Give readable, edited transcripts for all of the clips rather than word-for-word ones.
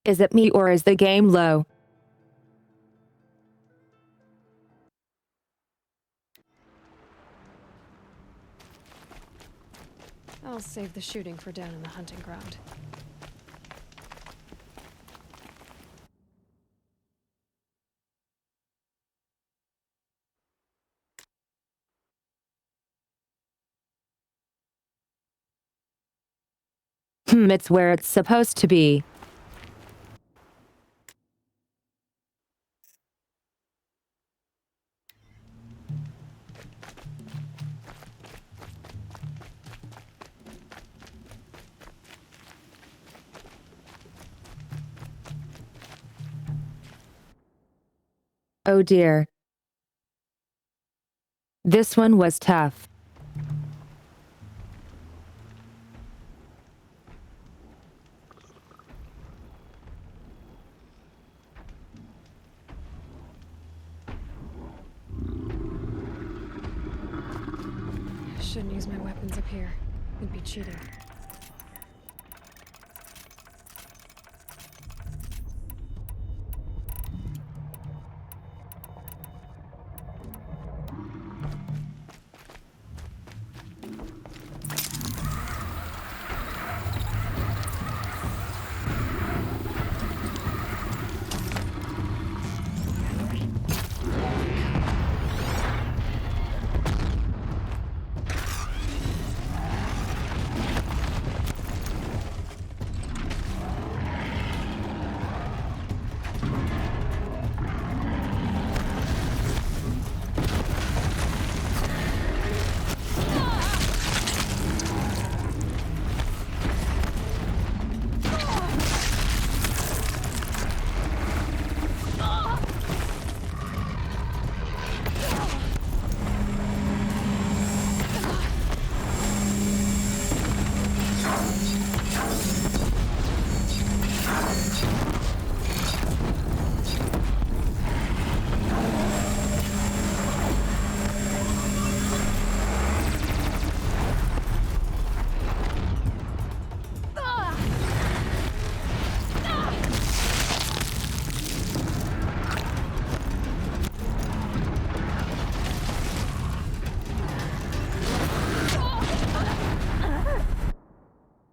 Is it me or is the game low? I'll save the shooting for down in the hunting ground. It's where it's supposed to be. Oh dear. This one was tough. I shouldn't use my weapons up here. It'd be cheating.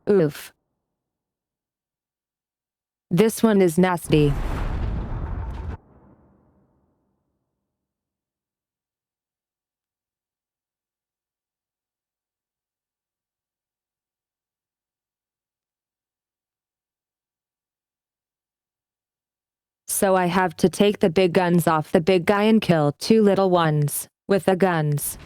Oof. This one is nasty. So I have to take the big guns off the big guy and kill two little ones with the guns.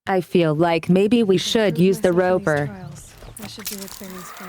I feel like maybe we should use the rover. I should do it fair and square.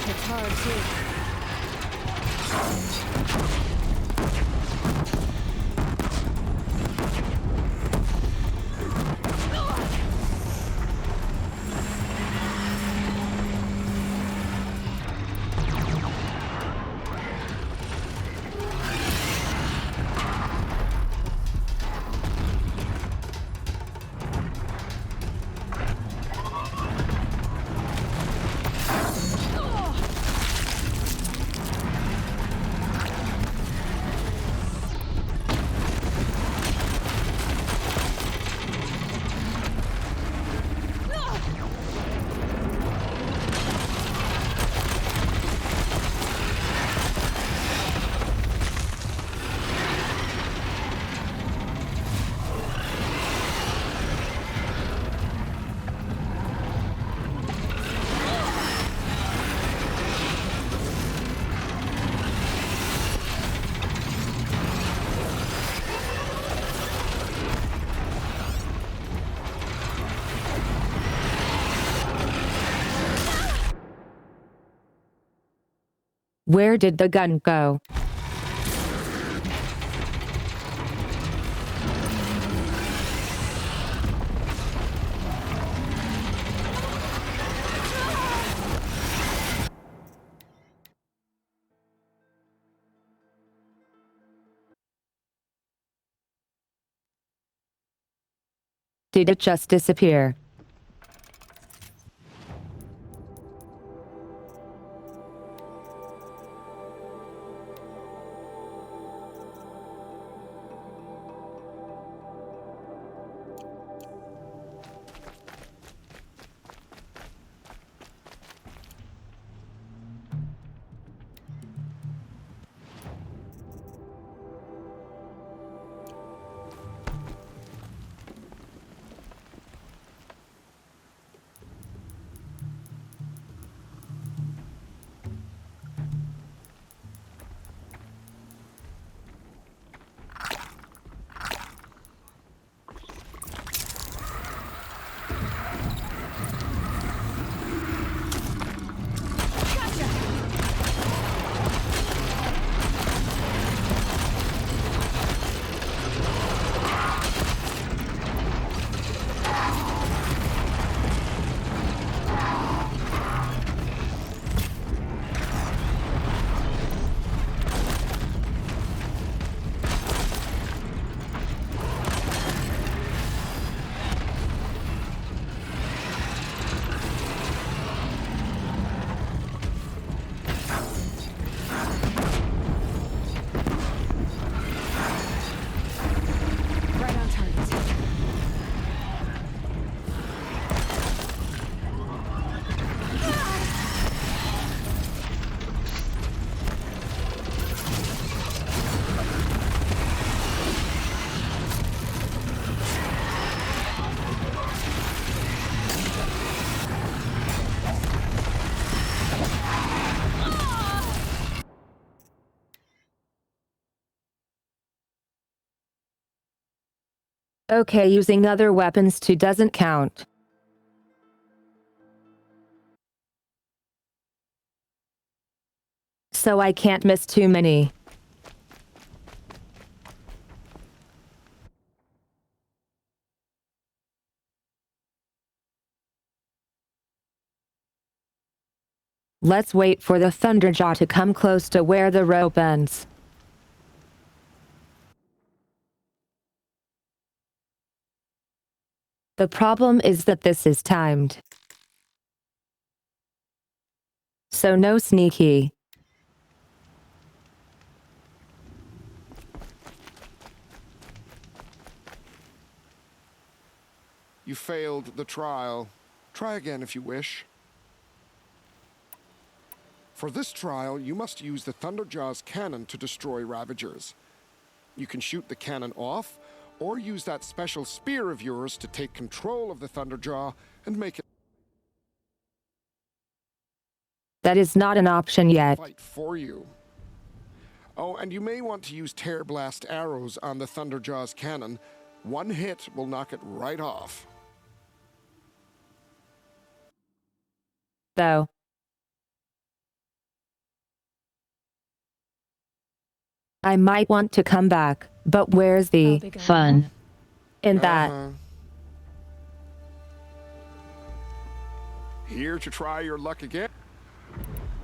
It's hard too. Where did the gun go? Did it just disappear? Right on target. Okay, using other weapons too doesn't count. So I can't miss too many. Let's wait for the Thunderjaw to come close to where the rope ends. The problem is that this is timed. So no sneaky. You failed the trial. Try again if you wish. For this trial, you must use the Thunderjaw's cannon to destroy Ravagers. You can shoot the cannon off, or use that special spear of yours to take control of the Thunderjaw and make it That is not an option yet. fight for you. Oh, and you may want to use Tear Blast arrows on the Thunderjaw's cannon. One hit will knock it right off. Though. I might want to come back, but where's I'll the be going. Fun. in that? Here to try your luck again.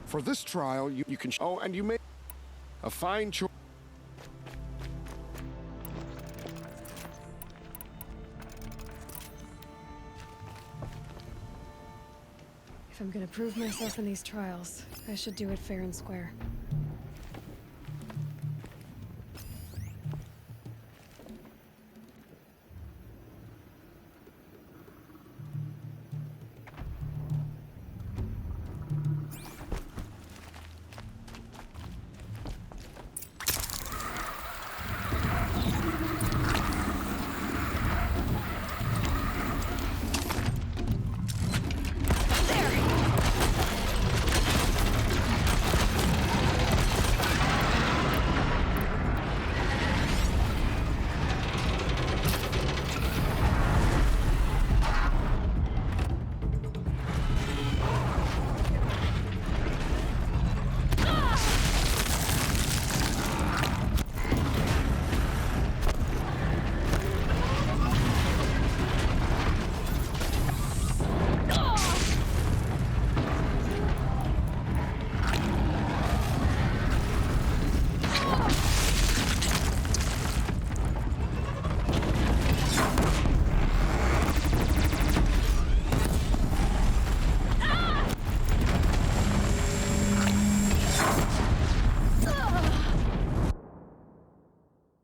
For this trial, you can... Oh, and you may... A fine choice. If I'm gonna prove myself in these trials, I should do it fair and square.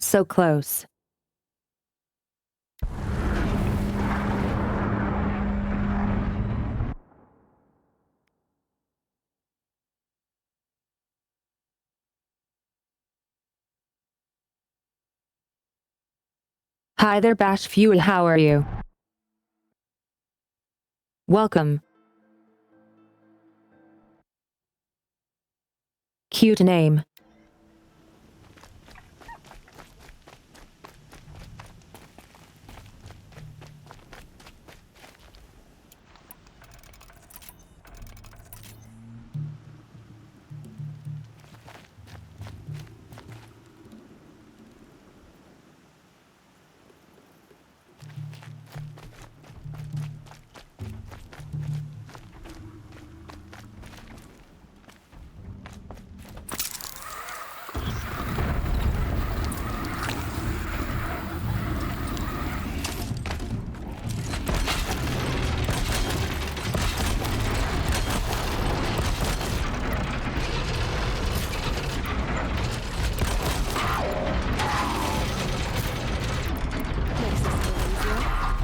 so close. Hi there, Bash Fuel. How are you? Welcome. Cute name. Makes this a little easier.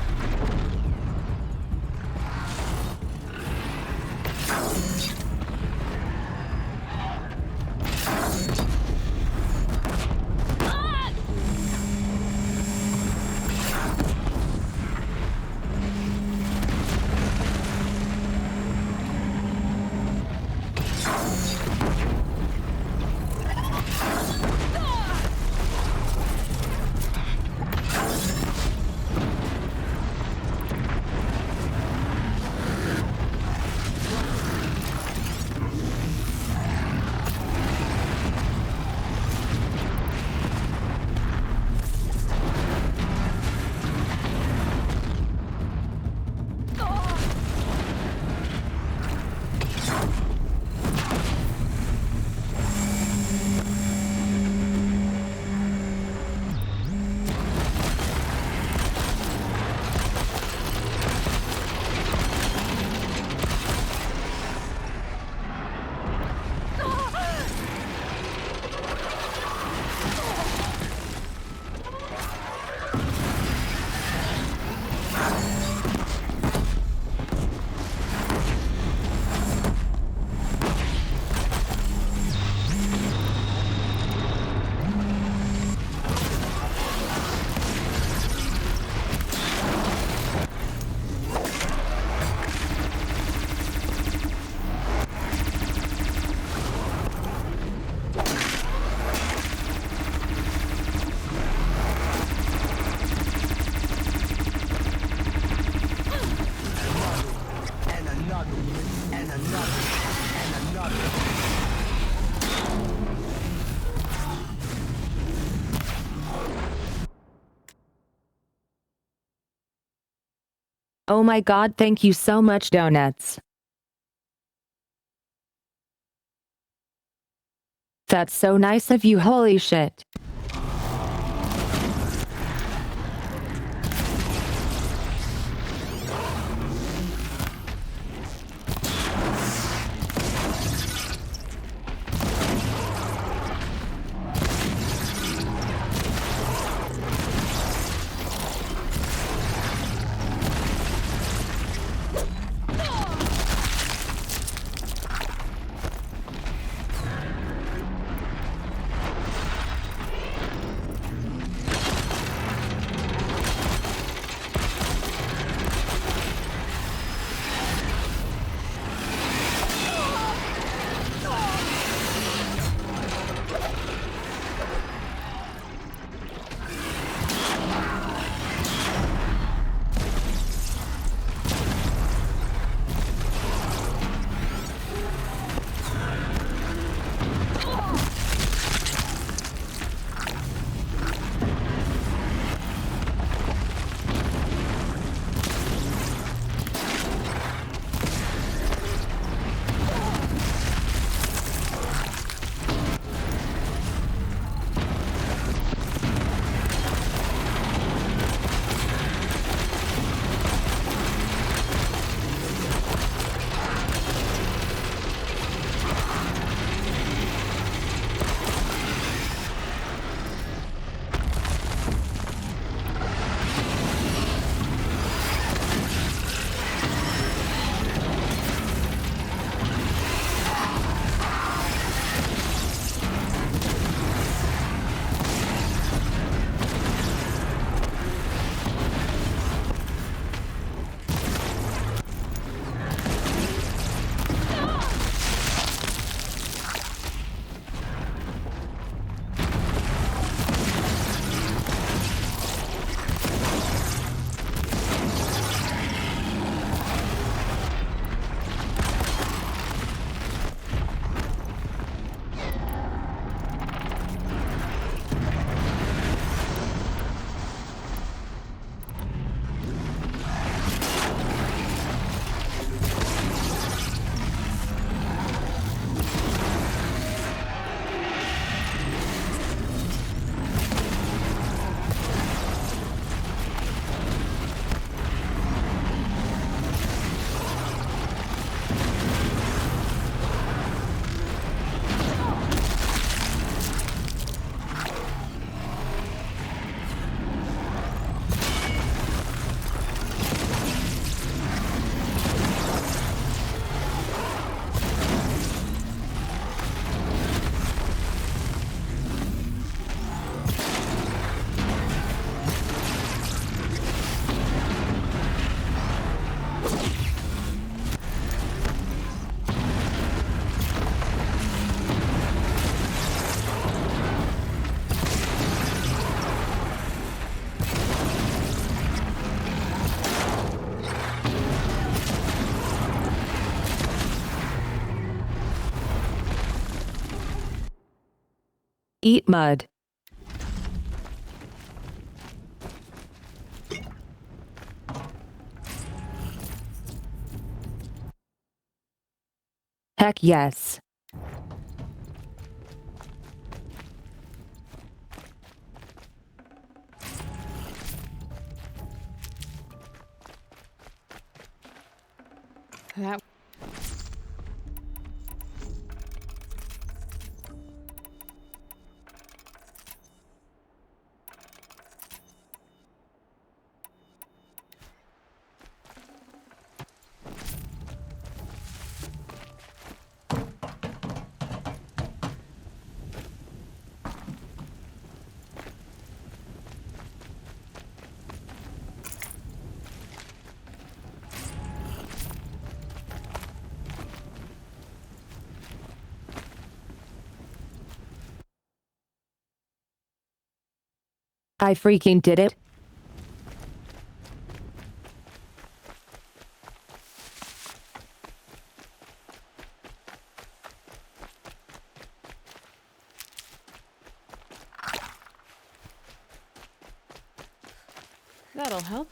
Oh my god, thank you so much, donuts. That's so nice of you, holy shit. Eat mud. Heck yes. That. I freaking did it. That'll help.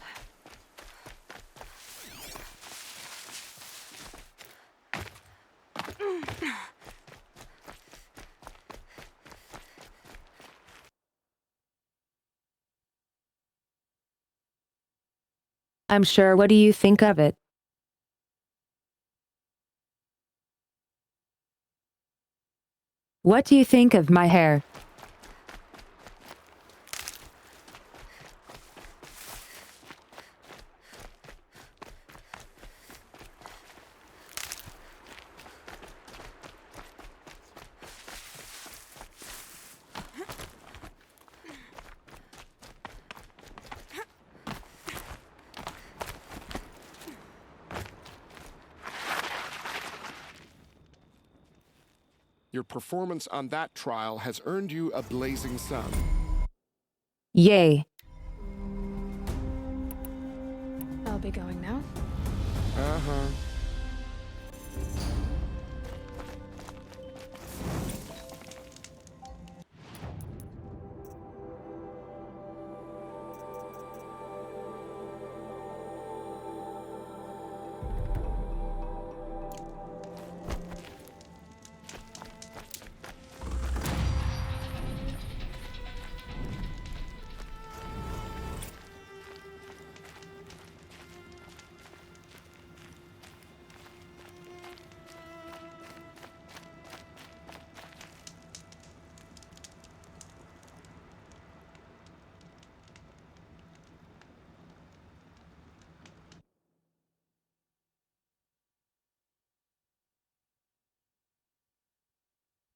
I'm sure. What do you think of it? What do you think of my hair? Your performance on that trial has earned you a blazing sun. Yay. I'll be going now. Uh-huh.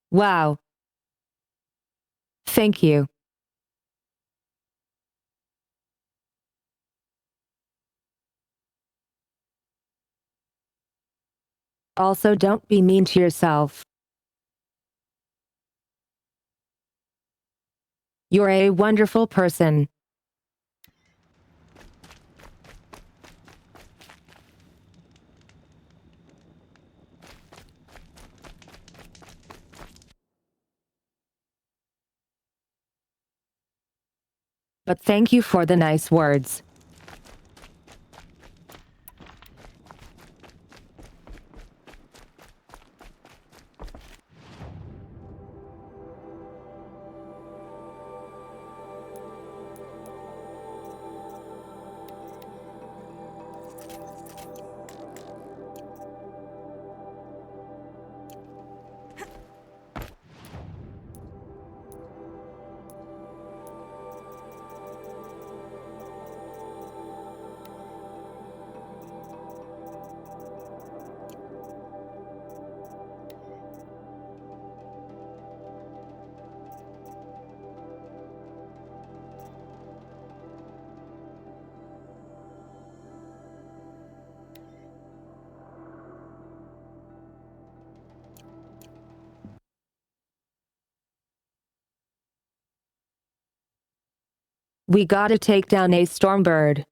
Wow. Thank you. Also, don't be mean to yourself. You're a wonderful person. But thank you for the nice words. We gotta take down a stormbird.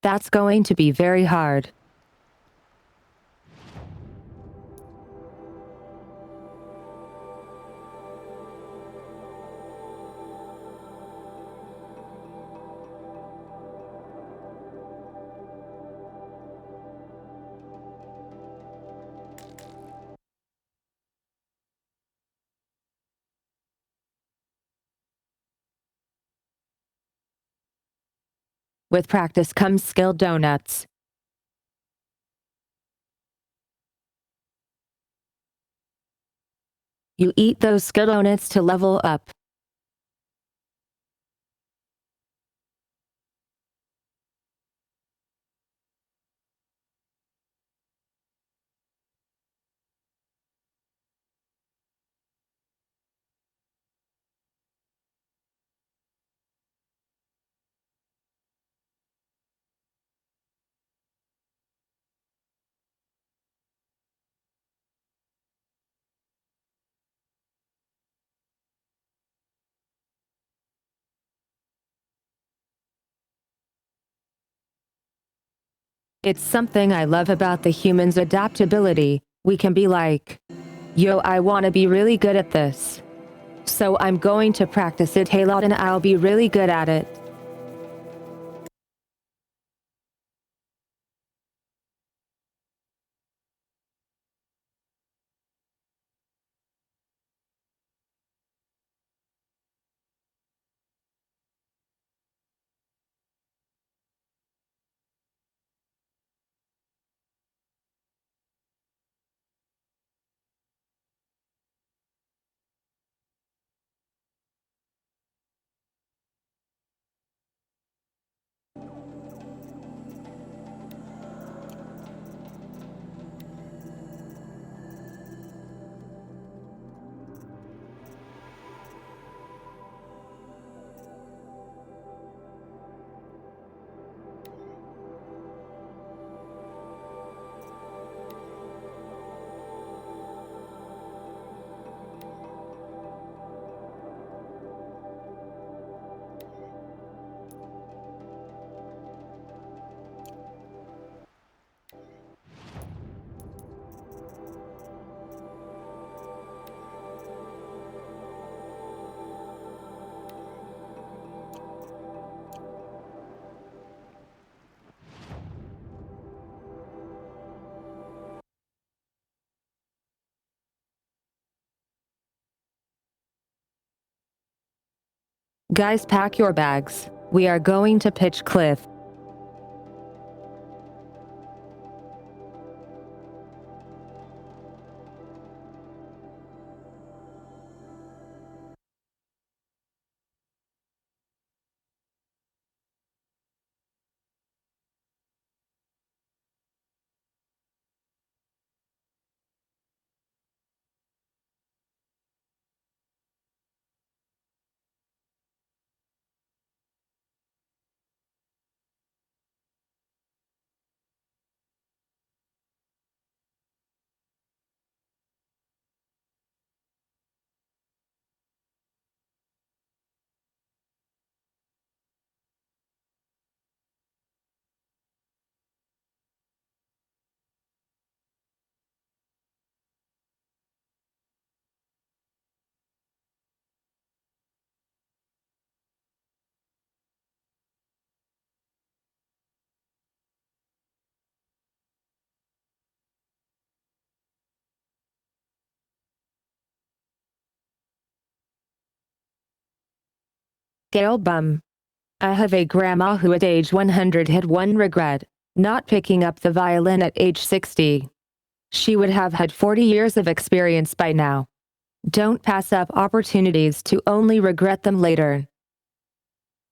That's going to be very hard. With practice comes skill donuts. You eat those skill donuts to level up. It's something I love about the human's adaptability. We can be like, yo, I want to be really good at this. So I'm going to practice it a lot and I'll be really good at it. Guys, pack your bags. We are going to pitch cliff. Gail bum. I have a grandma who at age 100 had one regret, not picking up the violin at age 60. She would have had 40 years of experience by now. Don't pass up opportunities to only regret them later.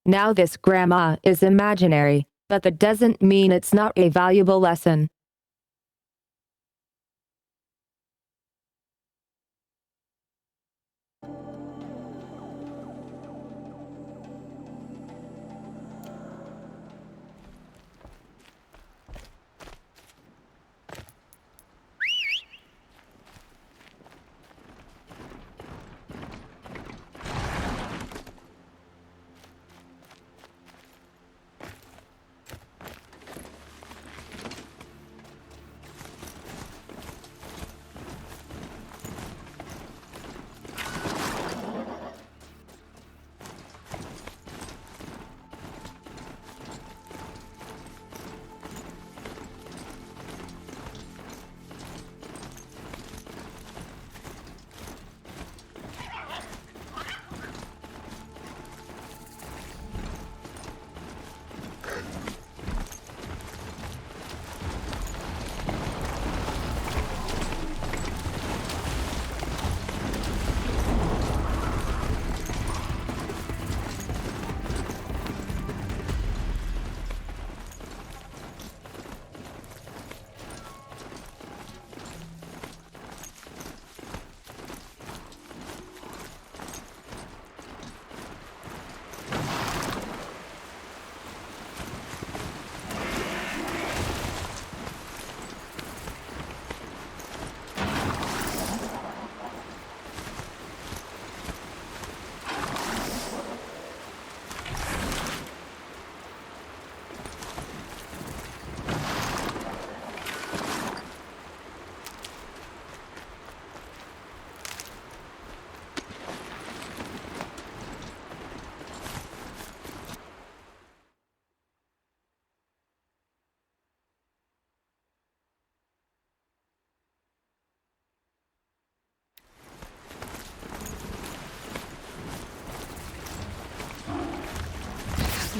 Now this grandma is imaginary, but that doesn't mean it's not a valuable lesson.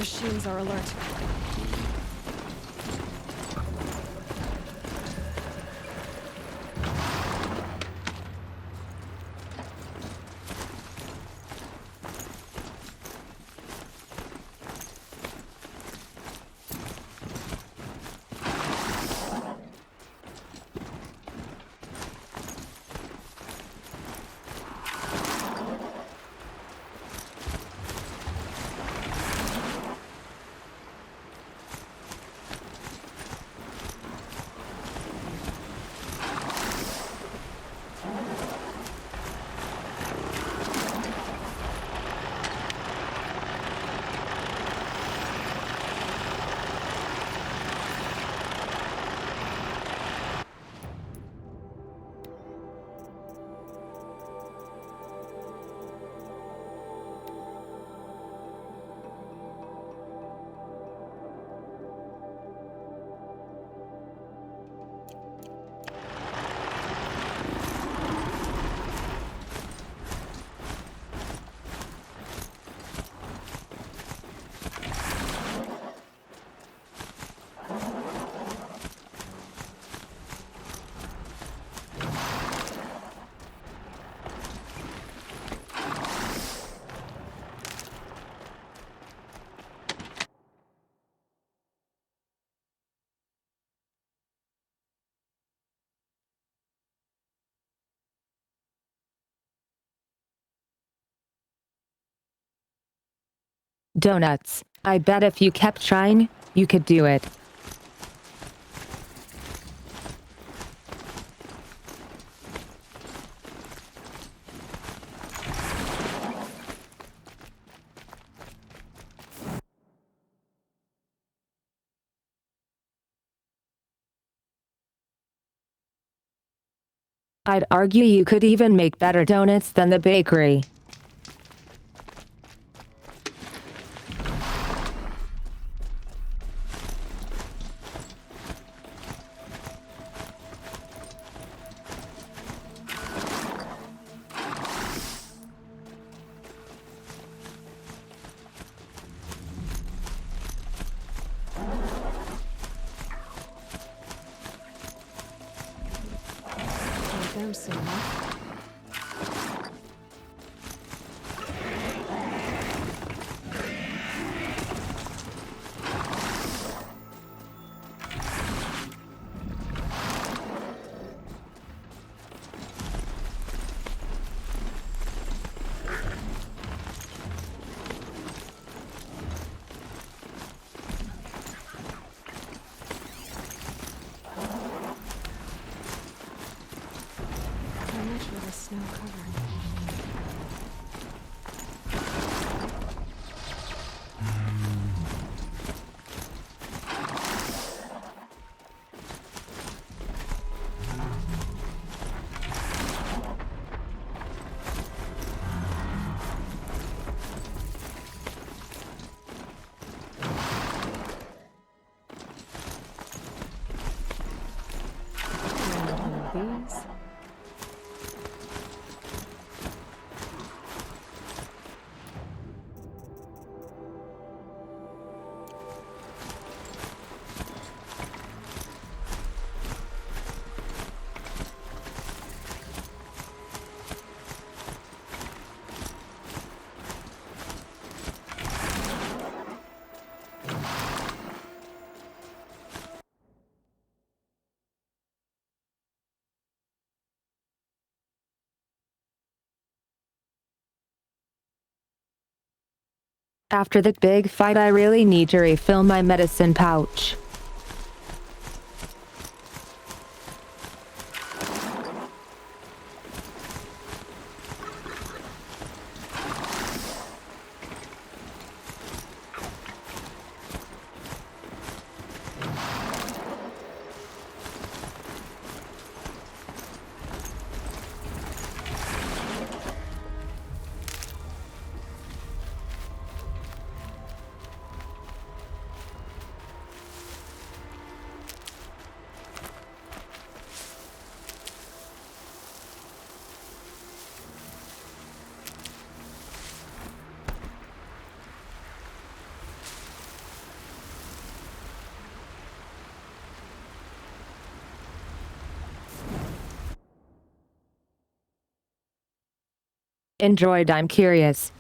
machines are alert. Donuts. I bet if you kept trying, you could do it. I'd argue you could even make better donuts than the bakery. Get them soon enough. How much will the snow cover? And these. After the big fight, I really need to refill my medicine pouch. Android, I'm curious.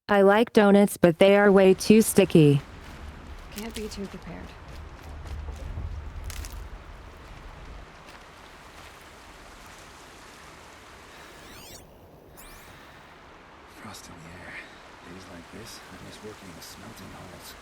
I like donuts, but they are way too sticky. Can't be too prepared. Frost in the air. Days like this, I miss working in smelting halls.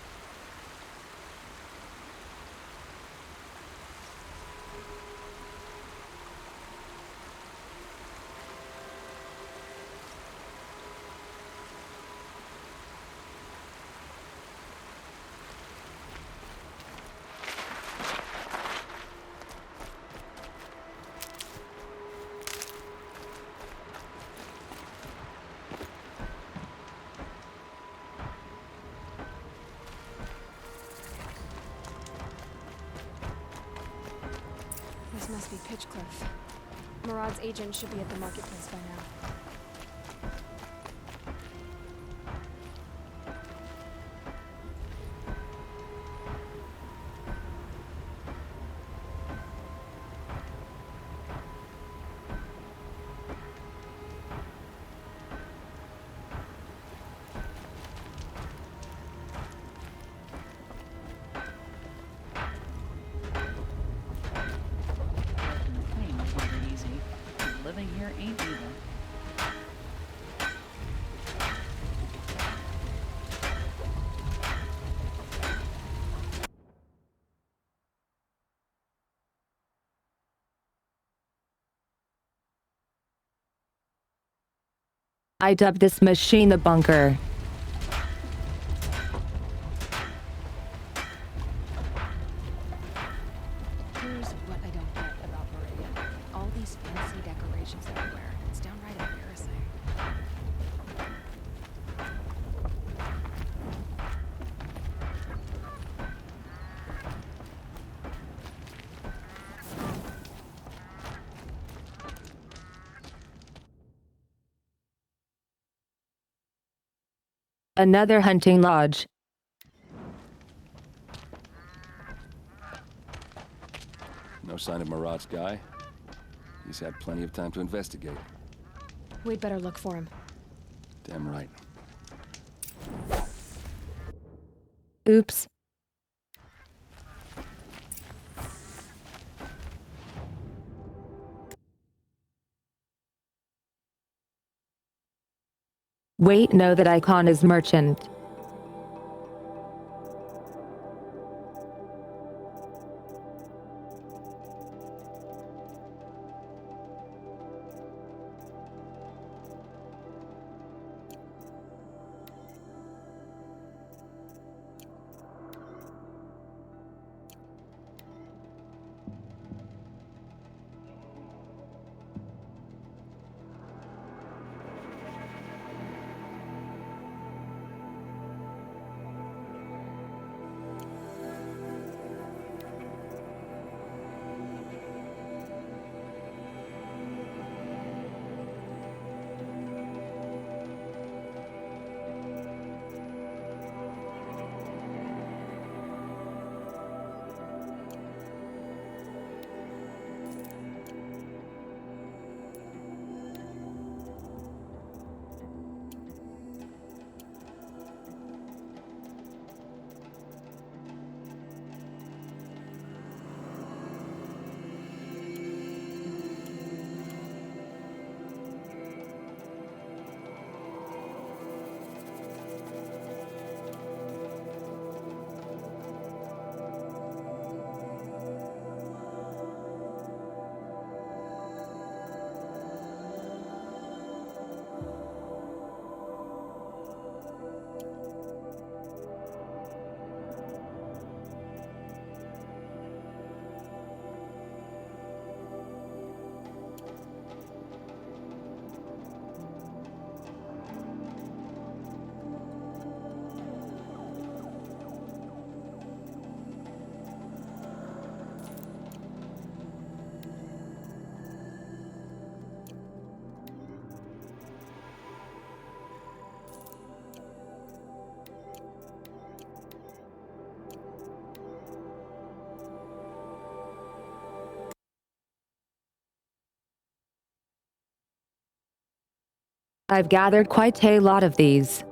This must be Pitchcliff. Murad's agent should be at the marketplace by now. Playing was never easy. Living here ain't either. I dubbed this machine the bunker. Here's what I don't get about Meridian. All these fancy decorations everywhere. It's downright embarrassing. Another hunting lodge. No sign of Murad's guy? He's had plenty of time to investigate. We'd better look for him. Damn right. Oops. Wait, no, that icon is merchant. I've gathered quite a lot of these.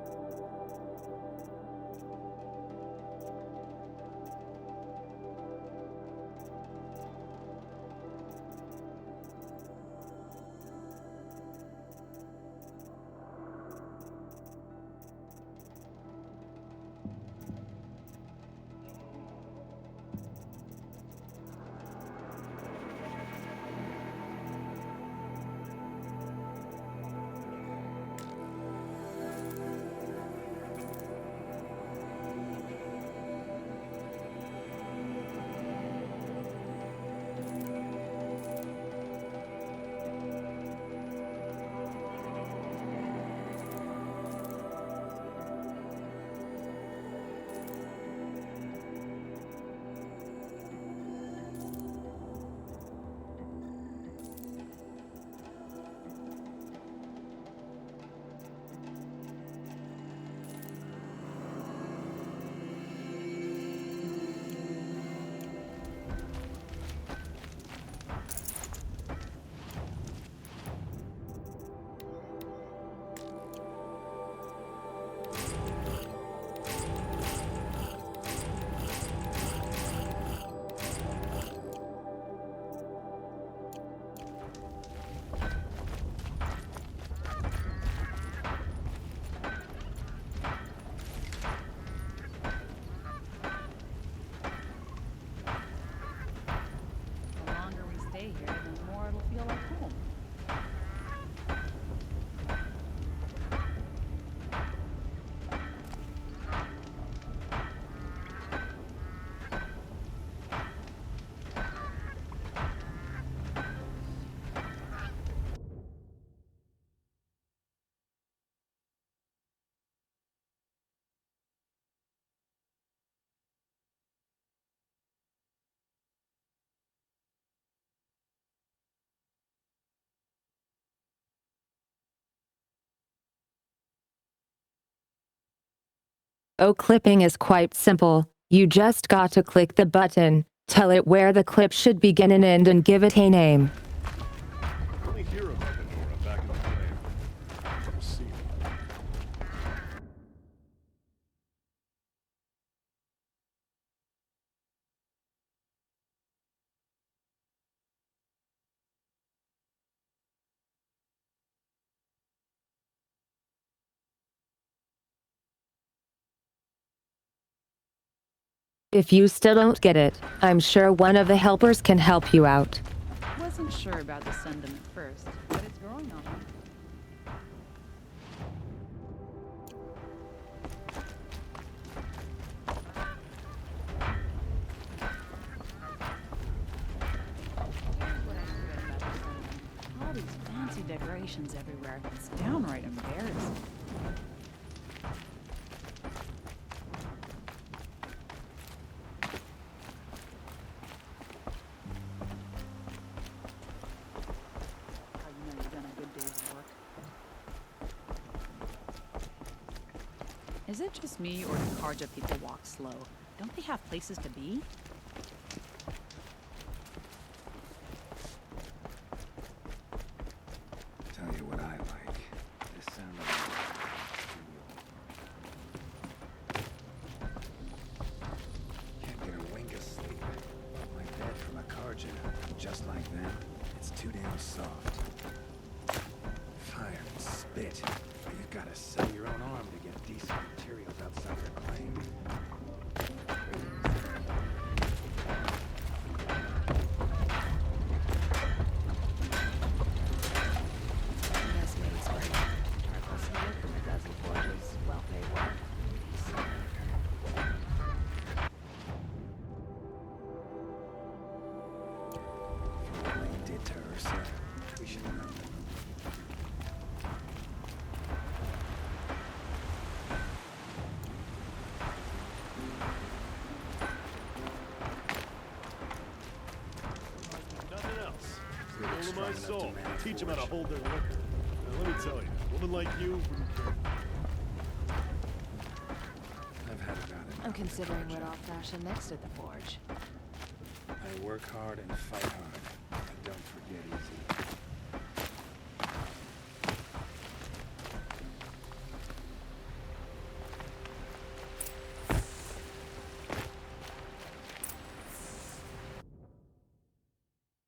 The longer we stay here, the more it'll feel like home. Oh, clipping is quite simple. You just got to click the button, tell it where the clip should begin and end, and give it a name. Only hear about the Nora back in the day. Never seen it. If you still don't get it, I'm sure one of the helpers can help you out. Wasn't sure about the sentiment first, but it's growing on me. Here's what I forget about the sentiment. All these fancy decorations everywhere. It's downright embarrassing. How you know you've done a good day's work? Is it just me, or do Karja people walk slow? Don't they have places to be? Tell you what I like. The sound of can't get a wink of sleep. My bed from a Karja. Just like them, it's too damn soft. Fire and spit. But you've got to sell your own arm to get decent materials outside your claim. Yes, mate's right. Charcoal smoke from a dozen forges. Well-paid work. For what they did to her, sir, we should remember. Nothing else. Really Soul of strong my enough to soul. manage Teach them how to forge. hold their liquor. Now, let me tell you, a woman like you wouldn't care. I've had about it. I'm considering what old-fashioned next at the forge. I work hard and fight hard. I don't forget easy.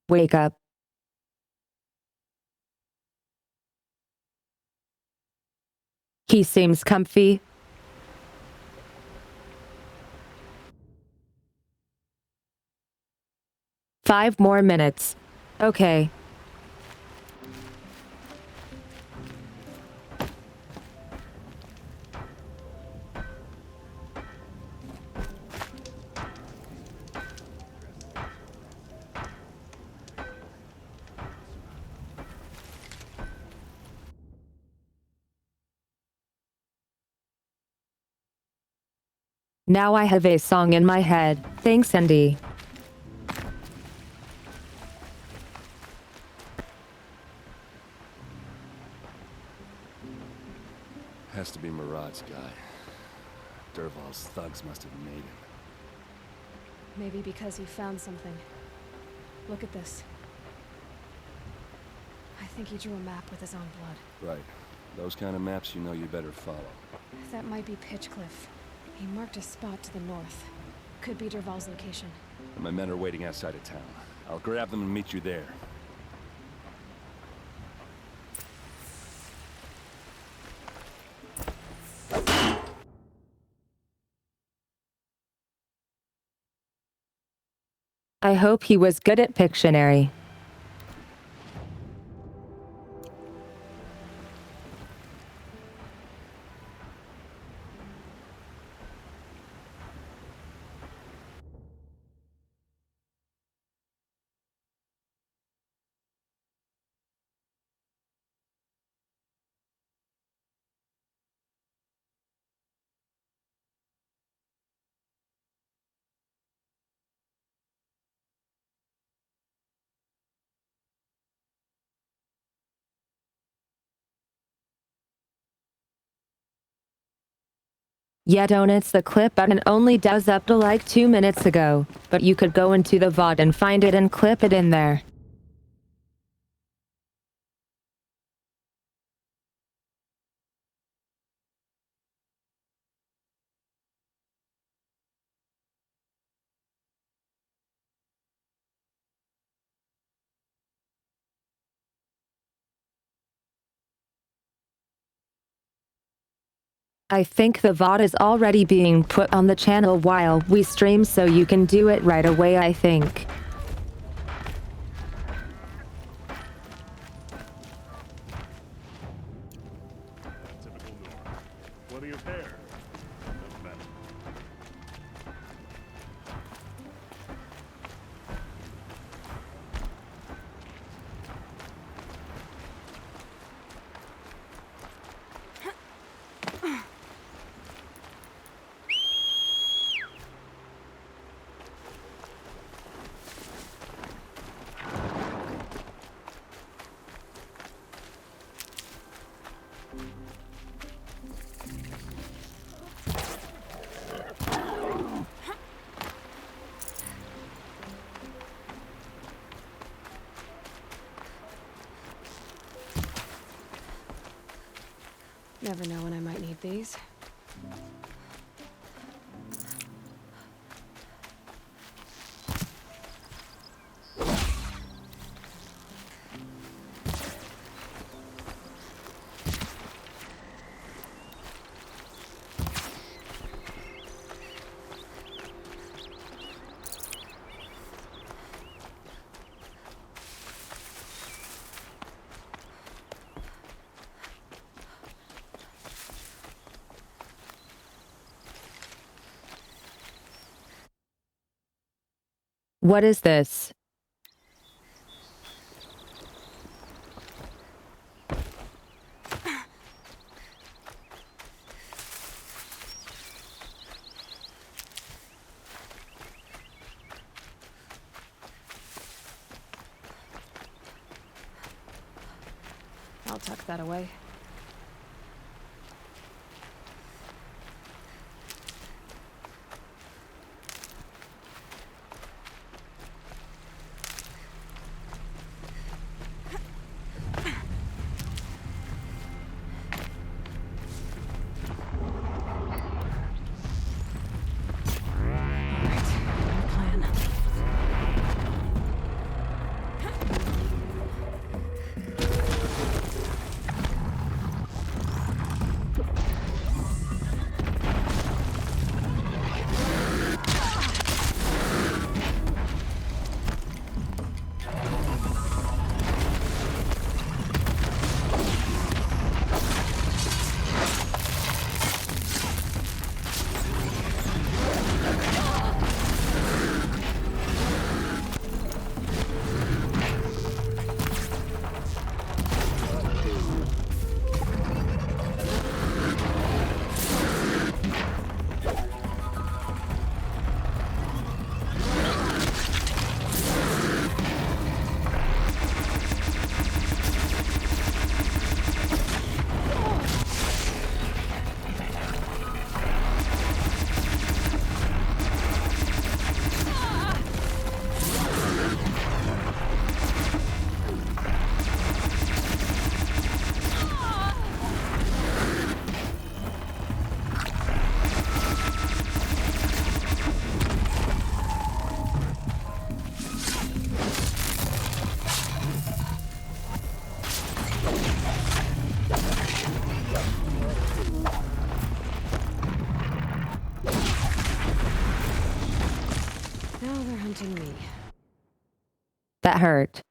Wake up. He seems comfy. Five more minutes. Okay. Now I have a song in my head. Thanks, Andy. Has to be Murad's guy. Dervahl's thugs must have made him. Maybe because he found something. Look at this. I think he drew a map with his own blood. Right. Those kind of maps you know you better follow. That might be Pitchcliff. He marked a spot to the north. Could be Dervahl's location. And my men are waiting outside of town. I'll grab them and meet you there. I hope he was good at Pictionary. Yeah, donuts, the clip button only does up to like 2 minutes ago, but you could go into the VOD and find it and clip it in there. I think the VOD is already being put on the channel while we stream, so you can do it right away, I think. Typical Nora. Plenty of hair. Doesn't matter. Never know when I might need these. What is this? I'll tuck that away. they're hunting me. That hurt.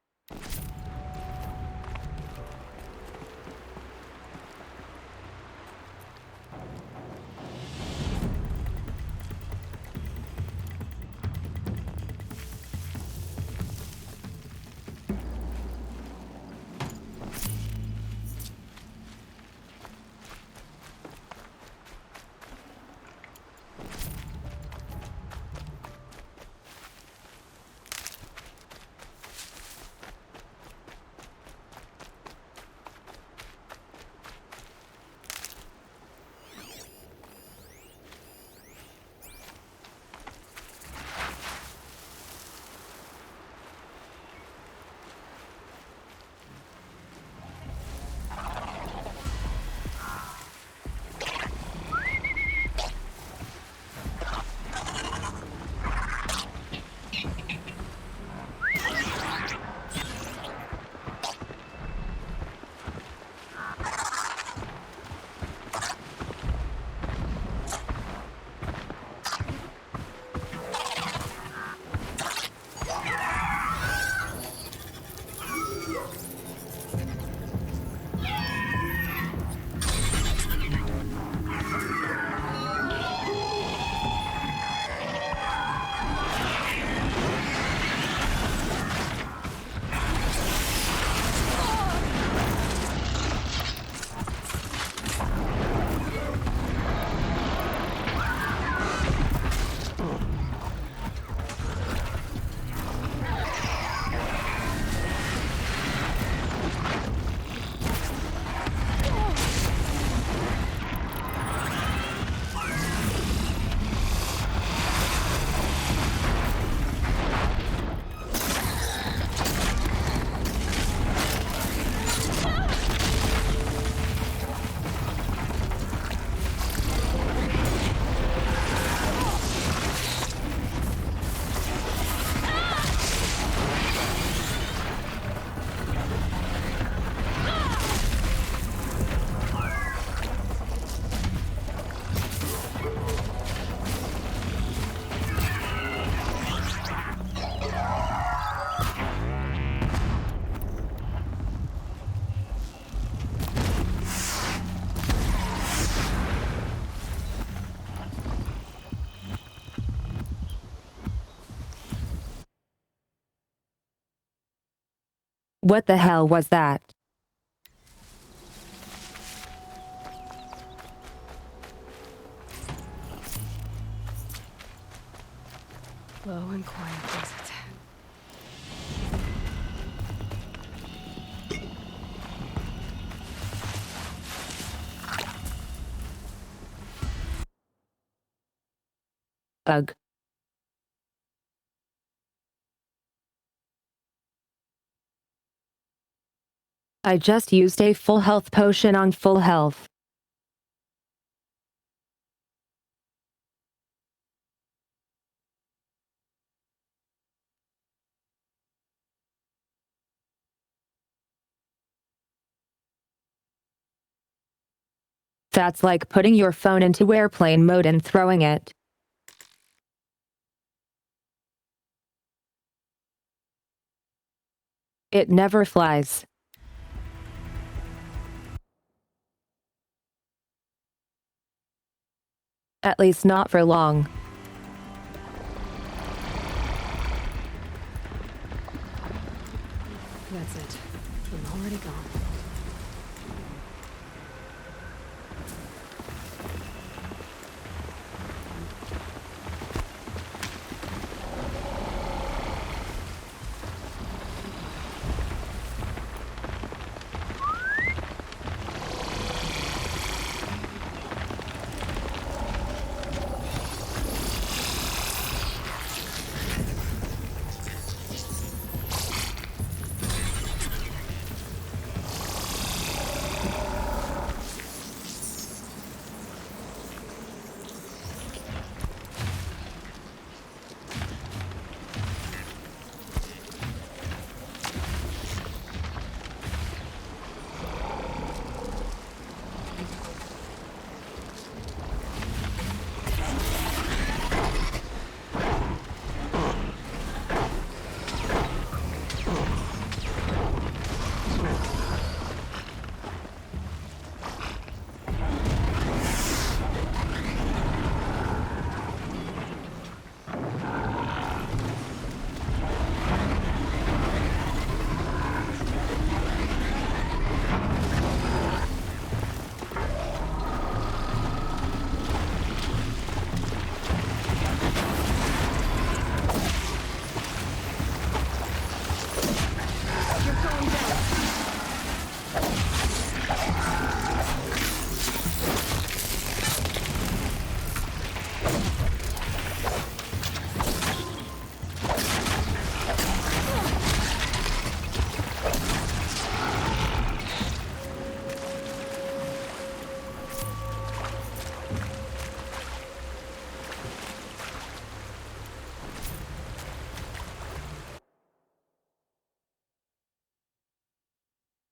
What the hell was that? Low and quiet exit. Ugh. I just used a full health potion on full health. That's like putting your phone into airplane mode and throwing it. It never flies. At least not for long. That's it. I'm already gone.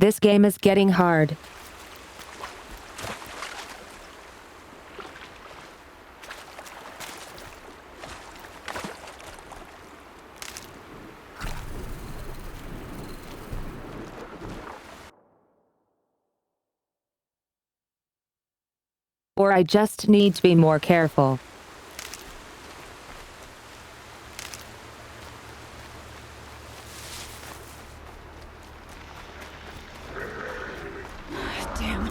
This game is getting hard. Or I just need to be more careful. Damn.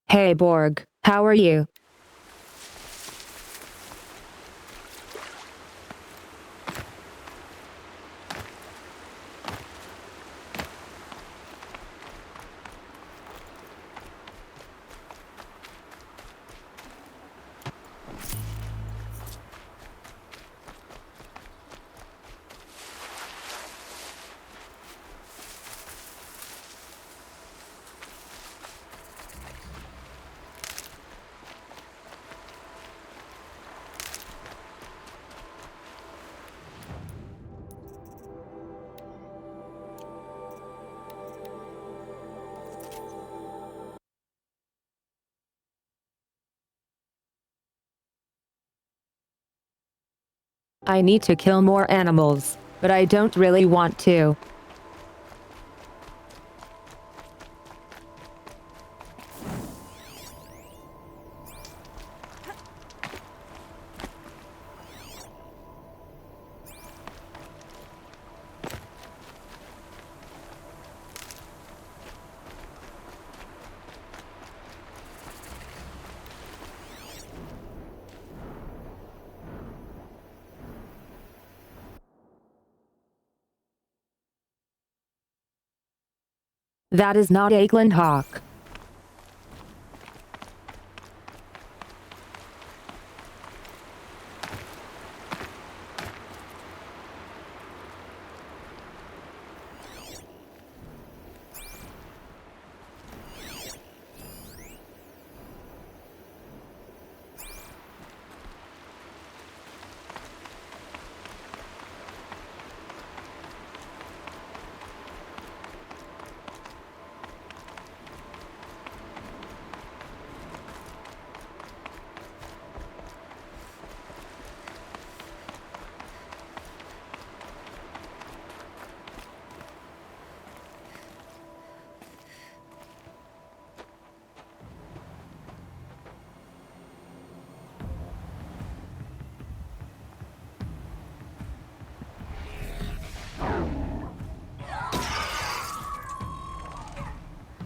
Hey Borg, how are you? I need to kill more animals, but I don't really want to. That is not Eglin Hawk.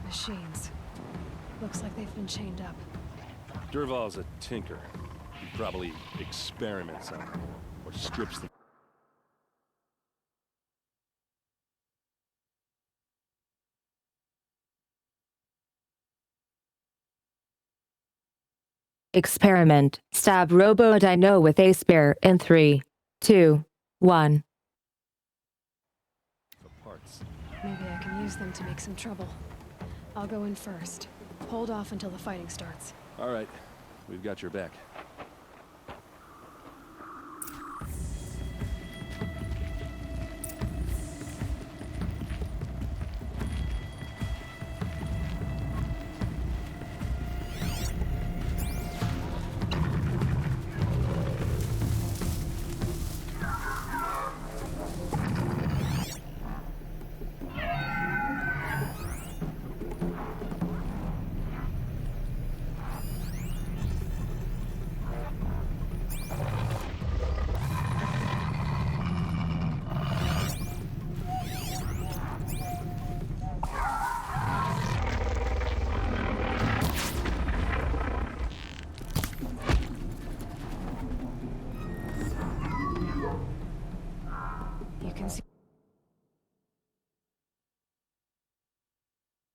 Machines. Looks like they've been chained up. Durval's a tinker. He probably experiments on them, or strips them. Experiment. Stab Robo-Dino with a spear in 3, 2, 1. For parts. Maybe I can use them to make some trouble. I'll go in first. Hold off until the fighting starts. All right, we've got your back.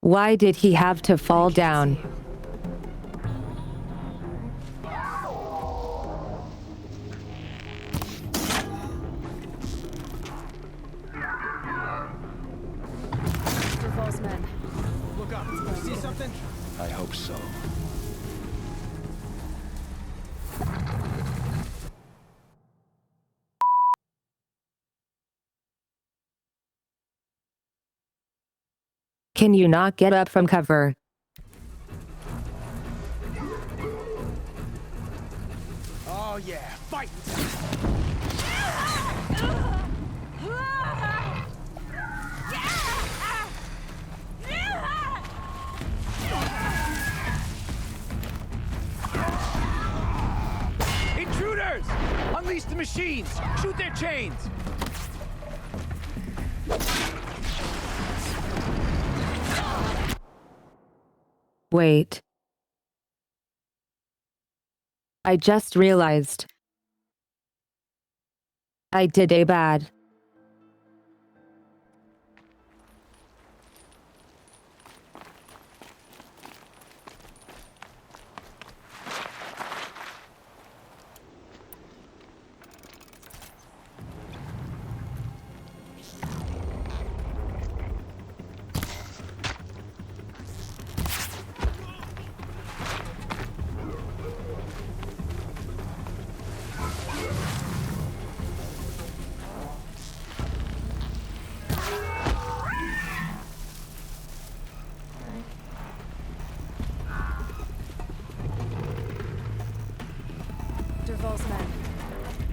Why did he have to fall down? Duval's men. Look up. You see something? I hope so. Can you not get up from cover? Oh yeah, fight! Intruders! Unleash the machines! Shoot their chains! Wait. I just realized. I did a bad. Duval's men.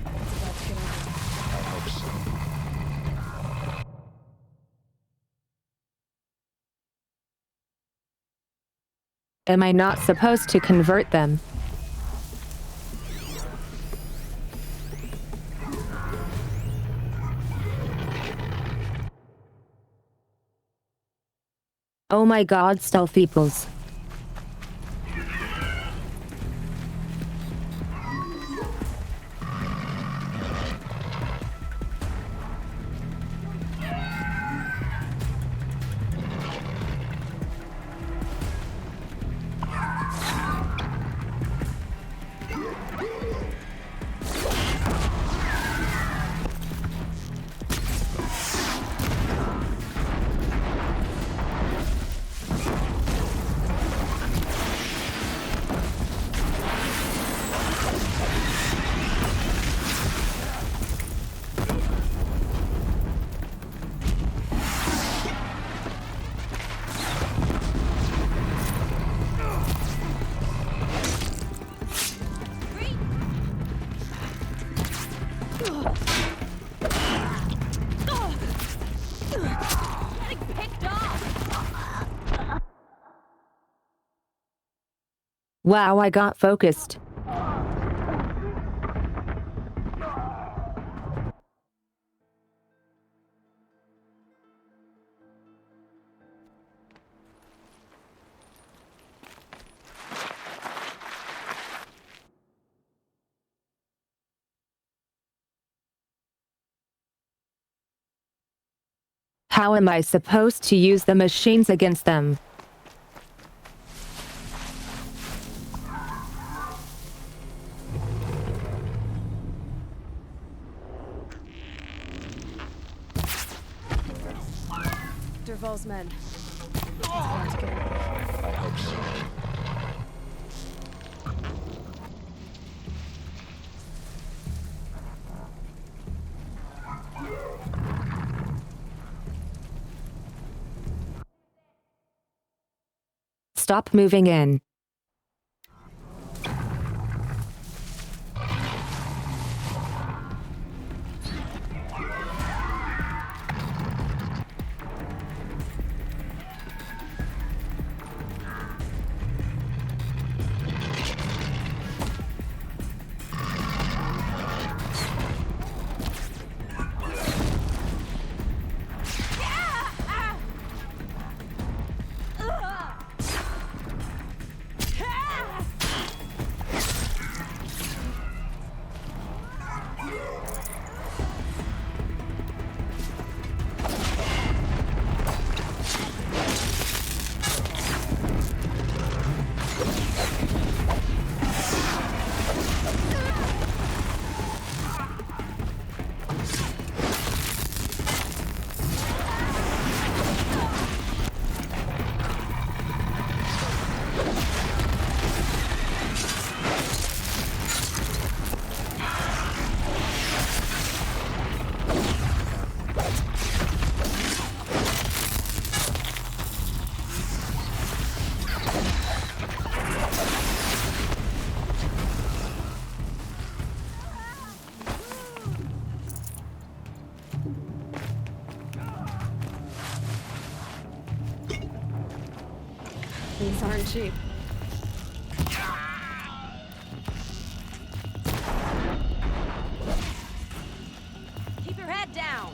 It's about to get over. I hope so. Am I not supposed to convert them? Oh my god, stealth equals. Wow, I got focused. How am I supposed to use the machines against them? Duval's men. It's about to get over. I hope so. Stop moving in. These aren't cheap. Keep your head down.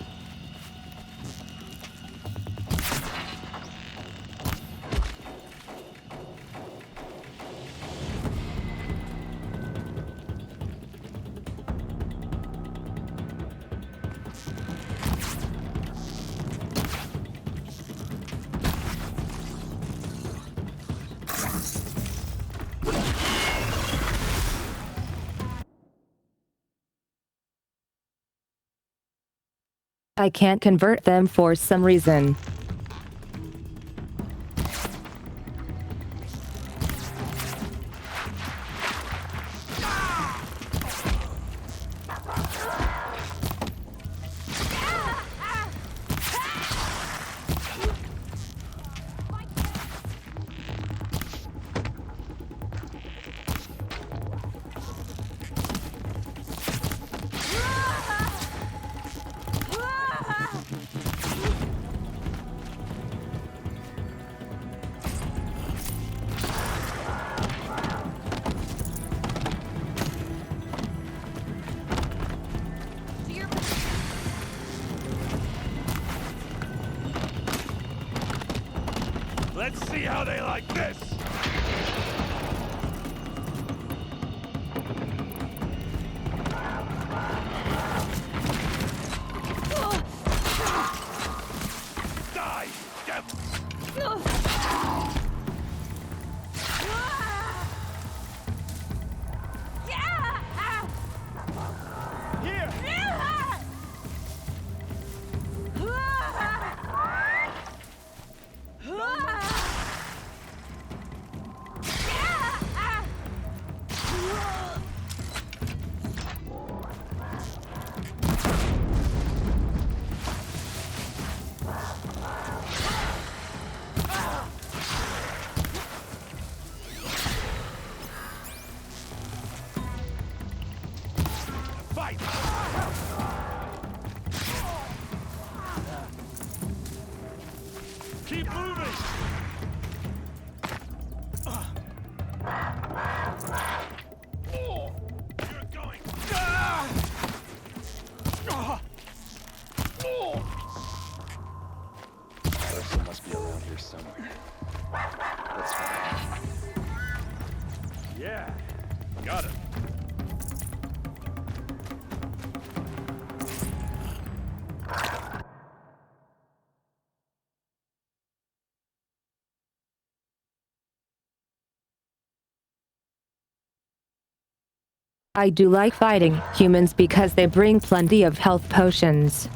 I can't convert them for some reason. Let's see how they like this! Die, devils! Here! Fight! Keep moving! You're going! Person must be around here somewhere. Let's find him. Yeah, got it. I do like fighting humans because they bring plenty of health potions.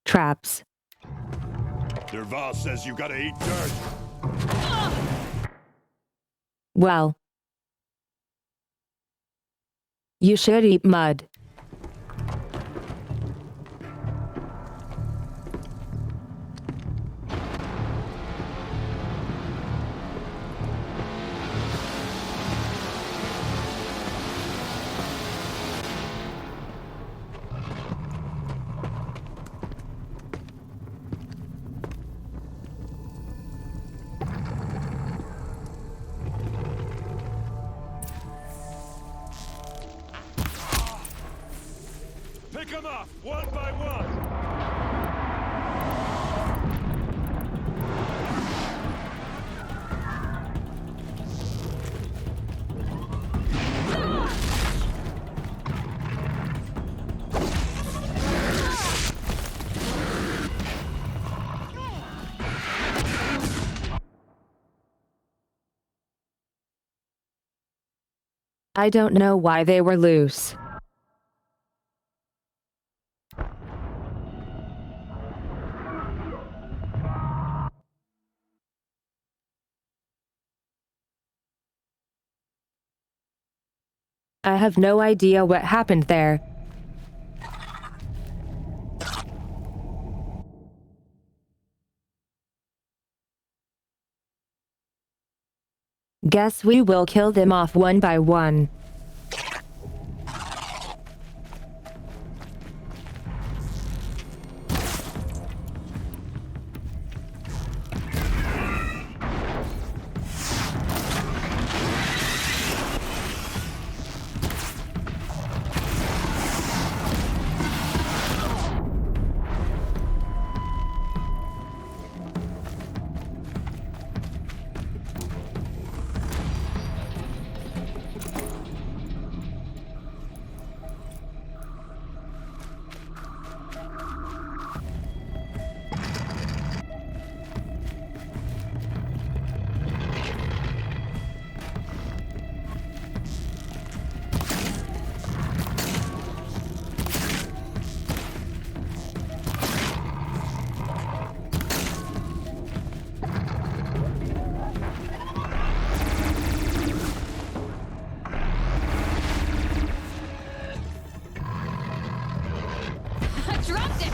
Traps. Derval says you gotta eat dirt. Well, you should eat mud. Pick them off, one by one! I don't know why they were loose. I have no idea what happened there. Guess we will kill them off one by one. I dropped it!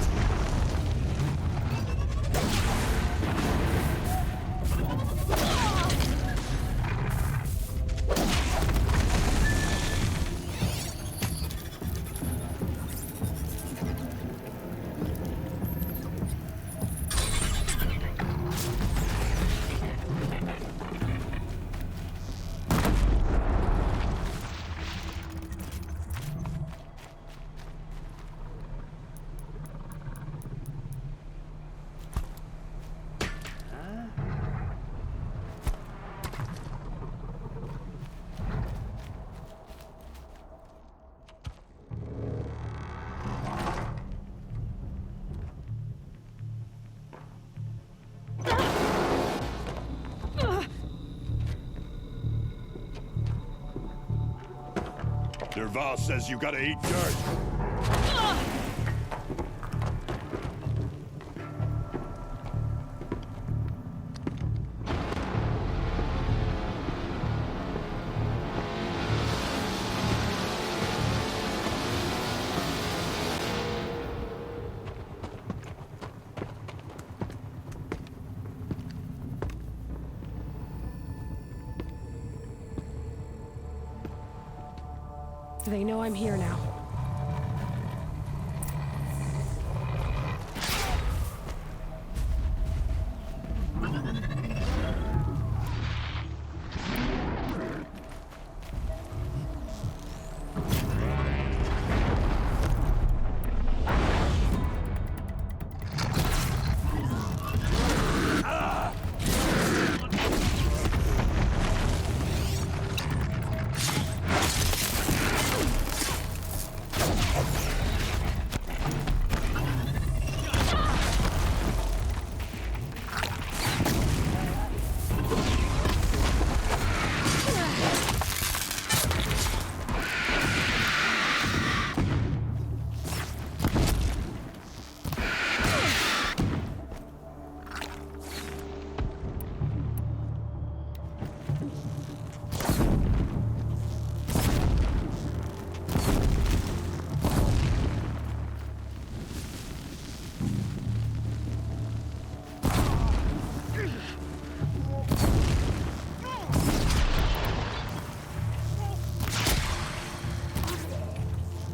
Derval says you gotta eat dirt. They know I'm here now.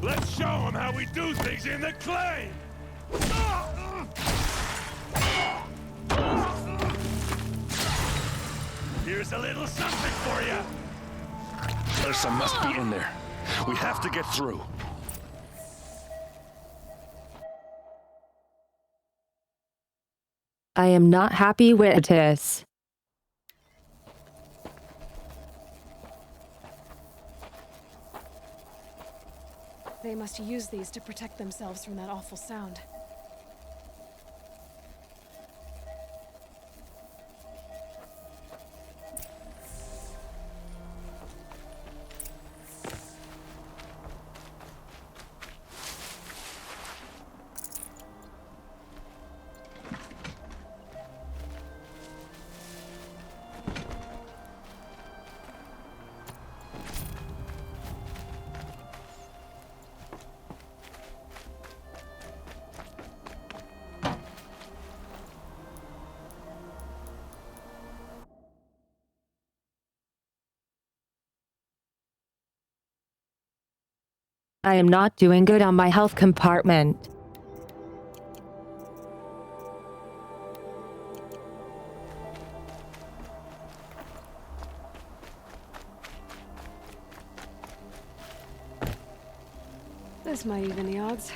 Let's show them how we do things in the clay! Here's a little something for you! Ursa must be in there. We have to get through. I am not happy with this. They must use these to protect themselves from that awful sound. I am not doing good on my health compartment. This might even the odds.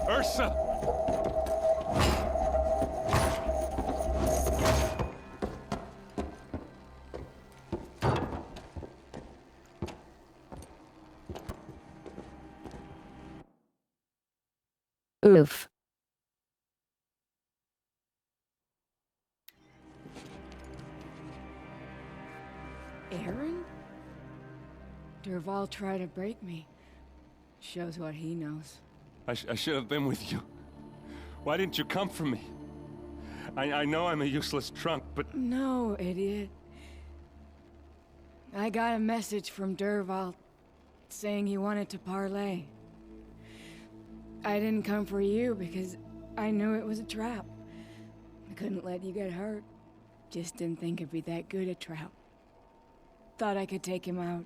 Ursa! Oof. Aaron? Durval tried to break me. Shows what he knows. I should have been with you. Why didn't you come for me? I know I'm a useless trunk, but... No, idiot. I got a message from Durval saying he wanted to parlay. I didn't come for you because I knew it was a trap. I couldn't let you get hurt. Just didn't think it'd be that good a trap. Thought I could take him out.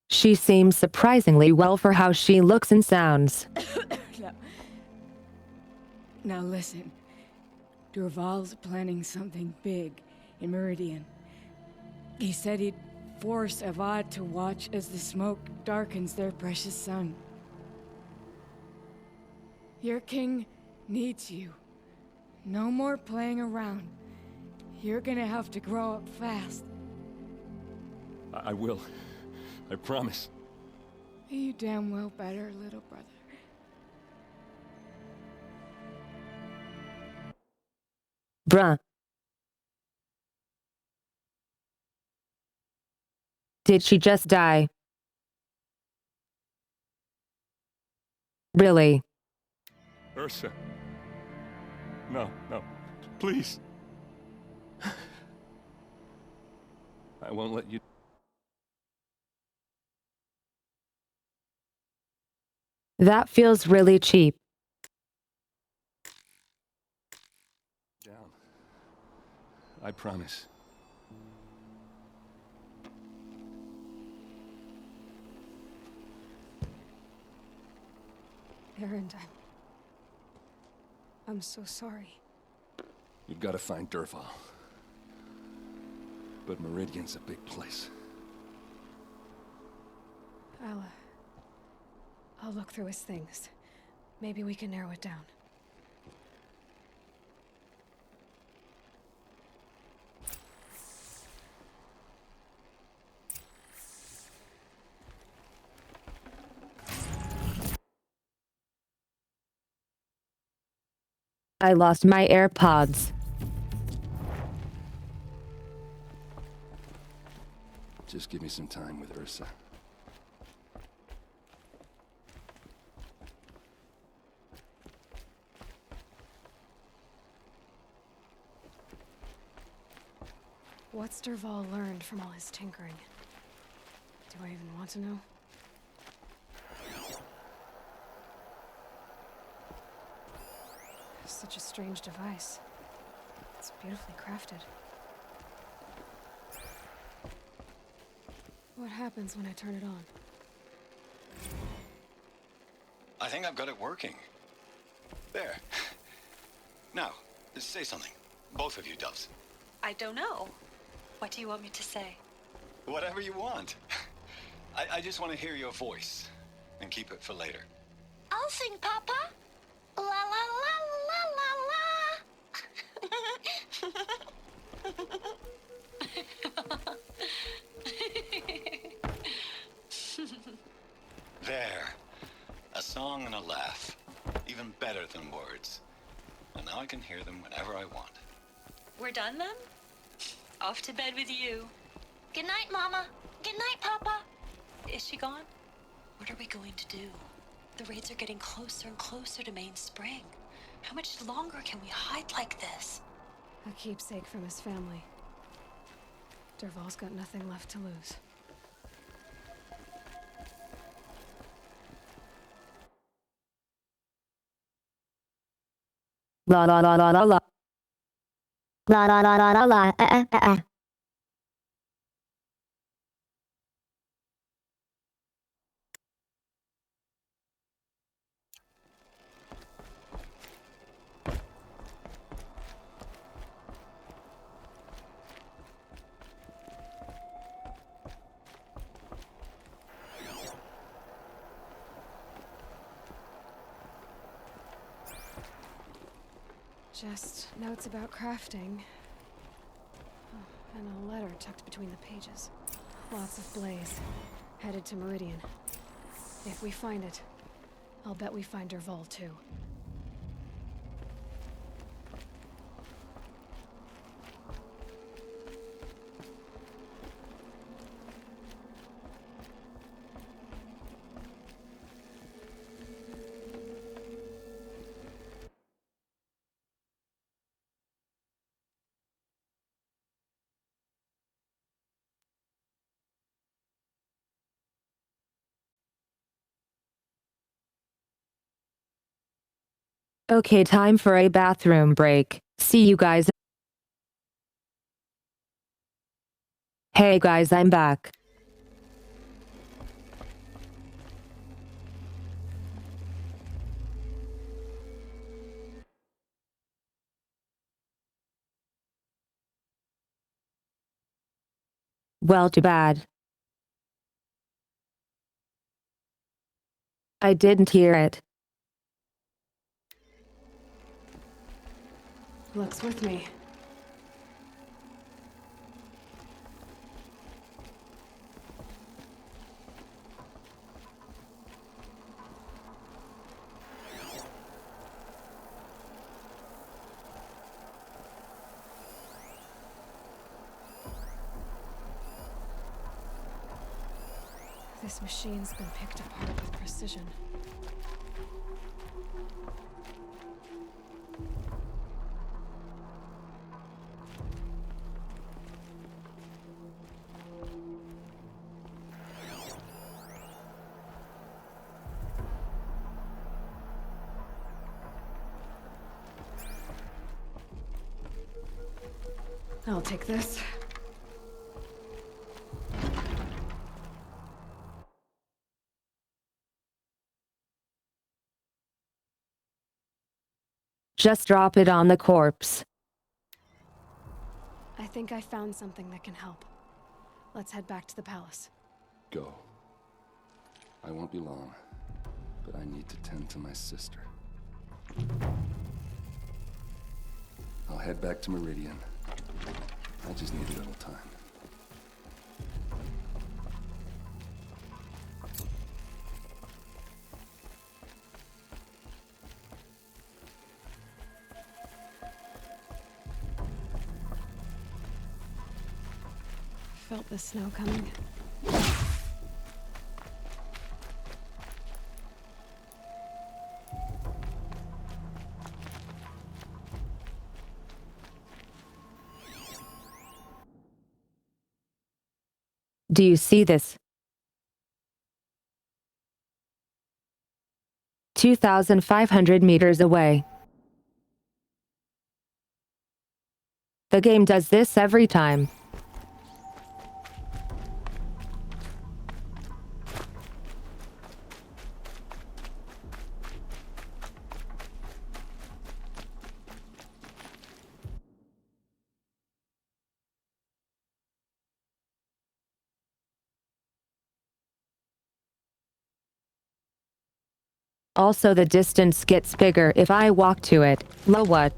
She seems surprisingly well for how she looks and sounds. Now listen. Durval's planning something big in Meridian. He said he'd force VOD to watch as the smoke darkens their precious sun. Your king needs you. No more playing around. You're gonna have to grow up fast. I will. I promise. You damn well better, little brother. Bruh. Did she just die? Really? Ursa. No, no. Please. I won't let you... That feels really cheap. down. I promise. Aaron, I'm so sorry. You've got to find Durval. But Meridian's a big place. I'll look through his things. Maybe we can narrow it down. I lost my AirPods. Just give me some time with Ursa. What's Durval learned from all his tinkering? Do I even want to know? Such a strange device. It's beautifully crafted. What happens when I turn it on? I think I've got it working. There. Now, say something. Both of you, Doves. I don't know. What do you want me to say? Whatever you want. I just want to hear your voice. And keep it for later. I'll sing, Papa. La la la la la la. There. A song and a laugh. Even better than words. And now I can hear them whenever I want. We're done then? Off to bed with you. Good night, Mama. Good night, Papa. Is she gone? What are we going to do? The raids are getting closer and closer to Main Spring. How much longer can we hide like this? A keepsake from his family. Dervahl's got nothing left to lose. La la la la la la. La la la la la la. Just notes about crafting. Oh, and a letter tucked between the pages. Lots of blaze. Headed to Meridian. If we find it, I'll bet we find Dervahl too. Okay, time for a bathroom break. See you guys. Hey guys, I'm back. Well, too bad. I didn't hear it. Luck's with me. This machine's been picked apart with precision. I'll take this. Just drop it on the corpse. I think I found something that can help. Let's head back to the palace. Go. I won't be long, but I need to tend to my sister. I'll head back to Meridian. I just need a little time. Felt the snow coming. Do you see this? 2,500 meters away. The game does this every time. Also, the distance gets bigger if I walk to it. Lo what?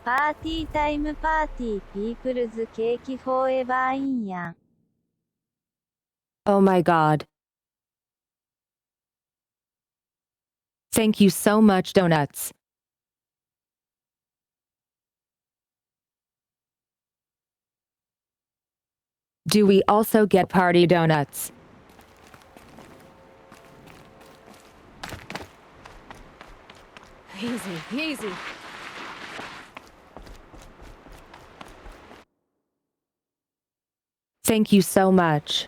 パーティータイムパーティーピープルズケーキフォーエバーインやん。Oh my god. Thank you so much, donuts. Do we also get party donuts? Easy, easy. Thank you so much.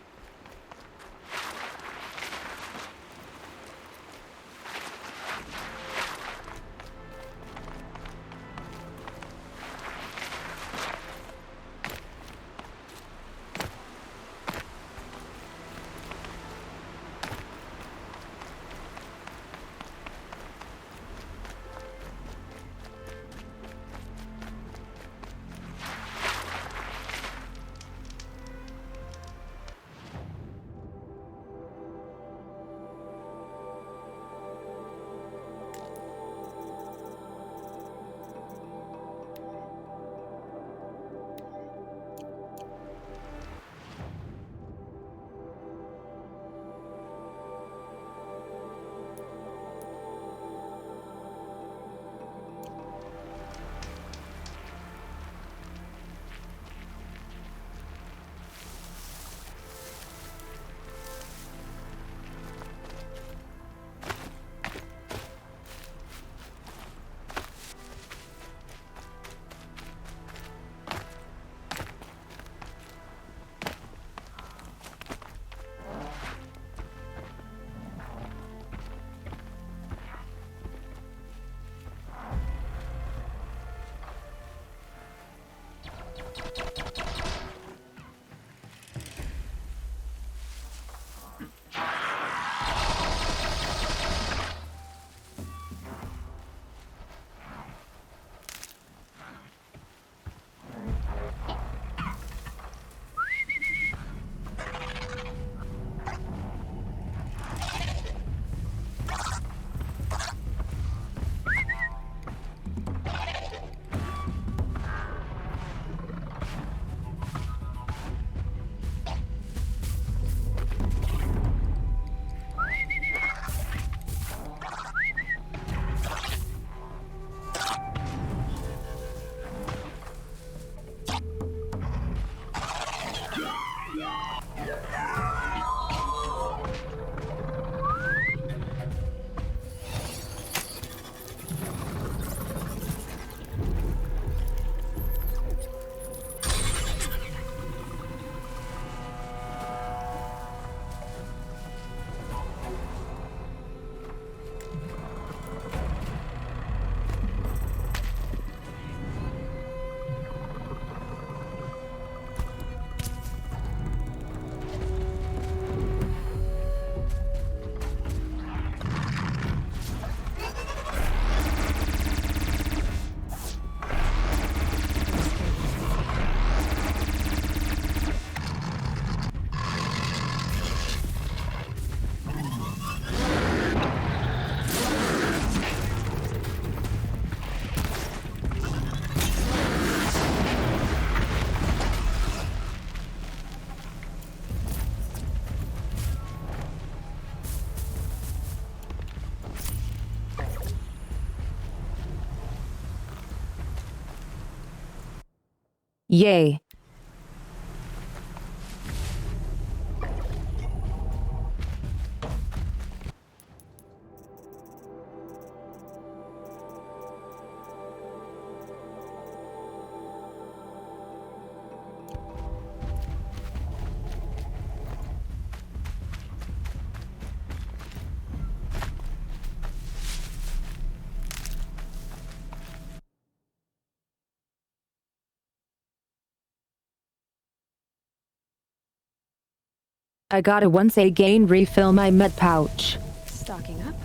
Yay. I gotta once again refill my med pouch. Stocking up.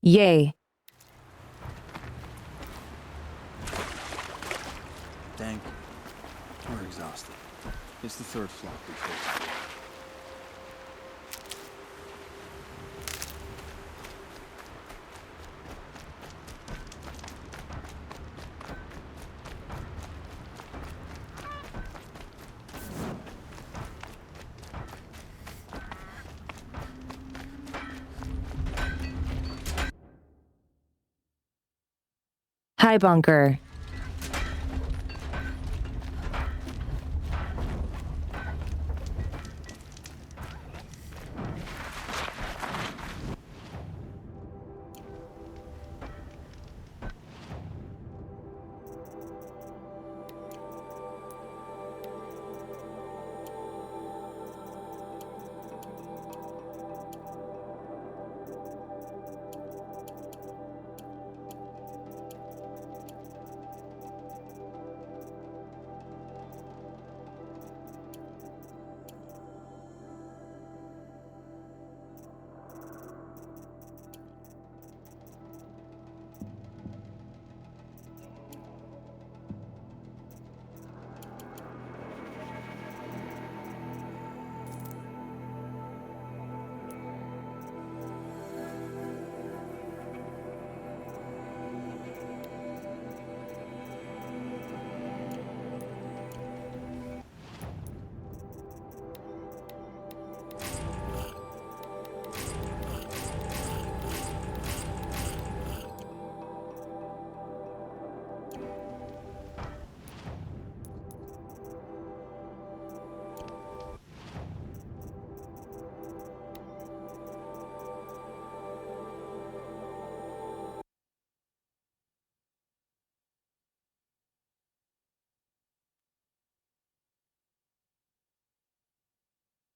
Yay. Thank you. We're exhausted. It's the third flock we faced. Hi, Bunker.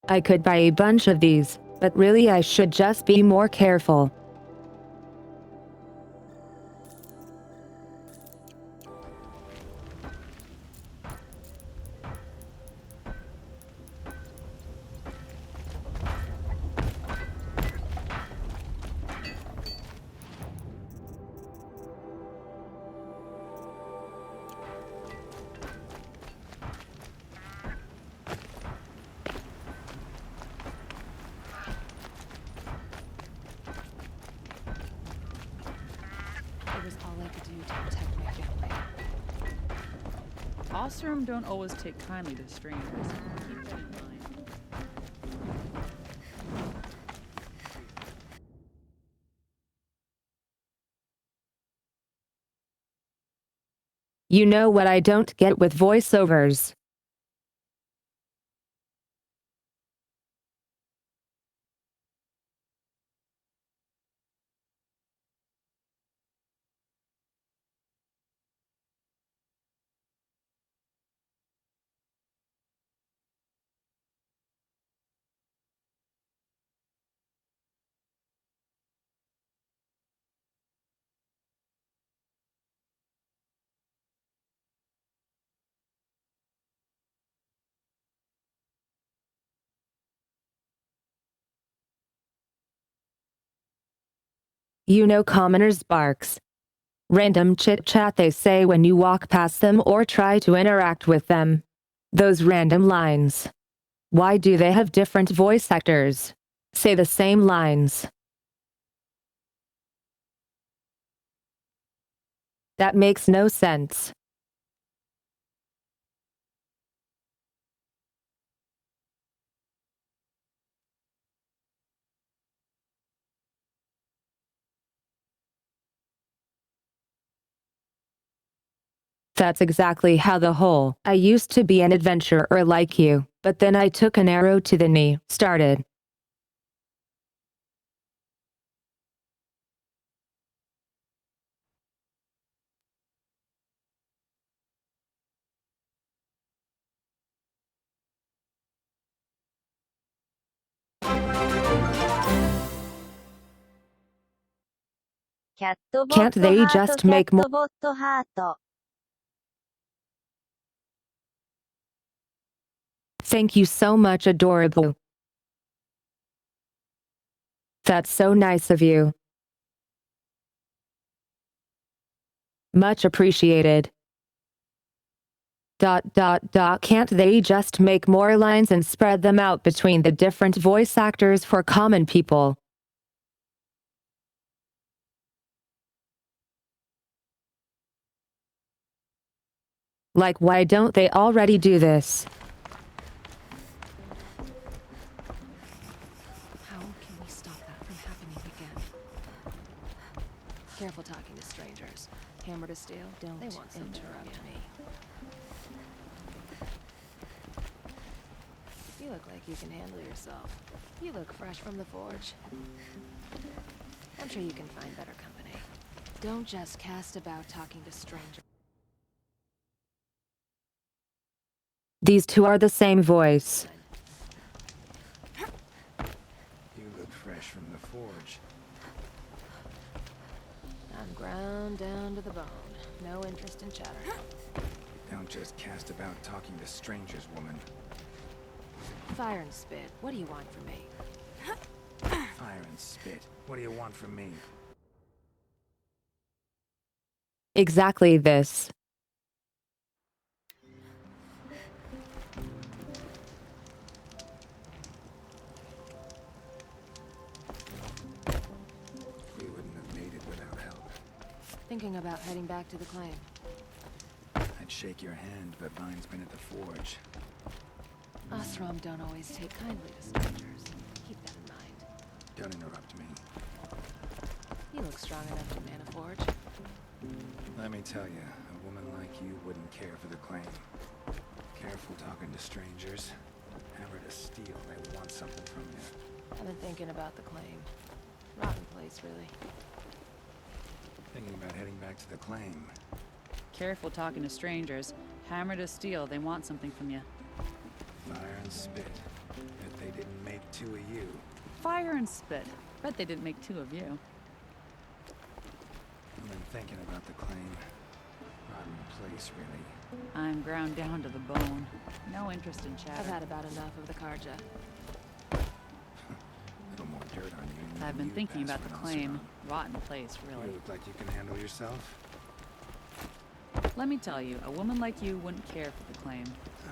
I could buy a bunch of these, but really I should just be more careful. It was all I could do to protect my family. Ostrom don't always take kindly to strangers. Keep that in mind. You know what I don't get with voiceovers? You know commoners' barks. Random chit-chat they say when you walk past them or try to interact with them. Those random lines. Why do they have different voice actors? Say the same lines. That makes no sense. That's exactly how the whole "I used to be an adventurer like you, but then I took an arrow to the knee" started. Can't they just make more? Thank you so much, adorable. That's so nice of you. Much appreciated. ... Can't they just make more lines and spread them out between the different voice actors for common people? Like, why don't they already do this? How can we stop that from happening again? Careful talking to strangers. Hammer to steel, Don't they want something from interrupt you. You look like you can handle yourself. You look fresh from the forge. I'm sure you can find better company. Don't just cast about talking to strangers. These two are the same voice. You look fresh from the forge. I'm ground down to the bone. No interest in chatter. Don't just cast about talking to strangers, woman. Fire and spit. What do you want from me? Fire and spit. What do you want from me? Exactly this. We wouldn't have made it without help. Thinking about heading back to the claim. I'd shake your hand, but mine's been at the forge. Osram don't always take kindly to strangers. Keep that in mind. Don't interrupt me. You look strong enough to man a forge. Let me tell you, a woman like you wouldn't care for the claim. Careful talking to strangers. Hammer to steel, they want something from you. I've been thinking about the claim. Rotten place, really. Thinking about heading back to the claim. Careful talking to strangers. Hammer to steel, they want something from you. Fire and spit. Bet they didn't make two of you. Fire and spit. Bet they didn't make two of you. I've been thinking about the claim. Rotten place, really. I'm ground down to the bone. No interest in chatter. I've had about enough of the Karja. A little more dirt on you. I've been You thinking pass about the for an claim. Osram. Rotten place, really. You look like you can handle yourself. Let me tell you, a woman like you wouldn't care for the claim.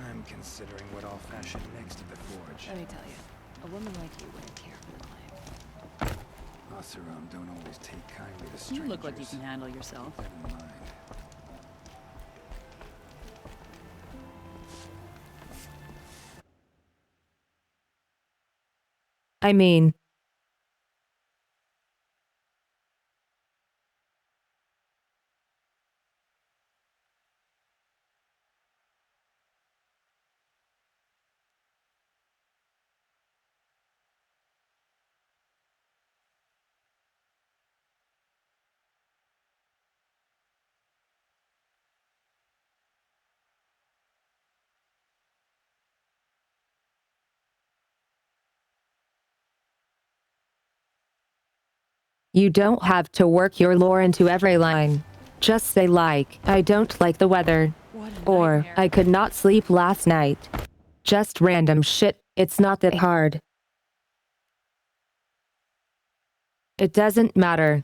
I'm considering what I'll fashion next to the forge. Let me tell you, a woman like you wouldn't care for the claim. Osram don't always take kindly to strangers. You look like you can handle yourself. Keep that in mind. I mean, you don't have to work your lore into every line. Just say like, I don't like the weather. Or, I could not sleep last night. Just random shit, it's not that hard. It doesn't matter.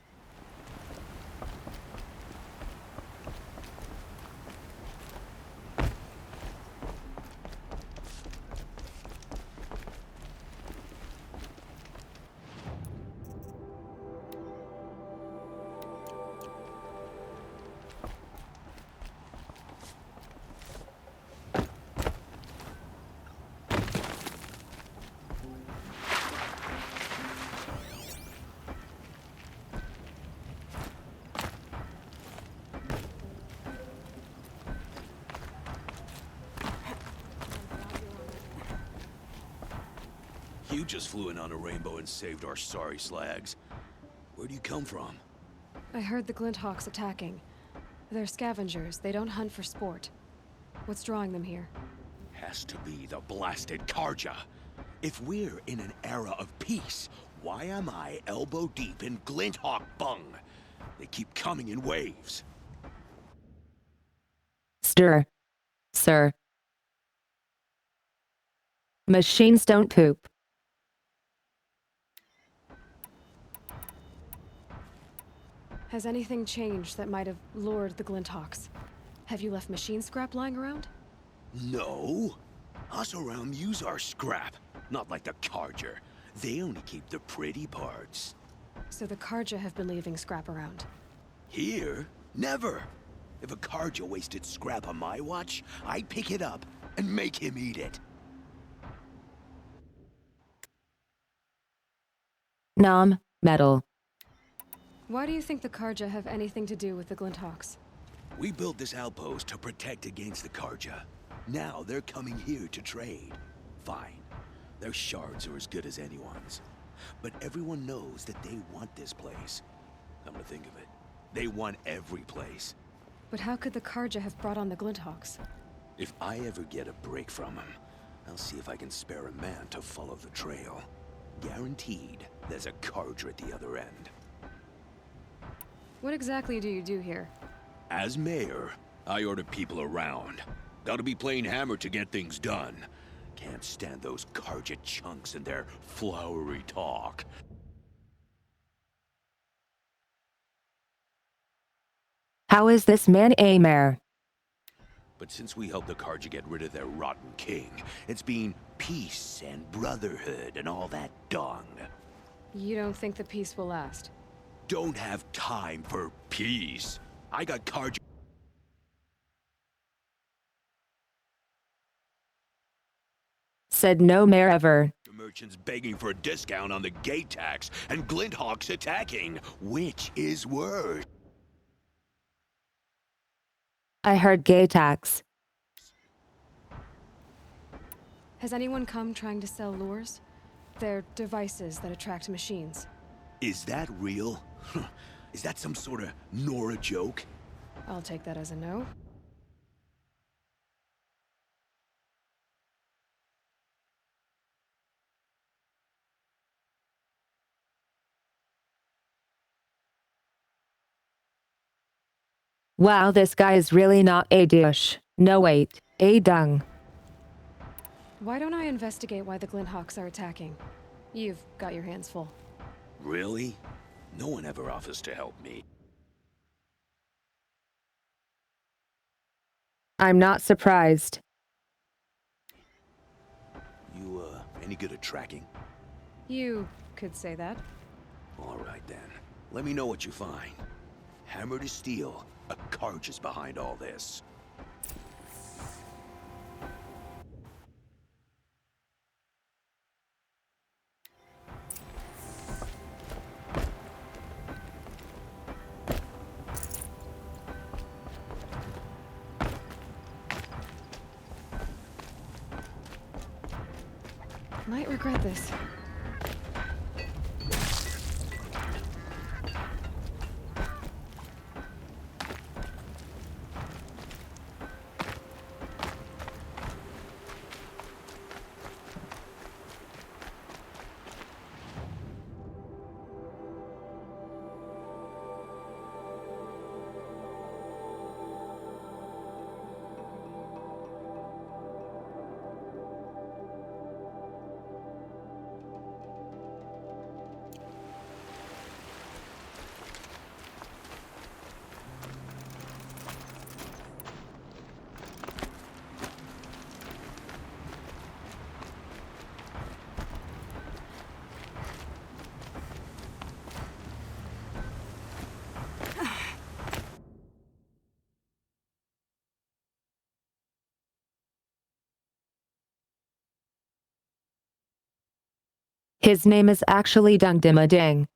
You just flew in on a rainbow and saved our sorry slags. Where do you come from? I heard the Glinthawks attacking. They're scavengers. They don't hunt for sport. What's drawing them here? Has to be the blasted Karja. If we're in an era of peace, why am I elbow deep in Glinthawk bung? They keep coming in waves. Stir. Sir. Machines don't poop. Has anything changed that might have lured the Glinthawks? Have you left machine scrap lying around? No. Us around use our scrap. Not like the Carja. They only keep the pretty parts. So the Carja have been leaving scrap around. Here? Never. If a Carja wasted scrap on my watch, I'd pick it up and make him eat it. Nom, metal. Why do you think the Carja have anything to do with the Glinthawks? We built this outpost to protect against the Carja. Now they're coming here to trade. Fine. Their shards are as good as anyone's. But everyone knows that they want this place. Come to think of it, they want every place. But how could the Carja have brought on the Glinthawks? If I ever get a break from them, I'll see if I can spare a man to follow the trail. Guaranteed, there's a Carja at the other end. What exactly do you do here? As mayor, I order people around. Gotta be plain hammered to get things done. Can't stand those Carja chunks and their flowery talk. How is this man a mayor? But since we helped the Carja get rid of their rotten king, it's been peace and brotherhood and all that dung. You don't think the peace will last? Don't have time for peace. I got Carja. Said no mayor ever. Merchants begging for a discount on the gate tax, and Glinthawks attacking. Which is worse? I heard gay tax. Has anyone come trying to sell lures? They're devices that attract machines. Is that real? Is that some sort of Nora joke? I'll take that as a no. Wow, this guy is really not a douche. No wait, a dung. Why don't I investigate why the Glinthawks are attacking? You've got your hands full. Really? No one ever offers to help me. I'm not surprised. You, any good at tracking? You could say that. All right then. Let me know what you find. Hammer to steel, a Carja is behind all this. Might regret this. His name is actually Dung Dimma Ding.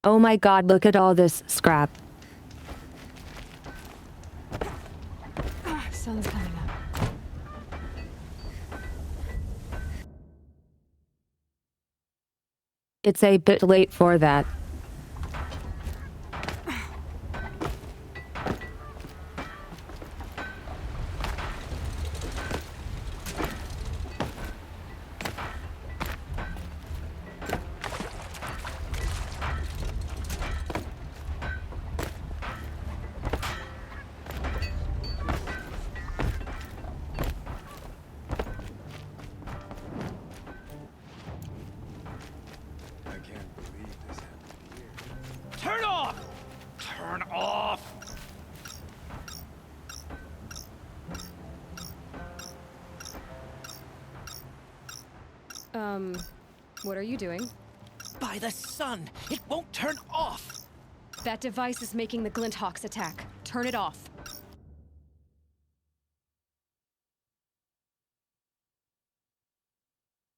Oh my god, look at all this scrap. Sun's coming up. It's a bit late for that. What are you doing? By the sun! It won't turn off! That device is making the Glinthawks attack. Turn it off.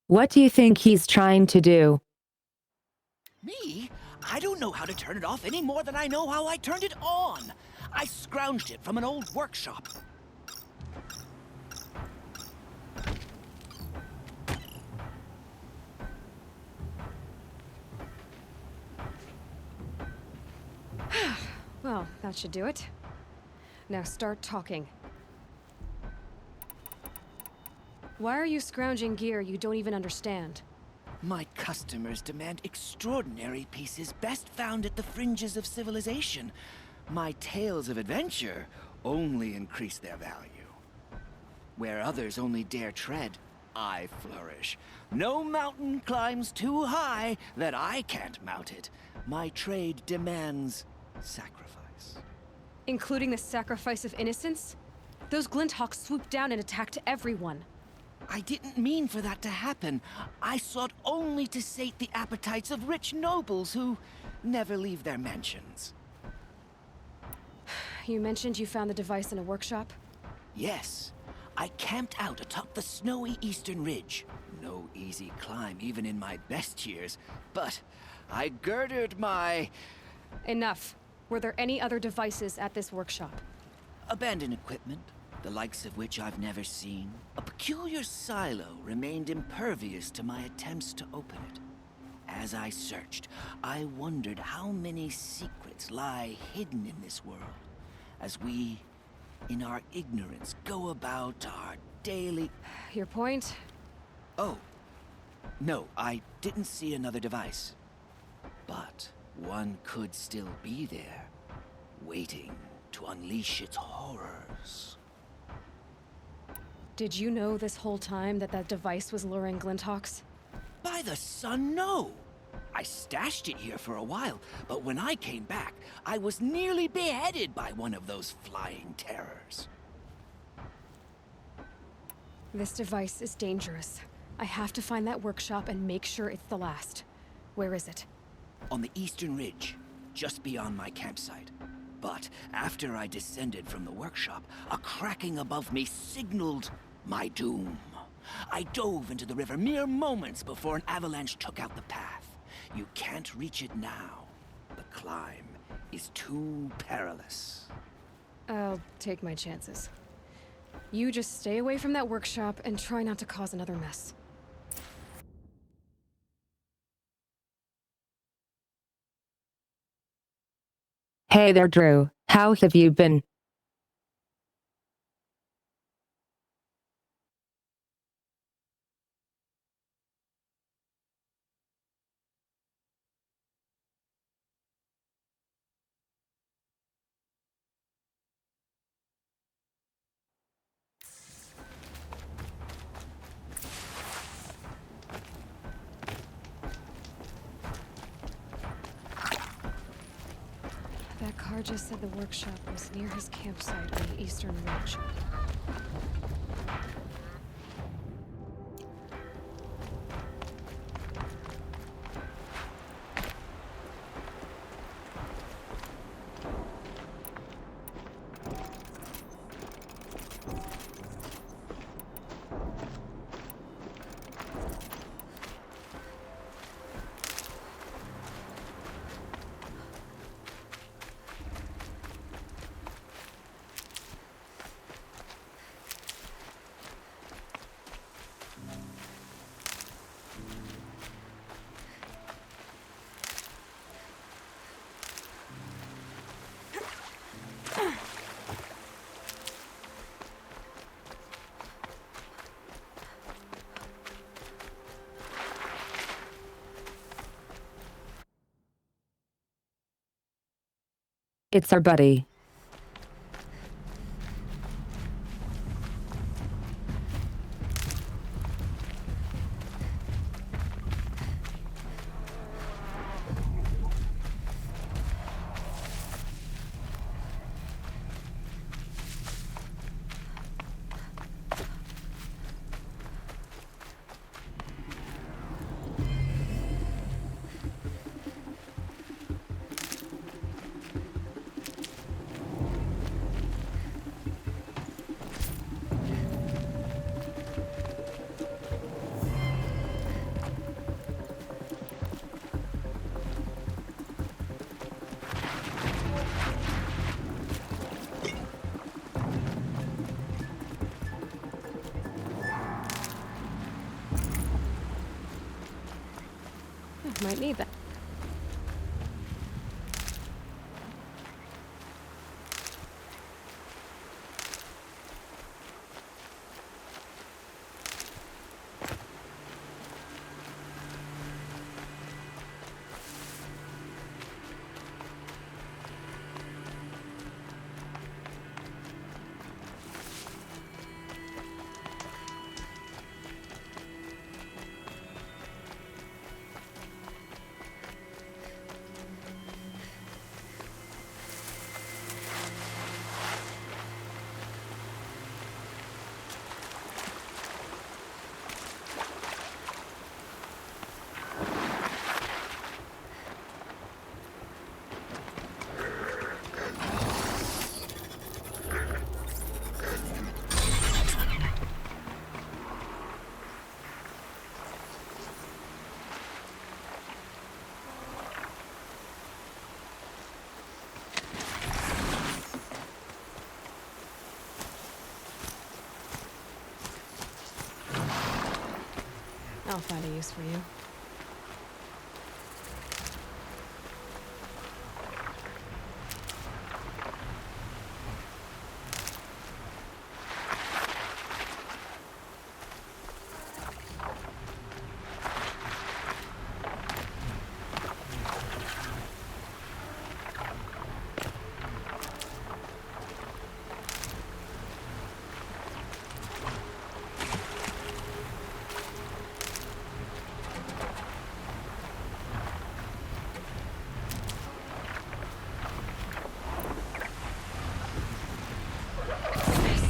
What do you think he's trying to do? Me? I don't know how to turn it off any more than I know how I turned it on. I scrounged it from an old workshop. Well, that should do it. Now start talking. Why are you scrounging gear you don't even understand? My customers demand extraordinary pieces best found at the fringes of civilization. My tales of adventure only increase their value. Where others only dare tread, I flourish. No mountain climbs too high that I can't mount it. My trade demands sacrifice. Including the sacrifice of innocence? Those Glinthawks swooped down and attacked everyone. I didn't mean for that to happen. I sought only to sate the appetites of rich nobles who never leave their mansions. You mentioned you found the device in a workshop? Yes. I camped out atop the snowy eastern ridge. No easy climb even in my best years, but I girded my... Enough. Were there any other devices at this workshop? abandoned equipment, the likes of which I've never seen. A peculiar silo remained impervious to my attempts to open it. As I searched, I wondered how many secrets lie hidden in this world, as we, in our ignorance, go about our daily... Your point? Oh. No, I didn't see another device. But one could still be there, waiting to unleash its horrors. Did you know this whole time that that device was luring Glinthawks? By the sun, no! I stashed it here for a while, but when I came back, I was nearly beheaded by one of those flying terrors. This device is dangerous. I have to find that workshop and make sure it's the last. Where is it? On the eastern ridge, just beyond my campsite. But after I descended from the workshop, a cracking above me signaled my doom. I dove into the river mere moments before an avalanche took out the path. You can't reach it now. The climb is too perilous. I'll take my chances. You just stay away from that workshop and try not to cause another mess. Hey there, Drew. How have you been? That car just said the workshop was near his campsite on the eastern ridge. It's our buddy. Might need that. I'll find a use for you.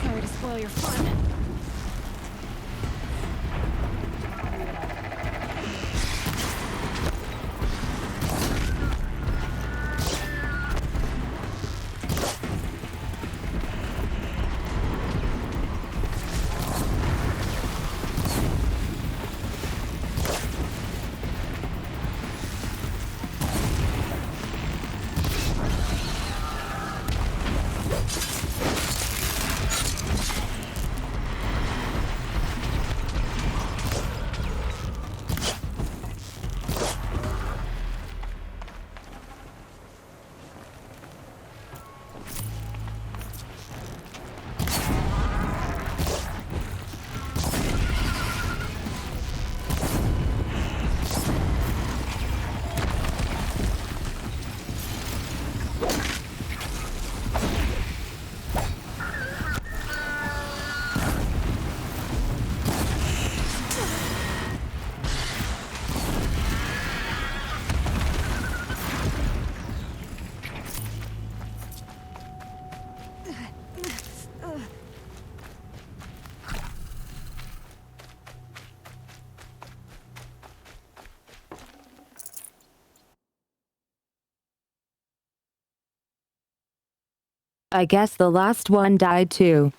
Sorry to spoil your fun. I guess the last one died too.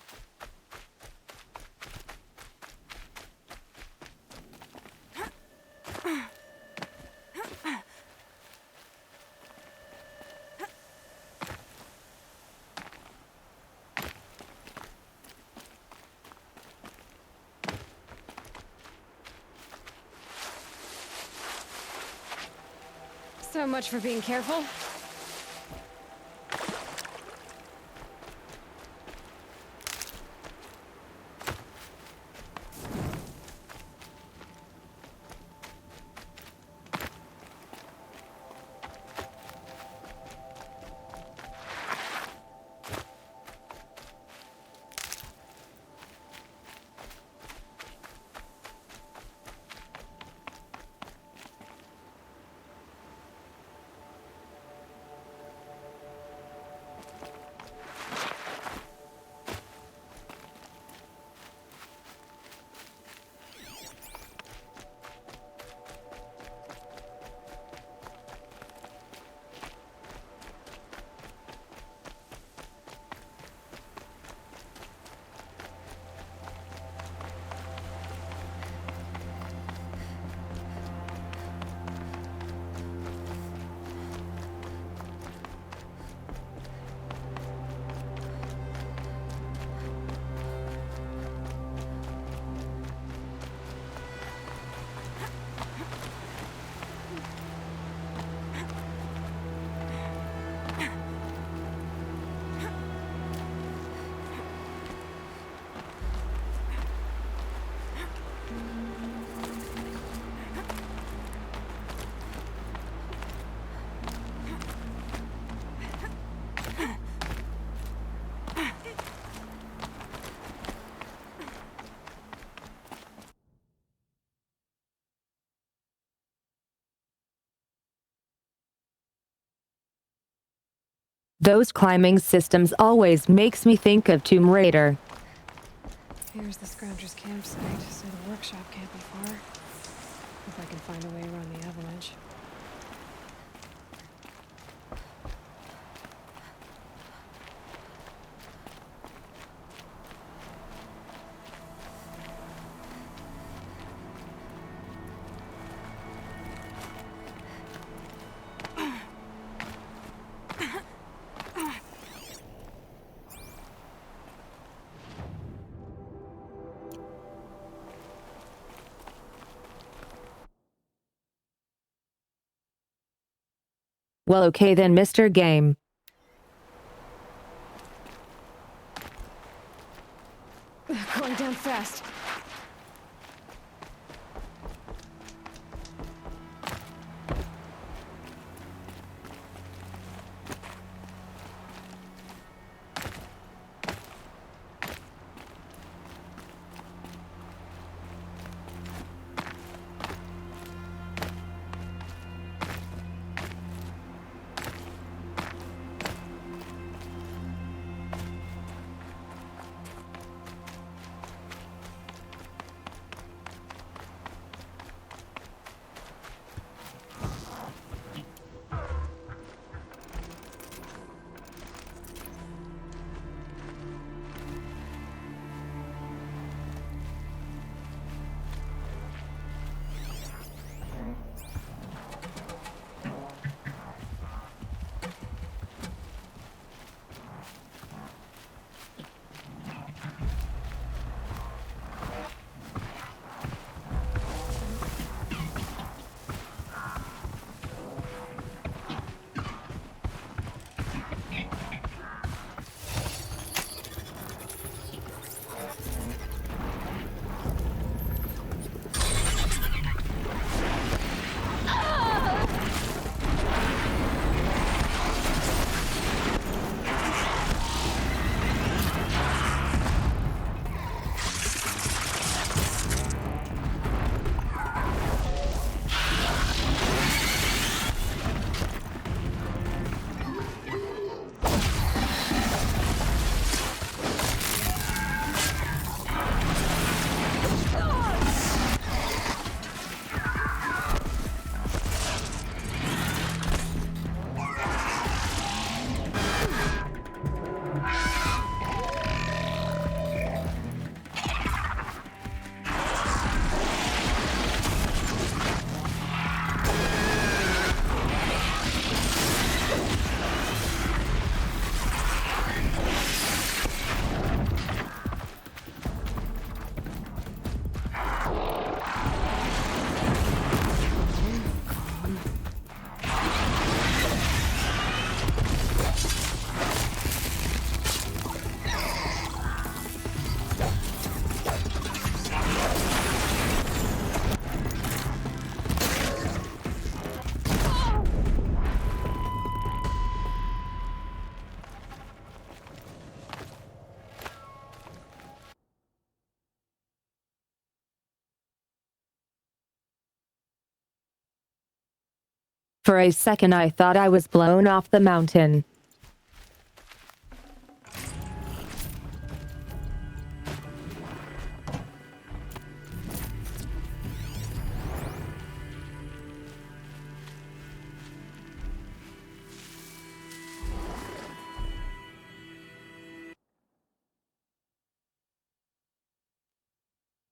So much for being careful. Those climbing systems always makes me think of Tomb Raider. Here's the Scrounger's campsite, so the workshop can't be far. If I can find a way around the avalanche. Well, okay then, Mr. Game. Going down fast. For a second I thought I was blown off the mountain.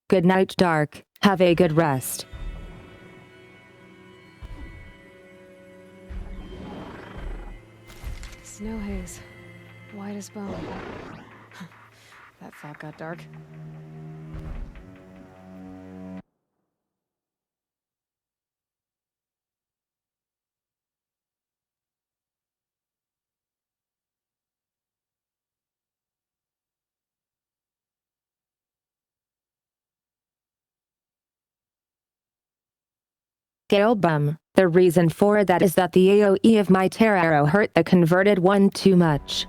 Good night, Dark. Have a good rest. Snow haze. White as bone. That thought got dark. scale bum. The reason for that is that the AoE of my tear arrow hurt the converted one too much.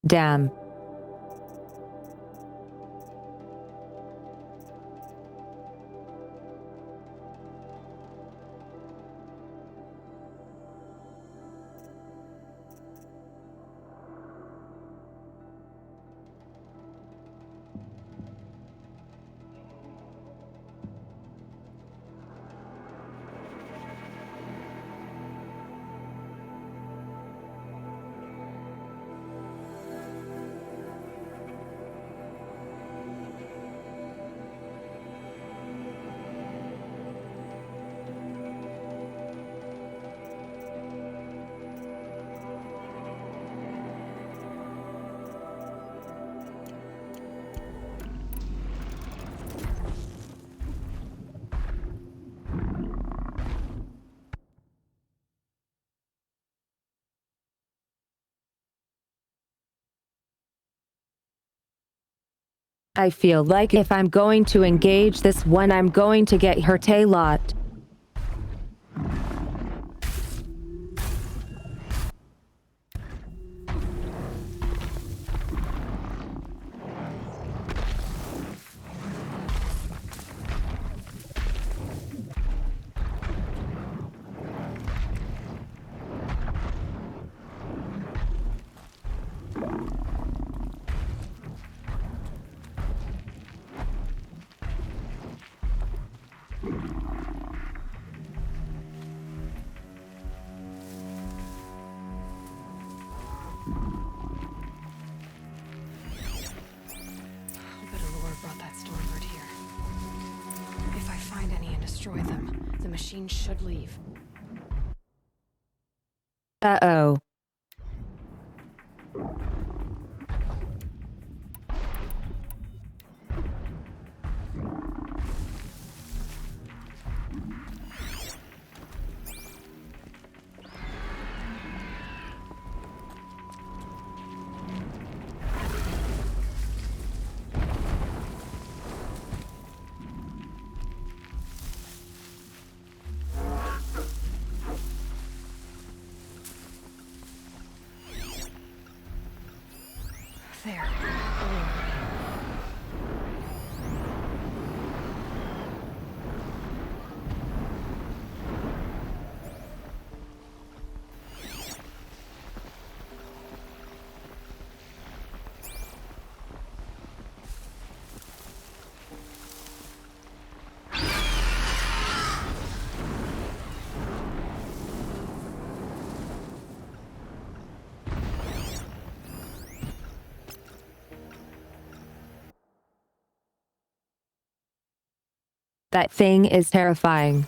Damn. I feel like if I'm going to engage this one, I'm going to get hurt a lot. The machine should leave. Uh-oh. There. That thing is terrifying.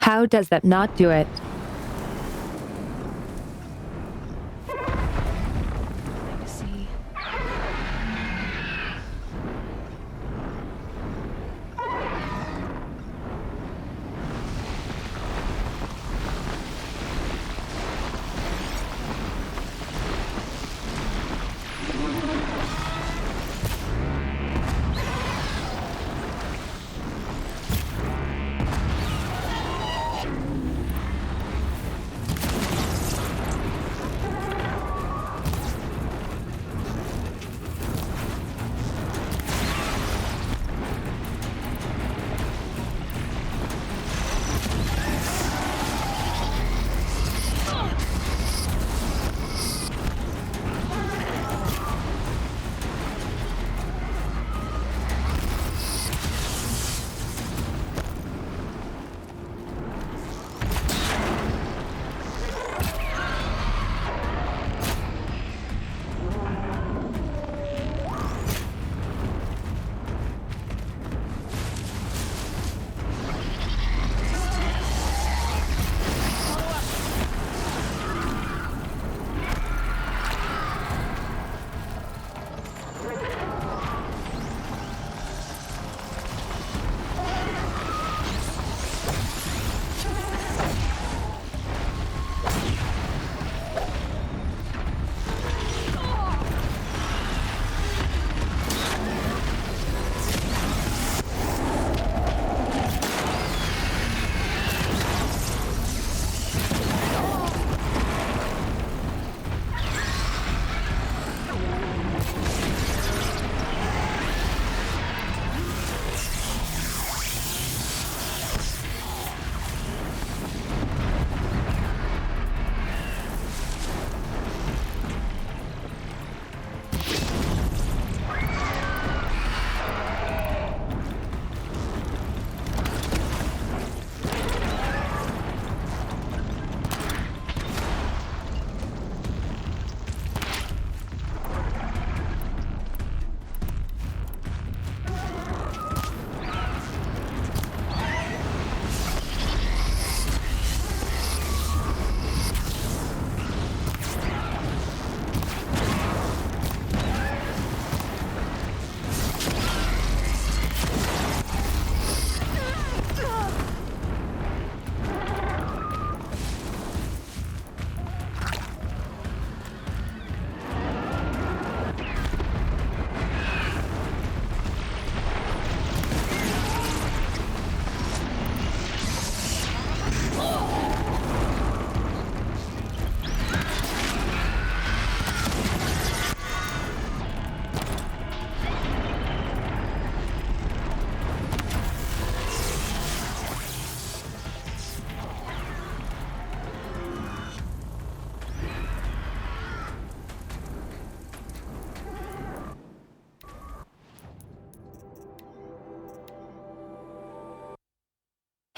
How does that not do it? Nothing to see.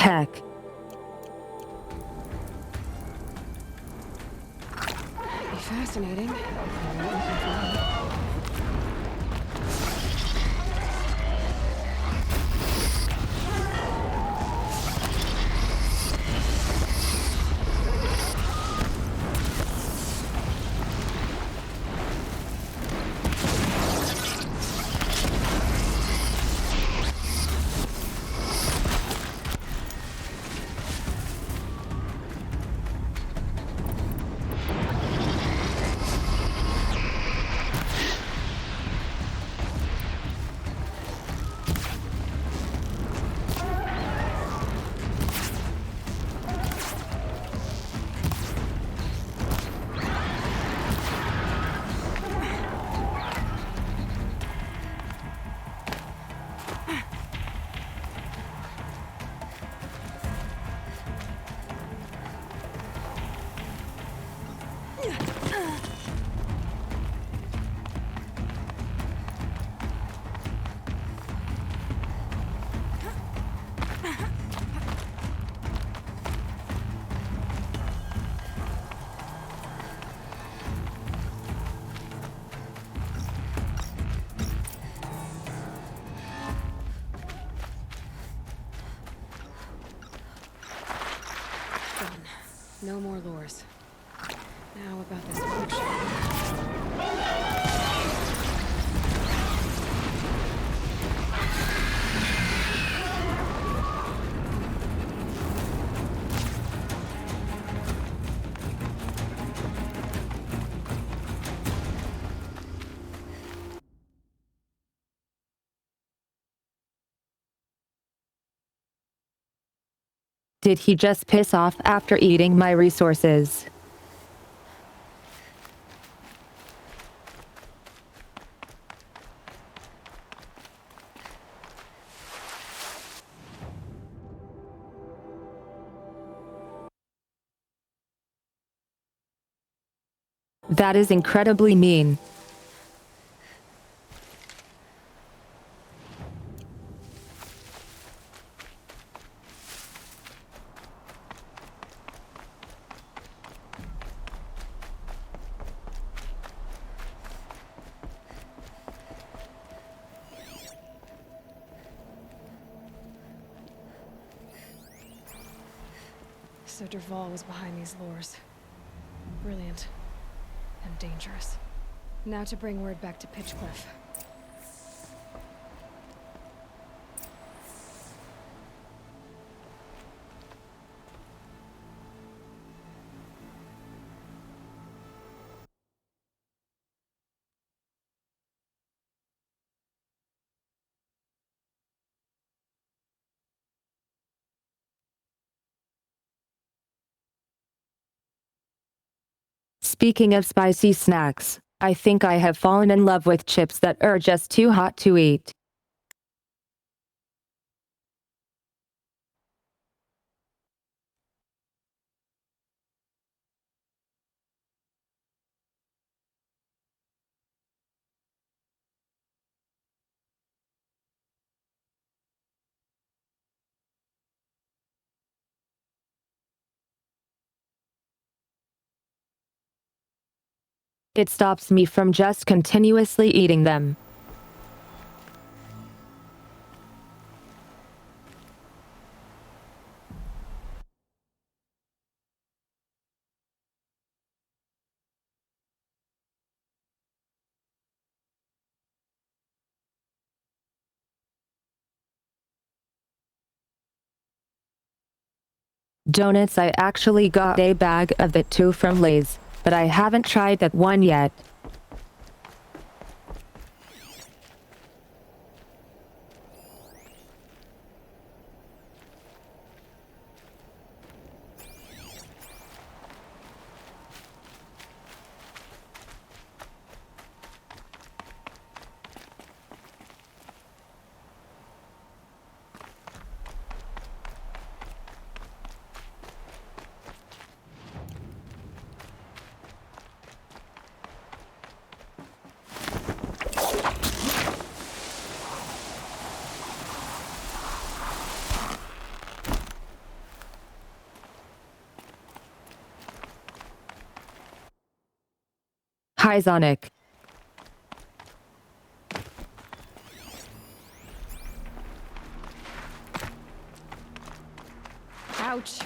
Heck. Be fascinating. No more lures. Now about this potion. Did he just piss off after eating my resources? That is incredibly mean. So Dervahl was behind these lures. Brilliant. And dangerous. Now to bring word back to Pitchcliff. Speaking of spicy snacks, I think I have fallen in love with chips that are just too hot to eat. It stops me from just continuously eating them. Donuts, I actually got a bag of the two from Lay's, but I haven't tried that one yet. Hi, Sonic. Ouch!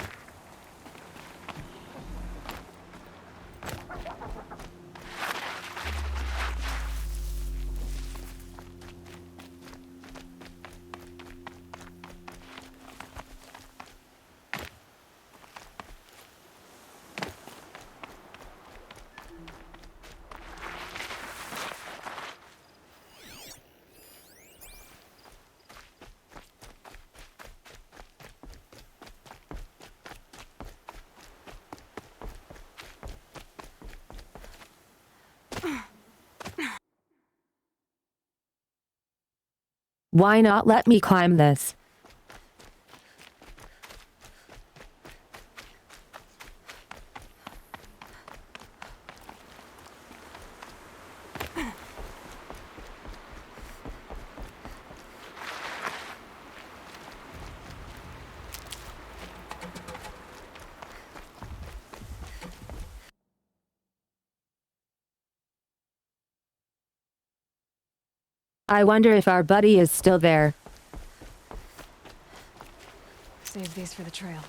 Why not let me climb this? I wonder if our buddy is still there. Save these for the trail.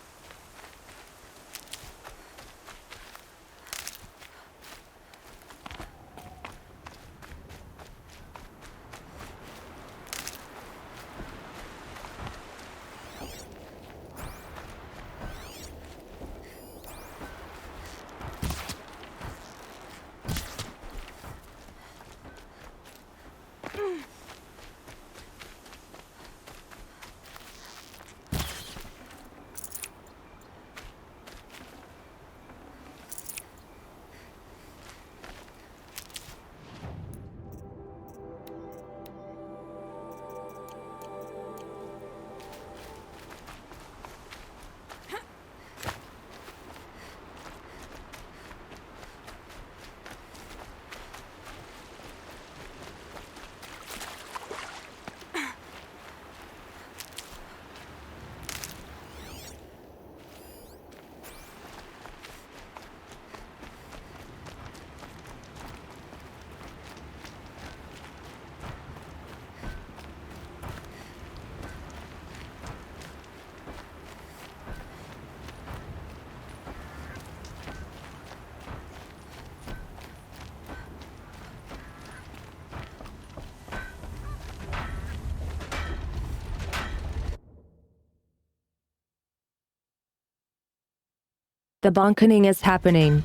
The bonkening is happening.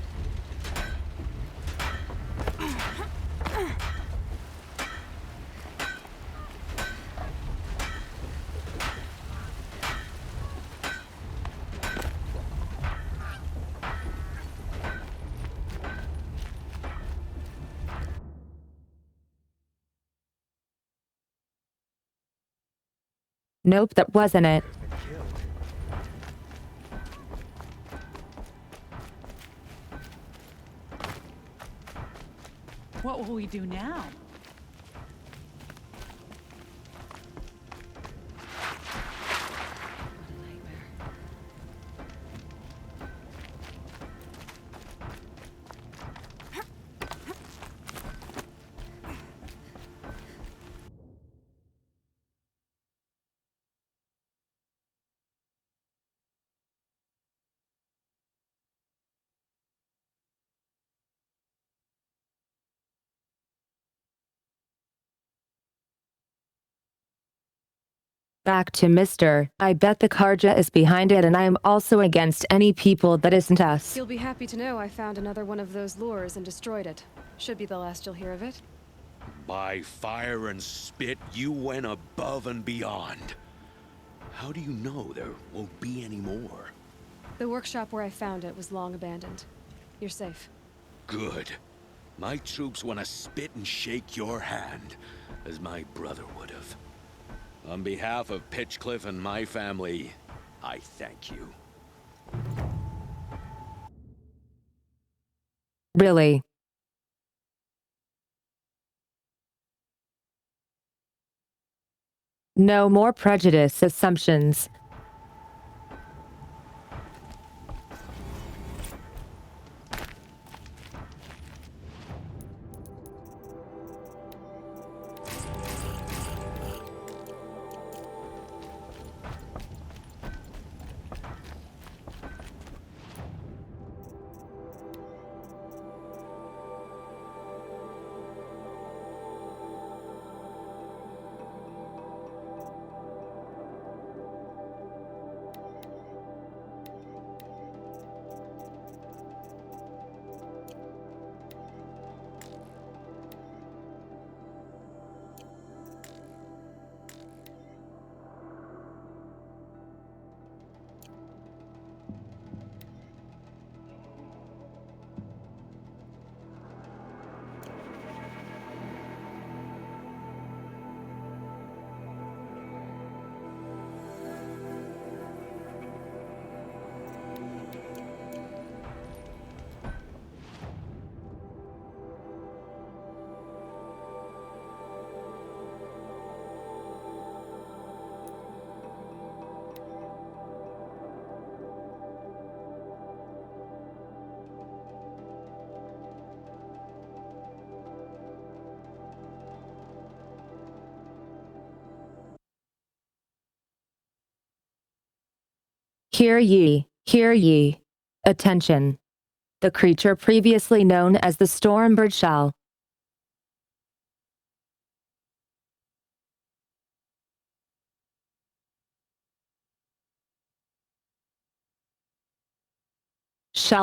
Nope, that wasn't it. What will we do now? Back to Mr. I bet the Karja is behind it, and I am also against any people that isn't us. You'll be happy to know I found another one of those lures and destroyed it. Should be the last you'll hear of it. By fire and spit, you went above and beyond. How do you know there won't be any more? The workshop where I found it was long abandoned. You're safe. Good. My troops want to spit and shake your hand, as my brother would have. On behalf of Pitchcliff and my family, I thank you. Really? No more prejudice assumptions. Hear ye, hear ye. Attention. The creature previously known as the Stormbird shall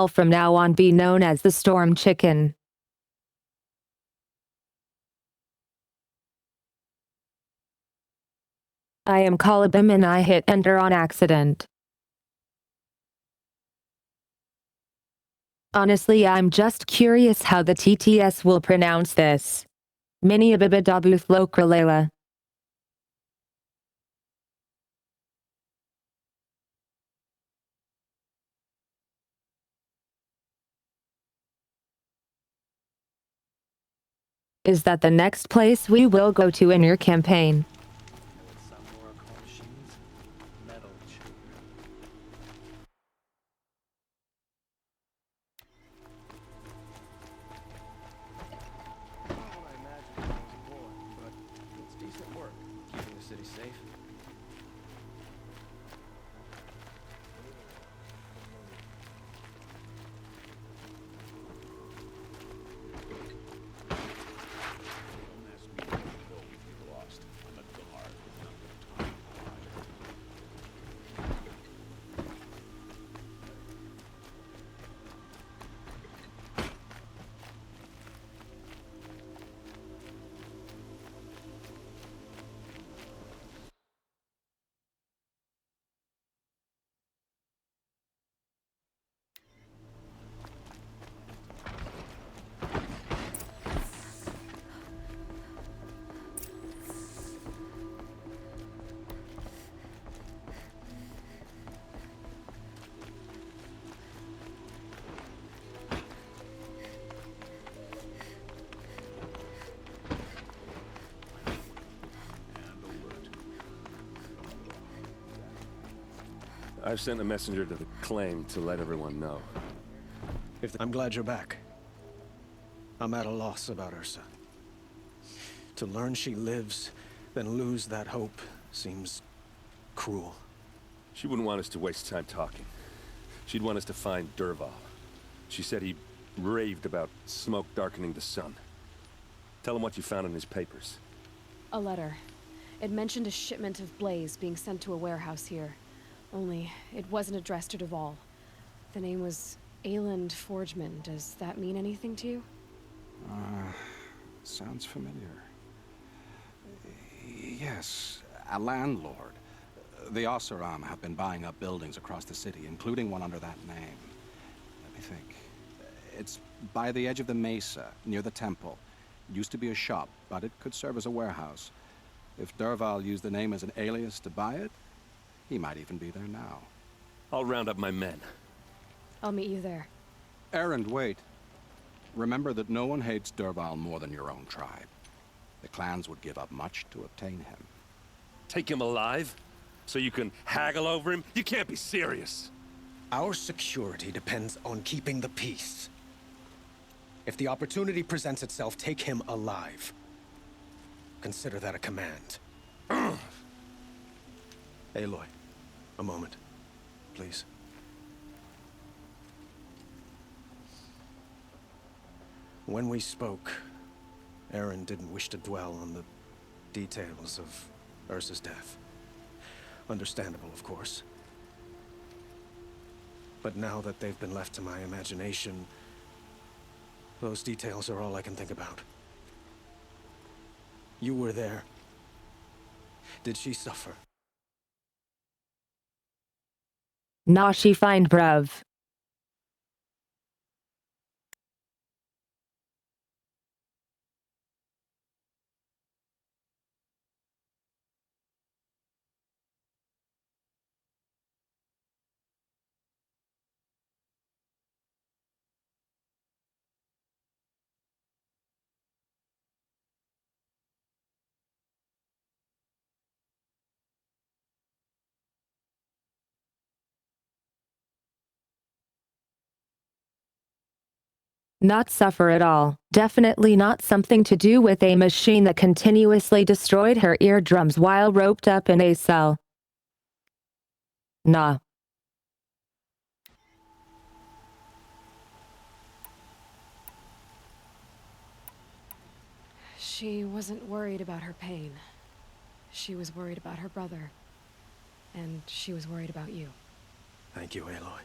from now on be known as the Storm Chicken. I am Colibim and I hit enter on accident. Honestly, I'm just curious how the TTS will pronounce this. Mini abibidabuth lokralela. Is that the next place we will go to in your campaign? I've sent a messenger to the claim to let everyone know. I'm glad you're back. I'm at a loss about Ursa. To learn she lives, then lose that hope, seems cruel. She wouldn't want us to waste time talking. She'd want us to find Dervahl. She said he raved about smoke darkening the sun. Tell him what you found in his papers. A letter. It mentioned a shipment of blaze being sent to a warehouse here. Only, it wasn't addressed to Dervahl. The name was Ayland Forgeman. Does that mean anything to you? Sounds familiar. Yes, a landlord. The Oseram have been buying up buildings across the city, including one under that name. Let me think. It's by the edge of the mesa, near the temple. Used to be a shop, but it could serve as a warehouse. If Dervahl used the name as an alias to buy it, he might even be there now. I'll round up my men. I'll meet you there. Erend, wait. Remember that no one hates Dervahl more than your own tribe. The clans would give up much to obtain him. Take him alive? So you can haggle over him? You can't be serious. Our security depends on keeping the peace. If the opportunity presents itself, take him alive. Consider that a command. Aloy, a moment, please. When we spoke, Erend didn't wish to dwell on the details of Ursa's death. Understandable, of course. But now that they've been left to my imagination, those details are all I can think about. You were there. Did she suffer? Na she find bruv. Not suffer at all. Definitely not something to do with a machine that continuously destroyed her eardrums while roped up in a cell. Nah. She wasn't worried about her pain. She was worried about her brother. And she was worried about you. Thank you, Aloy.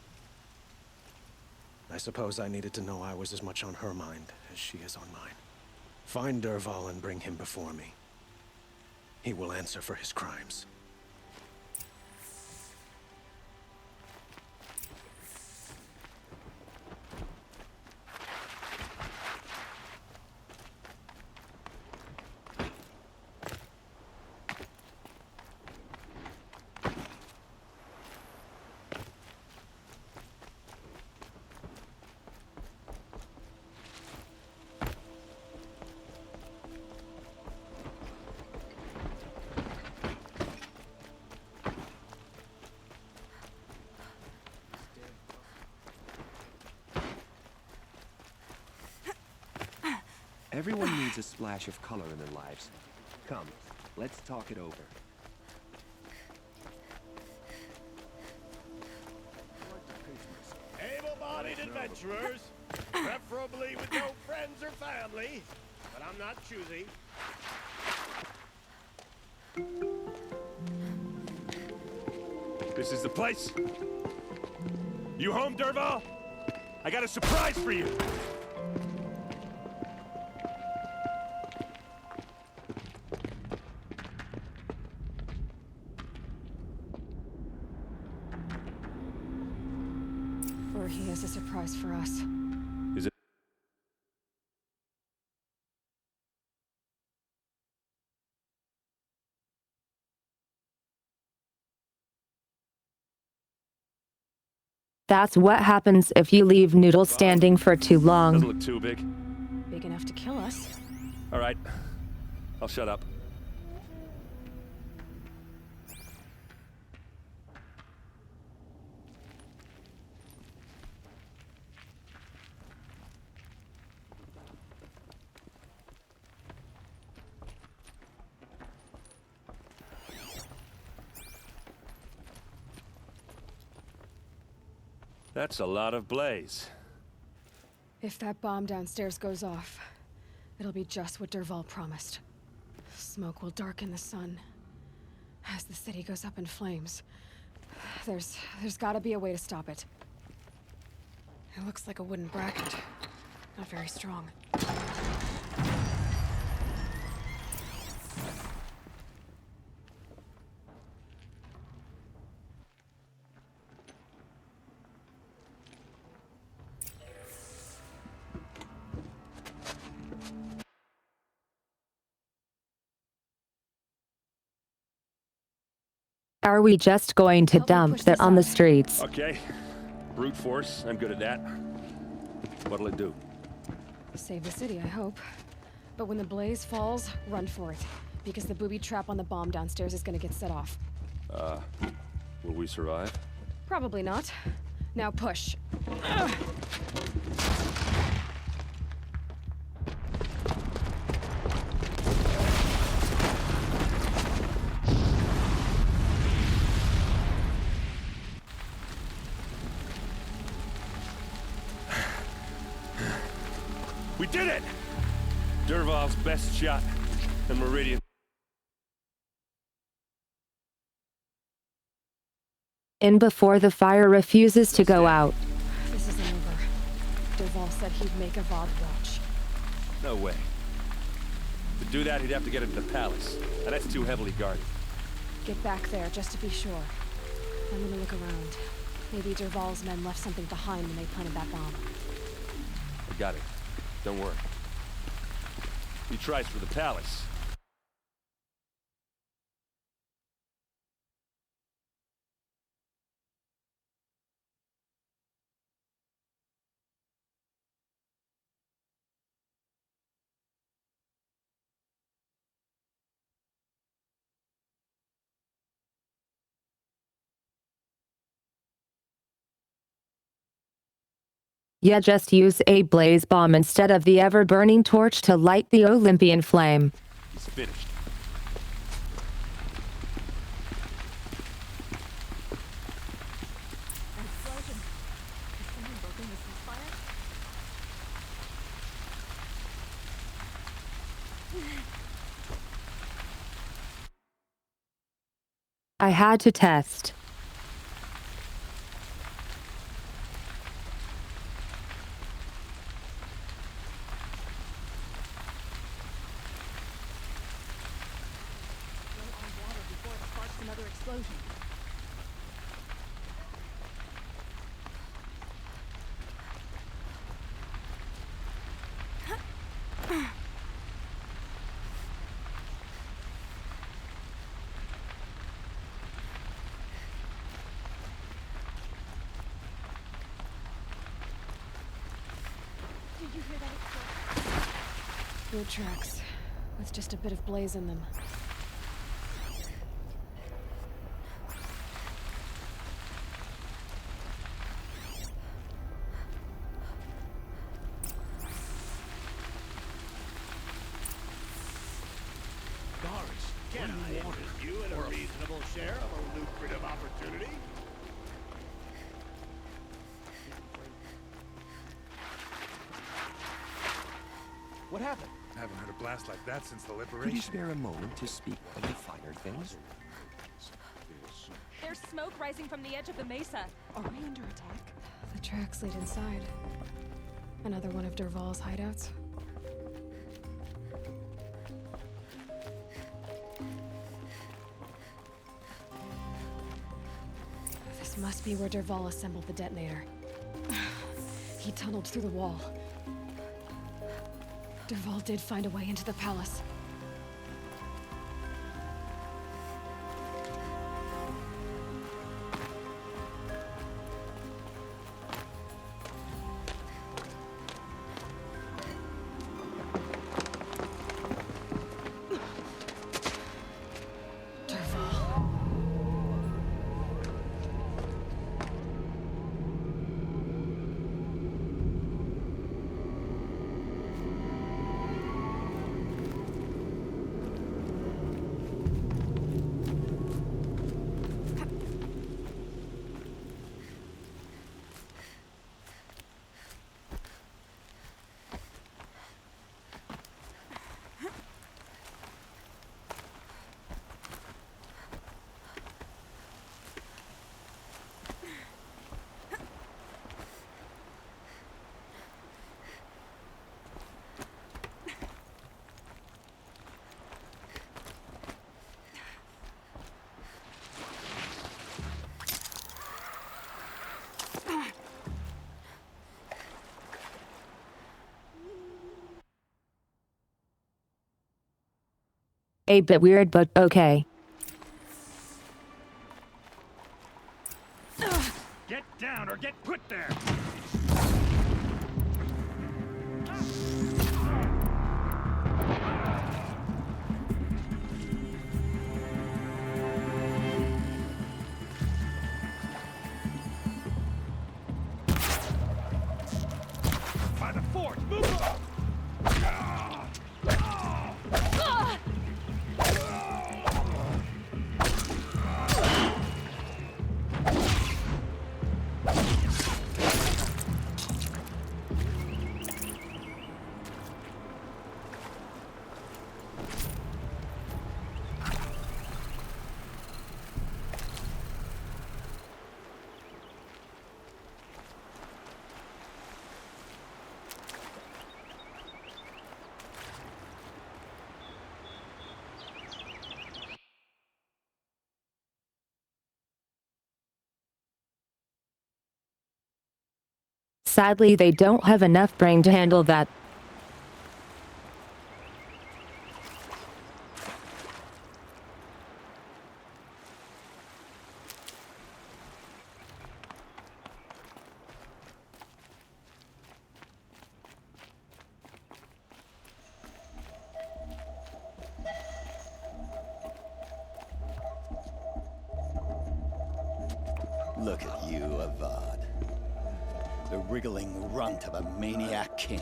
I suppose I needed to know I was as much on her mind as she is on mine. Find Dervahl and bring him before me. He will answer for his crimes. Everyone needs a splash of color in their lives. Come, let's talk it over. Able-bodied adventurers, preferably with no friends or family, but I'm not choosy. This is the place. You home, Dervahl? I got a surprise for you. Or he has a surprise for us. Is it? That's what happens if you leave Noodle standing for too long. Doesn't look too big. Big enough to kill us. All right. I'll shut up. That's a lot of blaze. If that bomb downstairs goes off, it'll be just what Dervahl promised. Smoke will darken the sun. As the city goes up in flames, there's gotta be a way to stop it. It looks like a wooden bracket. Not very strong. Are we just going to dump that on the streets? Okay. Brute force, I'm good at that. What'll it do? Save the city, I hope. But when the blaze falls, run for it. Because the booby trap on the bomb downstairs is gonna get set off. Will we survive? Probably not. Now push. We did it! Dervahl's best shot, and Meridian. In before the fire refuses to go out. This isn't over. Dervahl said he'd make a VOD watch. No way. To do that, he'd have to get into the palace, and that's too heavily guarded. Get back there, just to be sure. I'm gonna look around. Maybe Dervahl's men left something behind when they planted that bomb. I got it. Don't worry. He tries for the palace. Yeah, just use a blaze bomb instead of the ever-burning torch to light the Olympian flame. He's finished. I had to test. Boot tracks, with just a bit of blaze in them. Can I interest you in a reasonable share of a lucrative opportunity? What happened? I haven't heard a blast like that since the liberation. Could you spare a moment to speak of the finer things? There's smoke rising from the edge of the mesa. Are we under attack? The tracks lead inside. Another one of Dervahl's hideouts. This must be where Dervahl assembled the detonator. He tunneled through the wall. Dervahl did find a way into the palace. A bit weird, but okay. Get down or get put there! By the fort, move up! Sadly, they don't have enough brain to handle that. Look at you, Avad. The wriggling runt of a maniac king.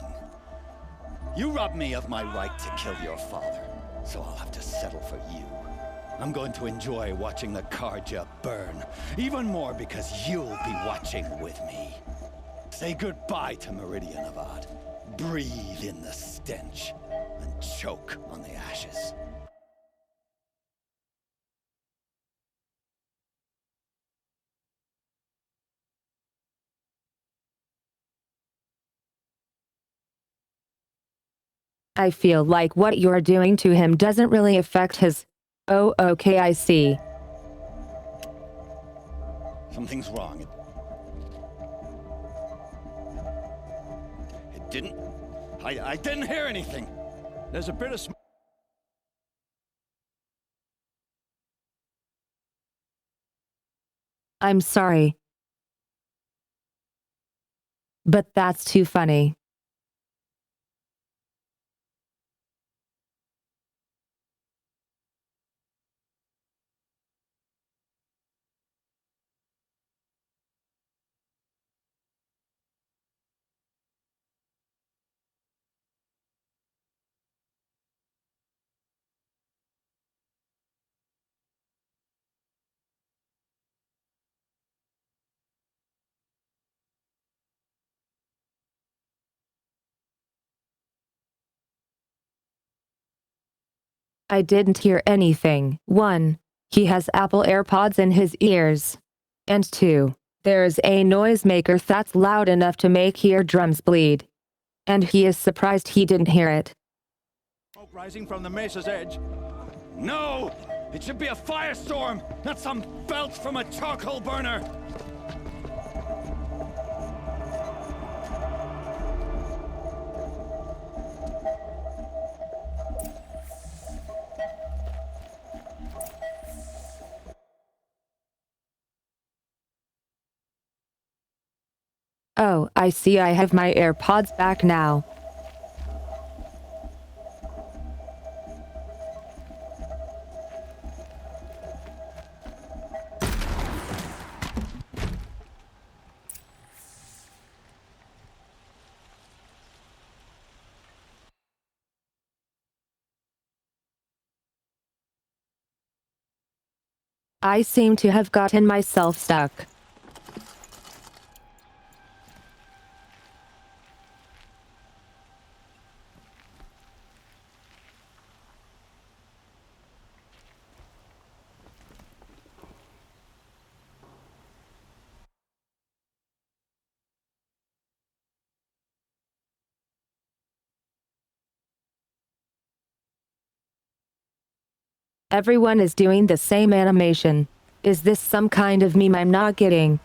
You robbed me of my right to kill your father, so I'll have to settle for you. I'm going to enjoy watching the Karja burn, even more because you'll be watching with me. Say goodbye to Meridian, Avad. Breathe in the stench, and choke on the ashes. I feel like what you're doing to him doesn't really affect his... Oh, okay, I see. Something's wrong. It didn't... I didn't hear anything. There's a bit of smoke. I'm sorry. But that's too funny. I didn't hear anything. 1. He has Apple AirPods in his ears. And 2. There's a noisemaker that's loud enough to make eardrums bleed. And he is surprised he didn't hear it. Smoke rising from the mesa's edge. No! It should be a firestorm, not some belch from a charcoal burner! Oh, I see. I have my AirPods back now. I seem to have gotten myself stuck. Everyone is doing the same animation. Is this some kind of meme I'm not getting?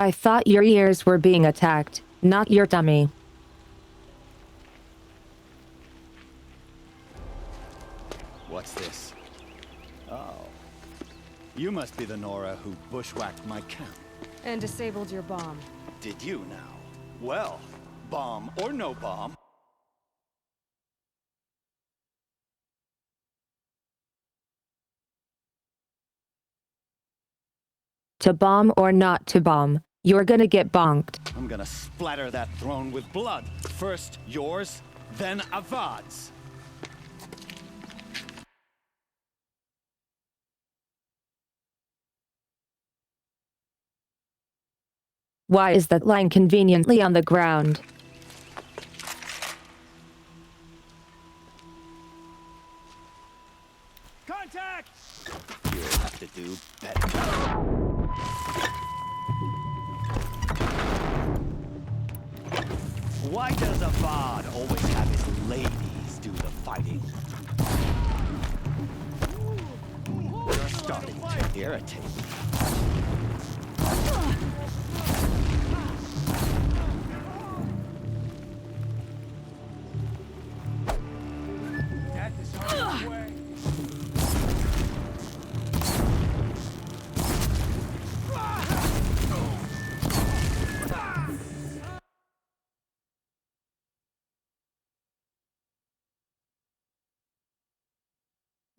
I thought your ears were being attacked, not your tummy. What's this? Oh. You must be the Nora who bushwhacked my camp. And disabled your bomb. Did you now? Well, bomb or no bomb. To bomb or not to bomb, you're gonna get bonked. I'm gonna splatter that throne with blood. First yours, then Avad's. Why is that line conveniently on the ground? Contact! You'll have to do better. Why does Avad always have his ladies do the fighting? You're starting to irritate me. Death is on its way.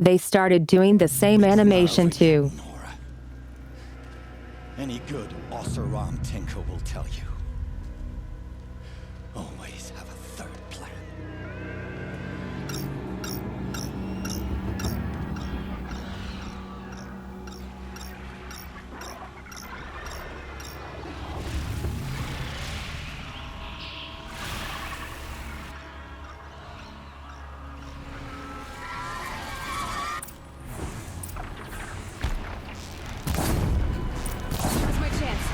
They started doing the same animation too. Any good Oseram Tinker will tell you. Always have a third plan. That's my chance.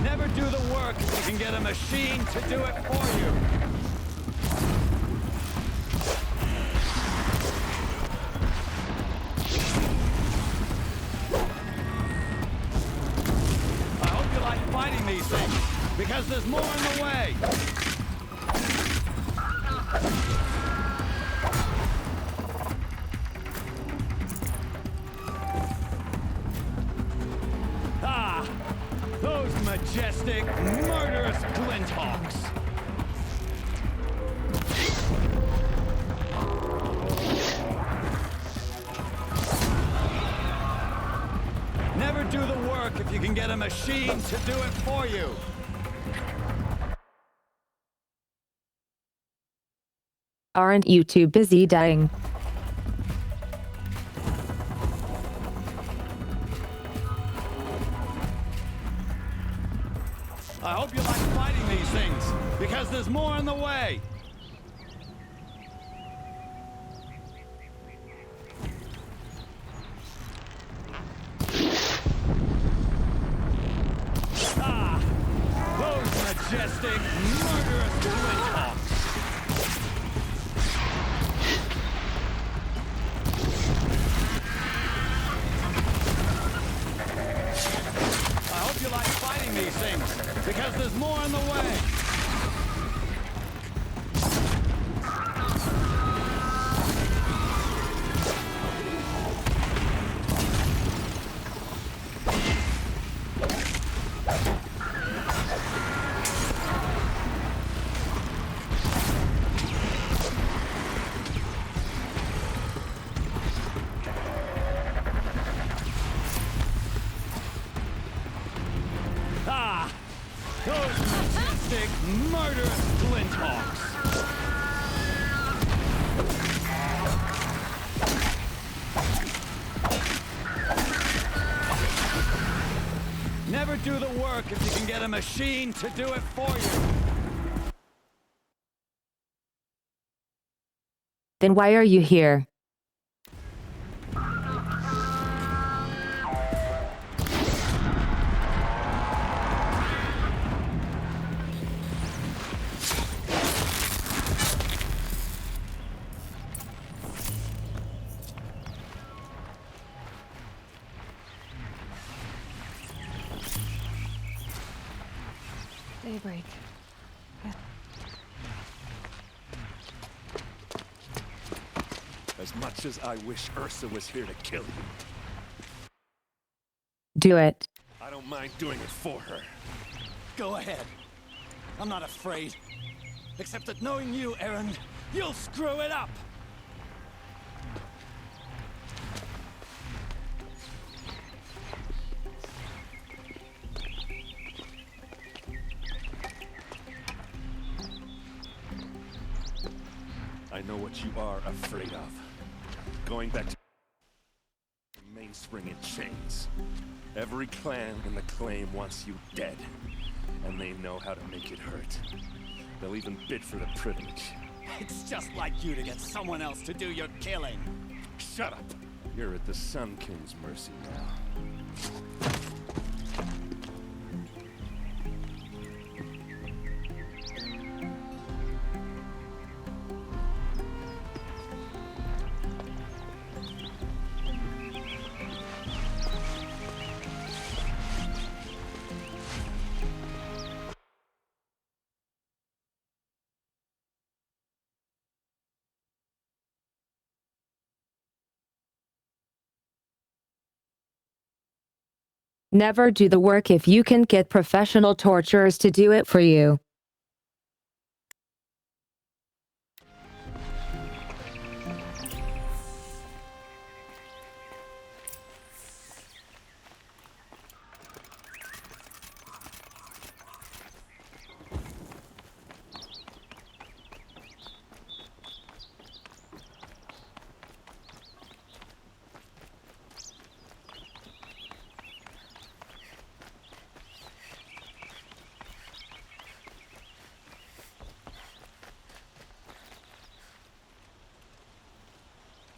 Never do the work if you can get a machine to do it for you. I hope you like fighting these things, because there's more in the way. Ah! Those majestic, murderous glinthawks! Never do the work if you can get a machine to do it for you. Aren't you too busy dying? I hope you like fighting these things, because there's more in the way. Ah! Those majestic, murderous glinthawks! I hope you like fighting these things, because there's more in the way. Ah! Those majestic, murderous glinthawks! Never do the work if you can get a machine to do it for you. Then why are you here? Daybreak. As much as I wish Ursa was here to kill you, Do it. I don't mind doing it for her. Go ahead. I'm not afraid. Except that knowing you, Aaron, you'll screw it up! I know what you are afraid of. Going back to Mainspring in chains. Every clan in the claim wants you dead, and they know how to make it hurt. They'll even bid for the privilege. It's just like you to get someone else to do your killing. Shut up! You're at the Sun King's mercy now. Never do the work if you can get professional torturers to do it for you.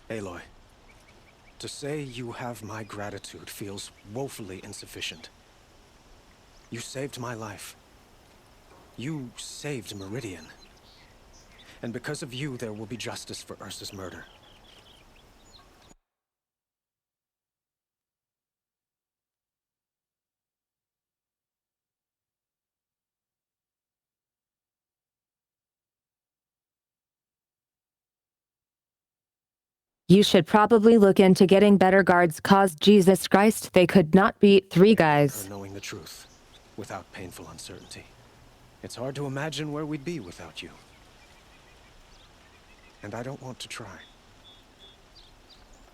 Aloy, to say you have my gratitude feels woefully insufficient. You saved my life. You saved Meridian. And because of you, there will be justice for Ursa's murder. You should probably look into getting better guards, cause Jesus Christ, they could not beat 3 guys. Her knowing the truth, without painful uncertainty. It's hard to imagine where we'd be without you. And I don't want to try.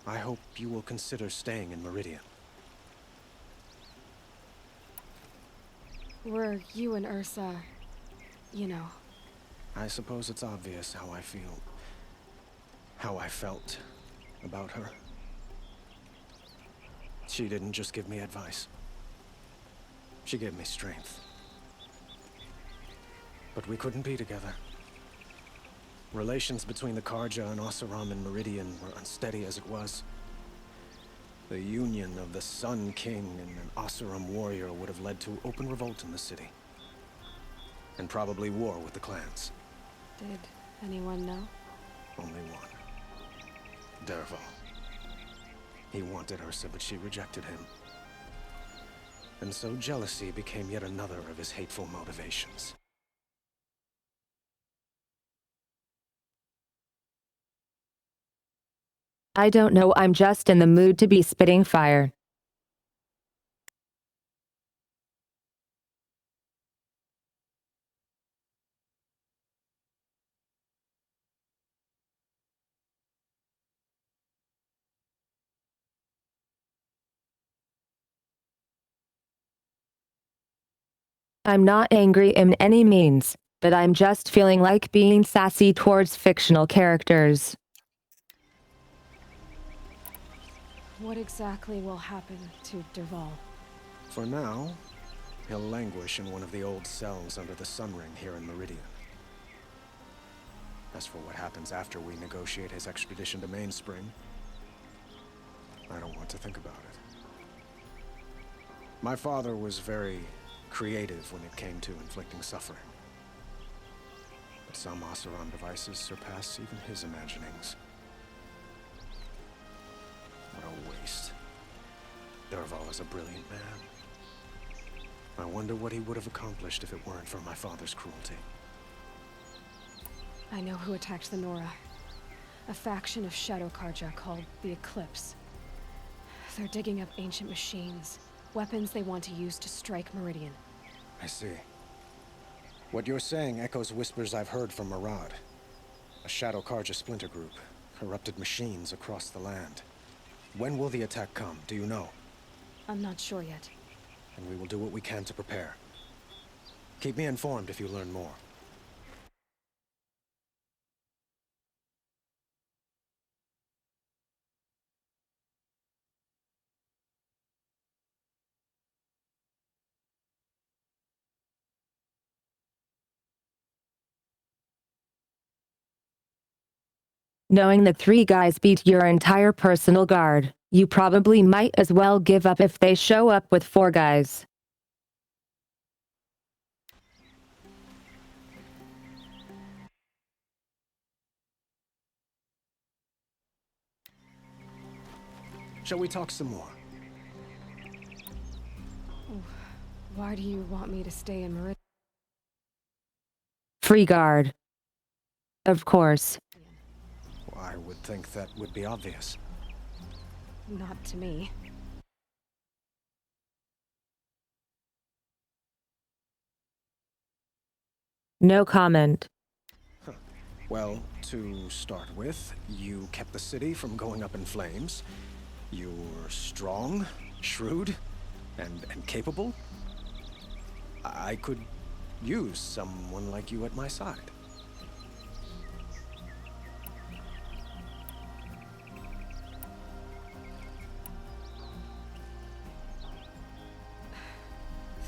I hope you will consider staying in Meridian. Were you and Ursa, you know? I suppose it's obvious how I feel. How I felt about her. She didn't just give me advice. She gave me strength. But we couldn't be together. Relations between the Karja and Oseram and Meridian were unsteady as it was. The union of the Sun King and an Oseram warrior would have led to open revolt in the city. And probably war with the clans. Did anyone know? Only one. Dervahl. He wanted Ursa, but she rejected him. And so jealousy became yet another of his hateful motivations. I don't know, I'm just in the mood to be spitting fire. I'm not angry in any means, but I'm just feeling like being sassy towards fictional characters. What exactly will happen to Dervahl? For now, he'll languish in one of the old cells under the Sun Ring here in Meridian. As for what happens after we negotiate his extradition to Mainspring, I don't want to think about it. My father was very creative when it came to inflicting suffering. But some Oseram devices surpass even his imaginings. What a waste. Dervahl is a brilliant man. I wonder what he would have accomplished if it weren't for my father's cruelty. I know who attacked the Nora. A faction of Shadow Karja called the Eclipse. They're digging up ancient machines, weapons they want to use to strike Meridian. I see. What you're saying echoes whispers I've heard from Murad. A Shadow Karja splinter group, corrupted machines across the land. When will the attack come, do you know? I'm not sure yet. And we will do what we can to prepare. Keep me informed if you learn more. Knowing that 3 guys beat your entire personal guard, you probably might as well give up if they show up with 4 guys. Shall we talk some more? Why do you want me to stay in Meridian? Free guard. Of course. I would think that would be obvious. Not to me. No comment. Well, to start with, you kept the city from going up in flames. You're strong, shrewd, and capable. I could use someone like you at my side.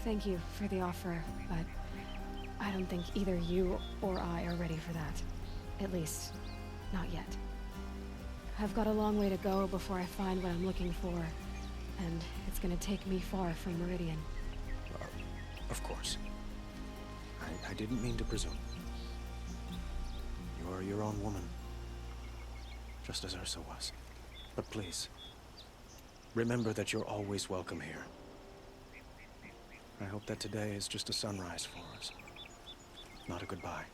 Thank you for the offer, but I don't think either you or I are ready for that. At least, not yet. I've got a long way to go before I find what I'm looking for, and it's gonna take me far from Meridian. Of course. I didn't mean to presume. You're your own woman. Just as Ursa was. But please, remember that you're always welcome here. I hope that today is just a sunrise for us. Not a goodbye.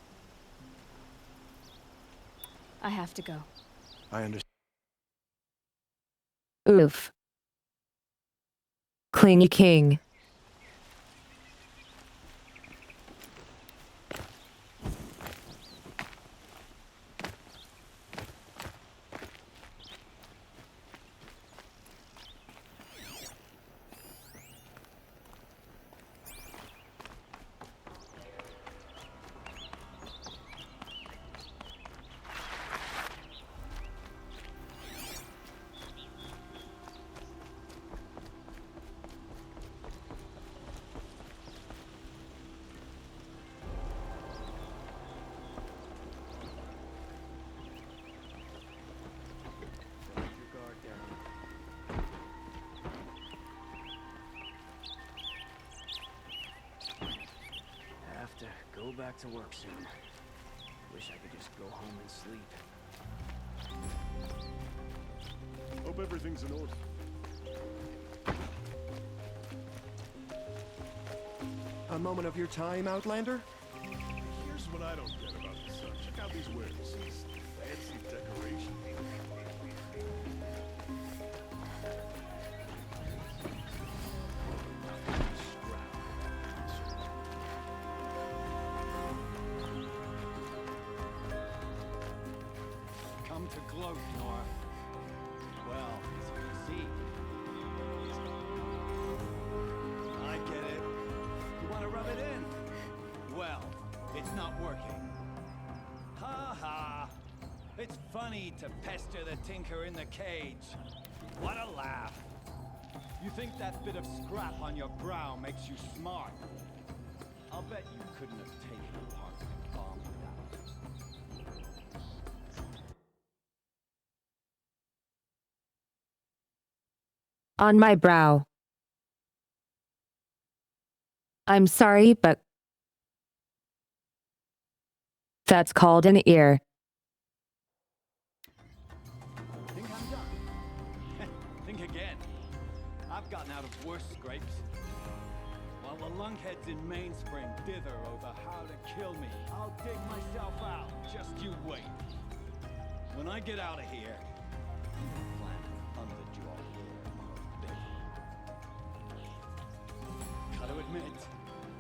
I have to go. I understand. Oof. Clingy king. Go back to work soon. Wish I could just go home and sleep. Hope everything's in order. A moment of your time, Outlander? Here's what I don't get about the sun. Check out these wings. These fancy decorations. Come to gloat, Nora. Well, as you can see. I get it. You want to rub it in? Well, it's not working. Ha ha! It's funny to pester the tinker in the cage. What a laugh! You think that bit of scrap on your brow makes you smart? I'll bet you couldn't have taken apart the bomb without it. On my brow. I'm sorry, but that's called an ear. Think I'm done? Think again. I've gotten out of worse scrapes. While the lunkheads in Mainspring dither over how to kill me, I'll dig myself out. Just you wait. When I get out of here, I'm gonna plant an underjaw here more big. Gotta admit,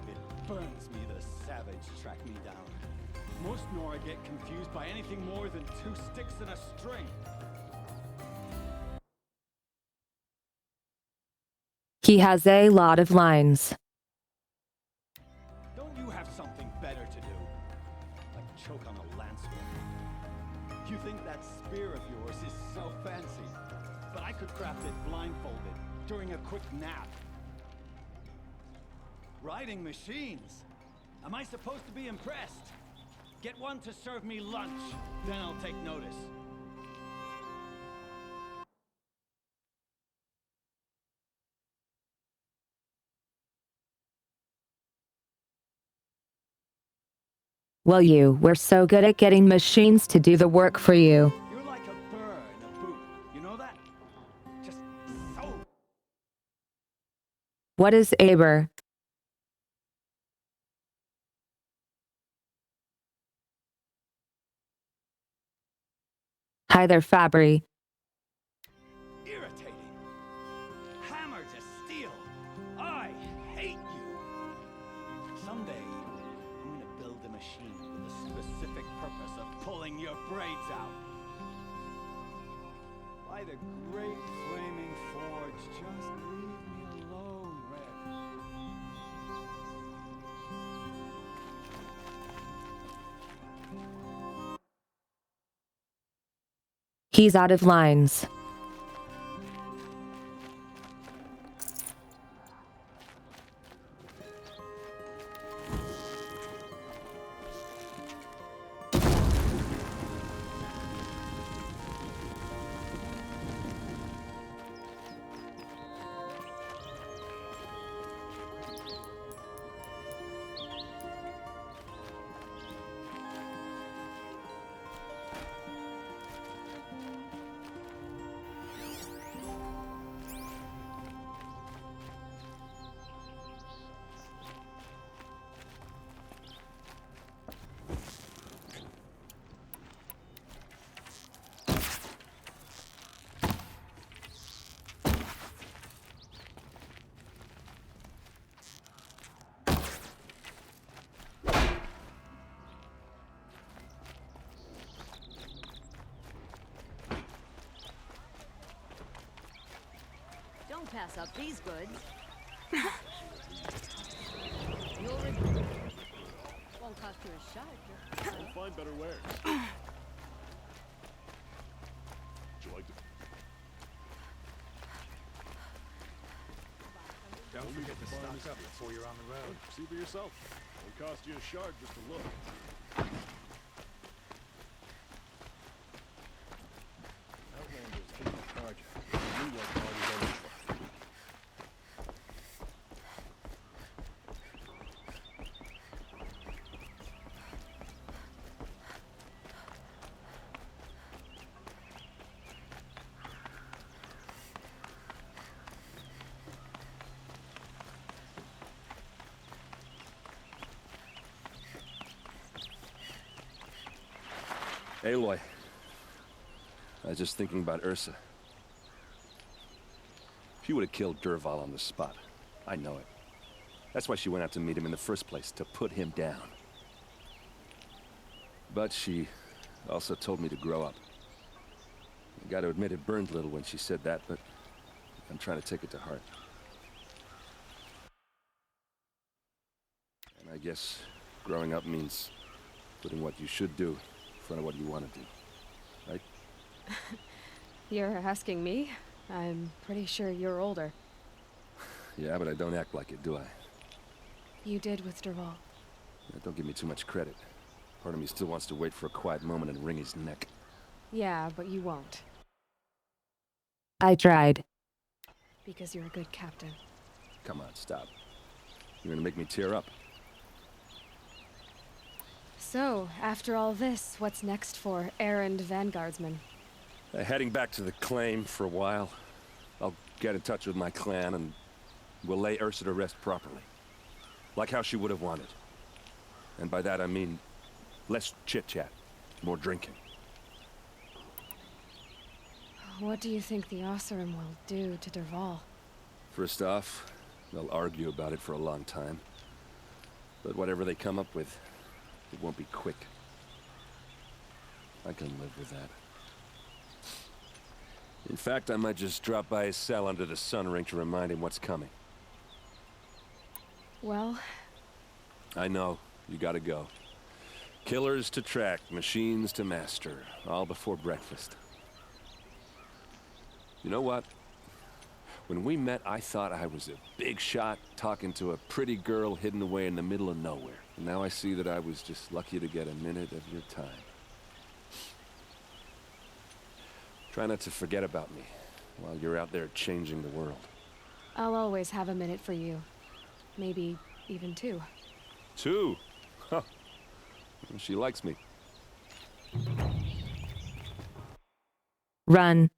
it burns me the savage track me down. Most Nora get confused by anything more than two sticks and a string. He has a lot of lines. Don't you have something better to do? Like choke on a lancewoman. You think that spear of yours is so fancy, but I could craft it blindfolded during a quick nap. Riding machines? Am I supposed to be impressed? Get one to serve me lunch, then I'll take notice. Well, you were so good at getting machines to do the work for you. You're like a burr in a boot. You know that? Just so... What is Aber? Hi there, Fabry. irritating. Hammer to steel. I hate you. Someday, I'm gonna build a machine with the specific purpose of pulling your braids out. By the great flaming forge, just leave me alone, Red. He's out of lines. Don't pass up these goods. You'll regret it. Won't cost you a shot. We'll find better wares. Would you like to? Don't forget to stock up before you're on the road. See for yourself. It'll cost you a shard just to look. Outlanders hate the Carja. New one already ready for. Aloy. I was just thinking about Ursa. She would have killed Dervahl on the spot. I know it. That's why she went out to meet him in the first place, to put him down. But she also told me to grow up. I gotta admit it burned a little when she said that, but I'm trying to take it to heart. And I guess growing up means putting what you should do in front of what you want to do, right? You're asking me? I'm pretty sure you're older. Yeah, but I don't act like it, do I? You did with Dervahl. Yeah, don't give me too much credit. Part of me still wants to wait for a quiet moment and wring his neck. Yeah, but you won't. I tried. Because you're a good captain. Come on, stop. You're gonna make me tear up. So, after all this, what's next for errand vanguardsman? Heading back to the claim for a while. I'll get in touch with my clan and we'll lay Ursa to rest properly. Like how she would have wanted. And by that I mean less chit-chat, more drinking. What do you think the Osseram will do to Derval? First off, they'll argue about it for a long time. But whatever they come up with, it won't be quick. I can live with that. In fact, I might just drop by his cell under the sun ring to remind him what's coming. Well... I know. You gotta go. Killers to track, machines to master. All before breakfast. You know what? When we met, I thought I was a big shot talking to a pretty girl hidden away in the middle of nowhere. And now I see that I was just lucky to get a minute of your time. Try not to forget about me while you're out there changing the world. I'll always have a minute for you. Maybe even two. Two? Huh. She likes me. Run.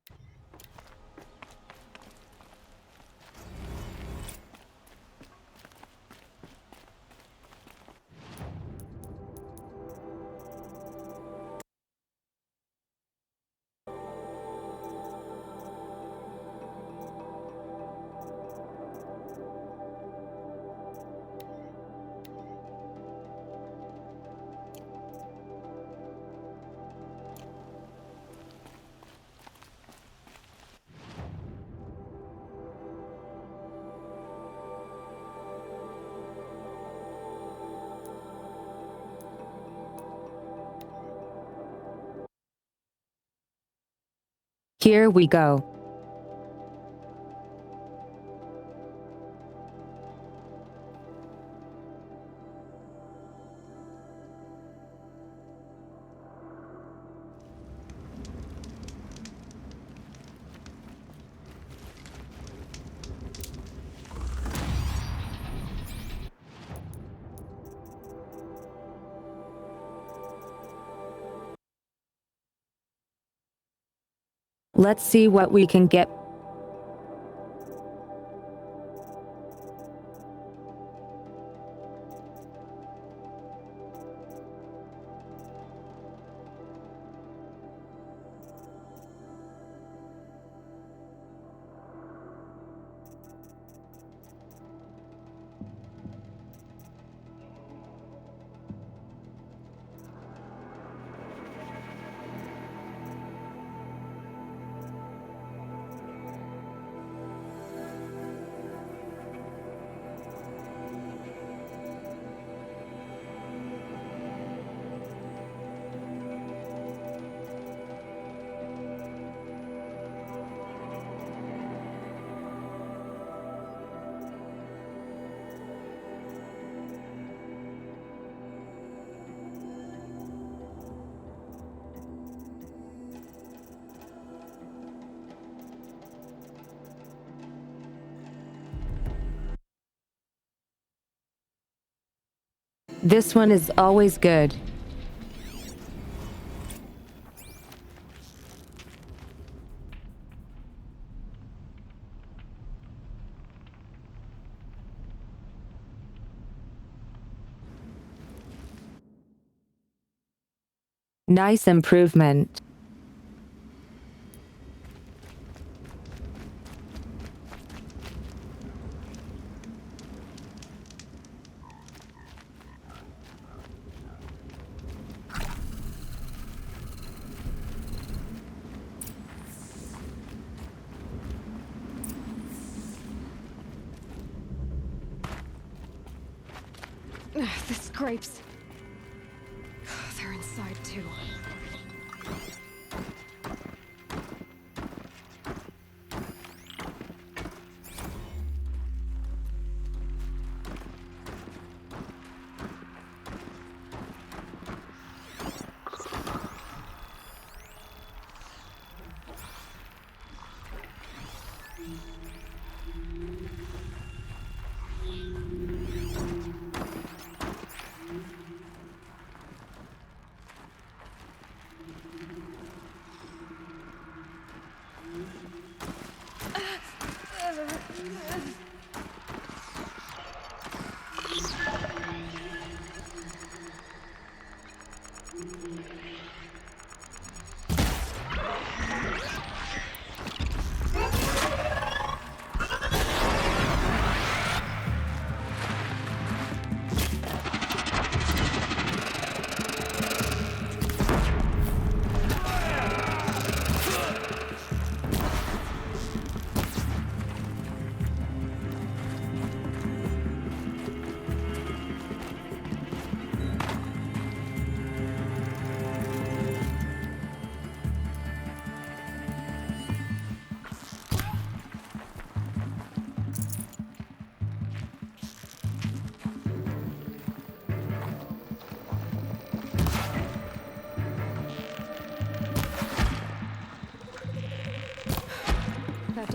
Here we go. Let's see what we can get. This one is always good. Nice improvement. The scrapes. They're inside too.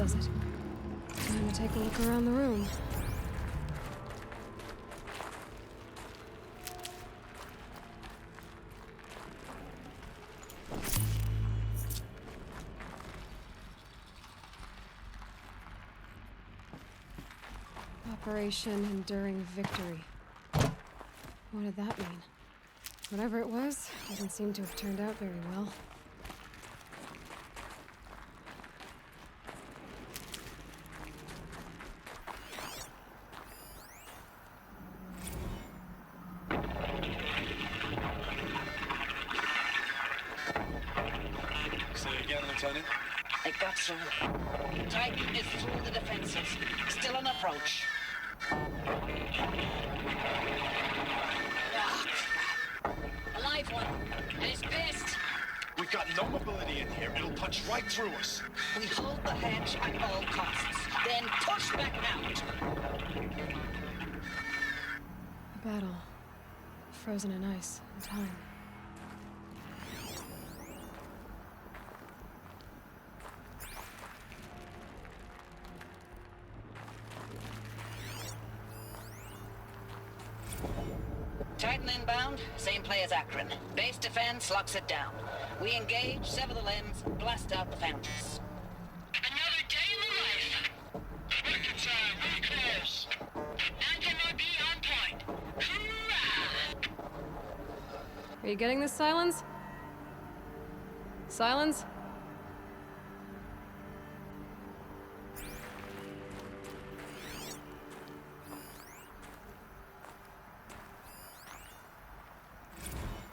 does it. Time to take a look around the room. Operation Enduring Victory. What did that mean? Whatever it was, doesn't seem to have turned out very well. Say again, Lieutenant. I got through. Titan is through the defenses. Still on approach. Ah, crap. A live one. And he's pissed. We've got no mobility in here. It'll punch right through us. We hold the hedge at all costs. Then push back out. A battle. Frozen in ice and time. Titan inbound, same play as Akron. Base defense locks it down. We engage, sever the limbs, blast out the fountains. Another day in the life. Record time, really close. Anti-MOB on point. Hoorah! Are you getting this, Silence? Silence?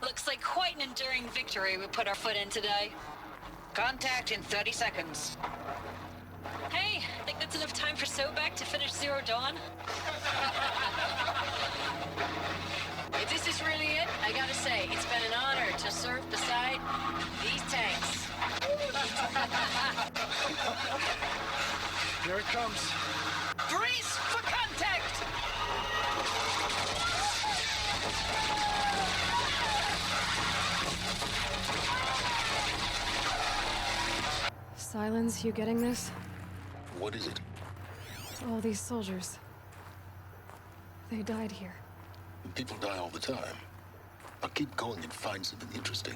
Looks like quite an enduring victory we put our foot in today. Contact in 30 seconds. Hey, think that's enough time for Sobek to finish Zero Dawn? If this is really it, I gotta say, it's been an honor to serve beside these tanks. Here it comes. Brace for contact! Silence, you getting this? What is it? All these soldiers. They died here. People die all the time. I'll keep going and find something interesting.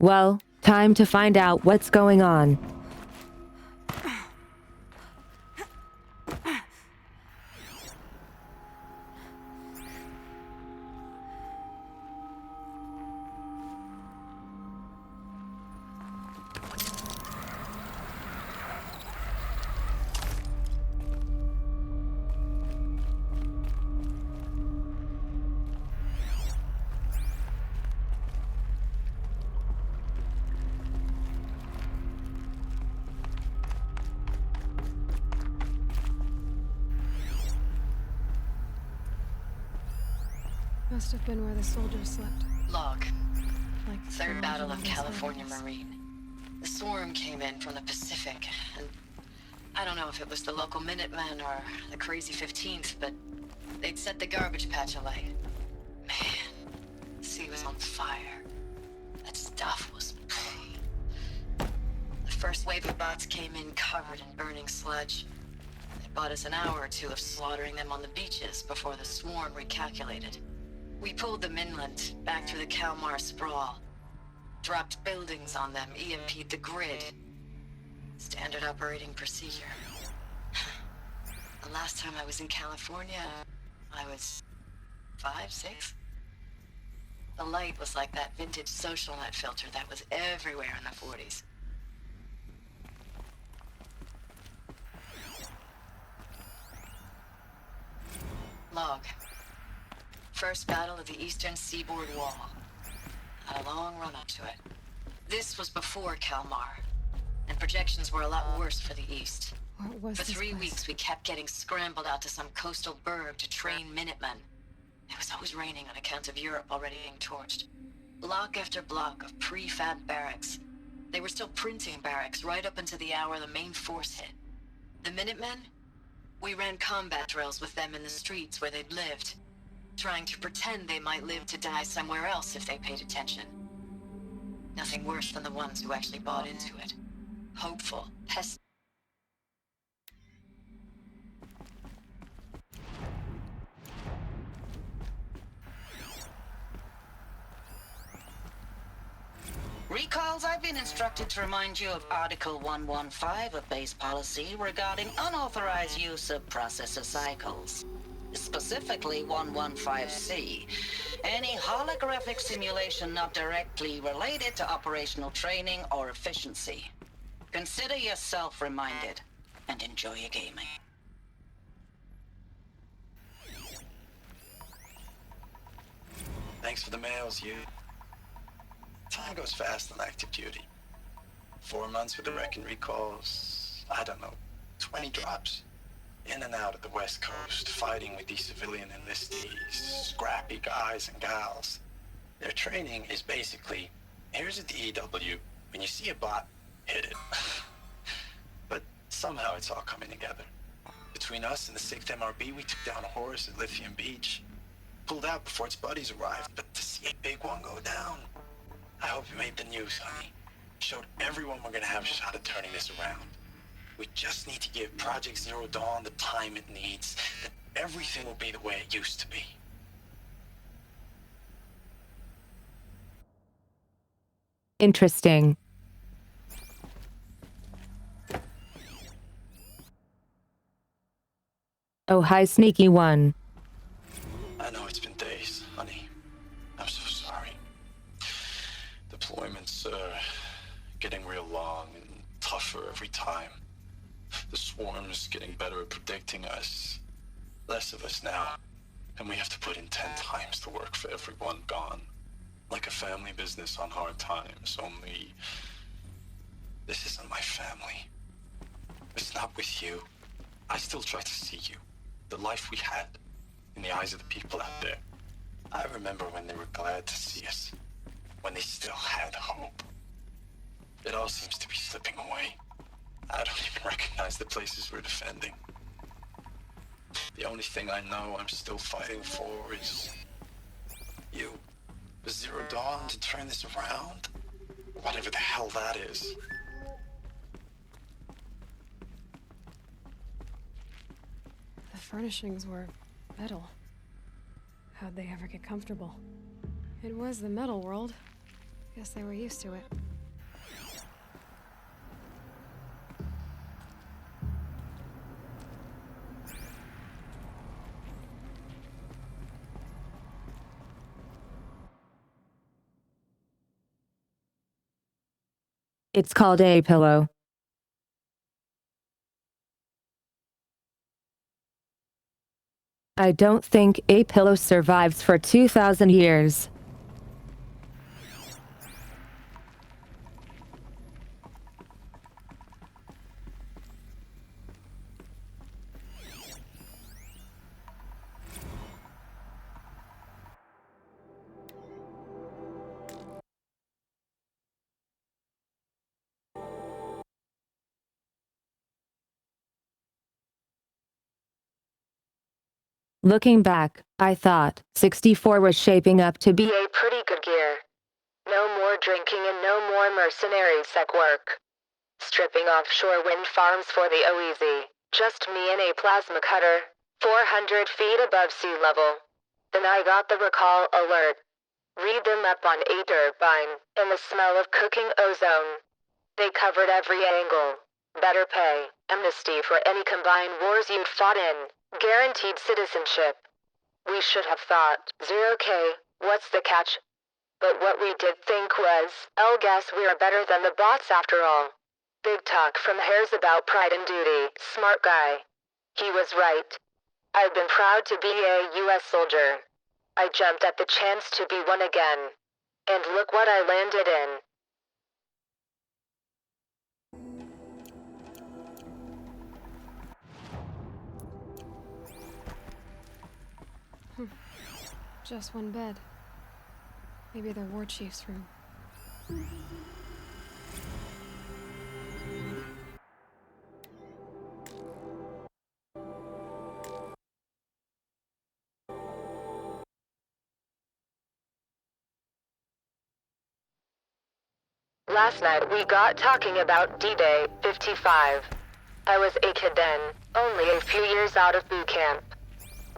Well, time to find out what's going on. Must have been where the soldiers slept. Log. Like Third Battle of these California buildings. Marine. The swarm came in from the Pacific, and I don't know if it was the local Minutemen or the crazy 15th, but they'd set the garbage patch alight. Man, the sea was on fire. That stuff was first wave of bots came in covered in burning sludge. It bought us an hour or two of slaughtering them on the beaches before the swarm recalculated. We pulled them inland, back through the Kalmar sprawl. Dropped buildings on them, EMP'd the grid. Standard operating procedure. The last time I was in California, I was 5, 6? The light was like that vintage social net filter that was everywhere in the 40s. Log. First battle of the eastern seaboard wall. Had a long run up to it. This was before Kalmar, and projections were a lot worse for the east. What was For this 3 place? weeks, we kept getting scrambled out to some coastal burg to train Minutemen. It was always raining on account of Europe already being torched. Block after block of prefab barracks. They were still printing barracks right up until the hour the main force hit. The Minutemen? We ran combat drills with them in the streets where they'd lived, trying to pretend they might live to die somewhere else if they paid attention. Nothing worse than the ones who actually bought into it. Hopeful, Recalls, I've been instructed to remind you of Article 115 of base policy regarding unauthorized use of processor cycles. Specifically 115C. Any holographic simulation not directly related to operational training or efficiency. Consider yourself reminded and enjoy your gaming. Thanks for the mails, you. Time goes fast on active duty. 4 months with the wrecking recalls, I don't know, 20 drops. In and out of the West Coast, fighting with these civilian enlistees, scrappy guys and gals. Their training is basically, here's a DEW, when you see a bot, hit it. But somehow it's all coming together. Between us and the 6th MRB, we took down a horse at Lithium Beach. Pulled out before its buddies arrived, but to see a big one go down, I hope you made the news, honey. Showed everyone we're gonna have a shot at turning this around. We just need to give Project Zero Dawn the time it needs, then everything will be the way it used to be. Interesting. Oh, hi, sneaky one. I know it's been days, honey. I'm so sorry. Deployments are getting real long and tougher every time. The swarm's getting better at predicting us. Less of us now. And we have to put in 10 times the work for everyone gone. Like a family business on hard times, only... This isn't my family. It's not with you. I still try to see you. The life we had. In the eyes of the people out there. I remember when they were glad to see us. When they still had hope. It all seems to be slipping away. I don't even recognize the places we're defending. The only thing I know I'm still fighting for is... you. The Zero Dawn to turn this around. Whatever the hell that is. The furnishings were metal. How'd they ever get comfortable? It was the metal world. Guess they were used to it. It's called a pillow. I don't think a pillow survives for 2,000 years. Looking back, I thought 64 was shaping up to be a pretty good gear. No more drinking and no more mercenary sec work. Stripping offshore wind farms for the OEZ. Just me and a plasma cutter. 400 feet above sea level. Then I got the recall alert. Read them up on a turbine, and the smell of cooking ozone. They covered every angle. Better pay, amnesty for any combined wars you'd fought in, guaranteed citizenship. We should have thought, 0K, what's the catch? But what we did think was, I'll guess we're better than the bots after all. Big talk from Hares about pride and duty, smart guy. He was right. I've been proud to be a US soldier. I jumped at the chance to be one again. And look what I landed in. Just one bed. Maybe the war chief's room. Last night we got talking about D-Day 55. I was a kid then, only a few years out of boot camp.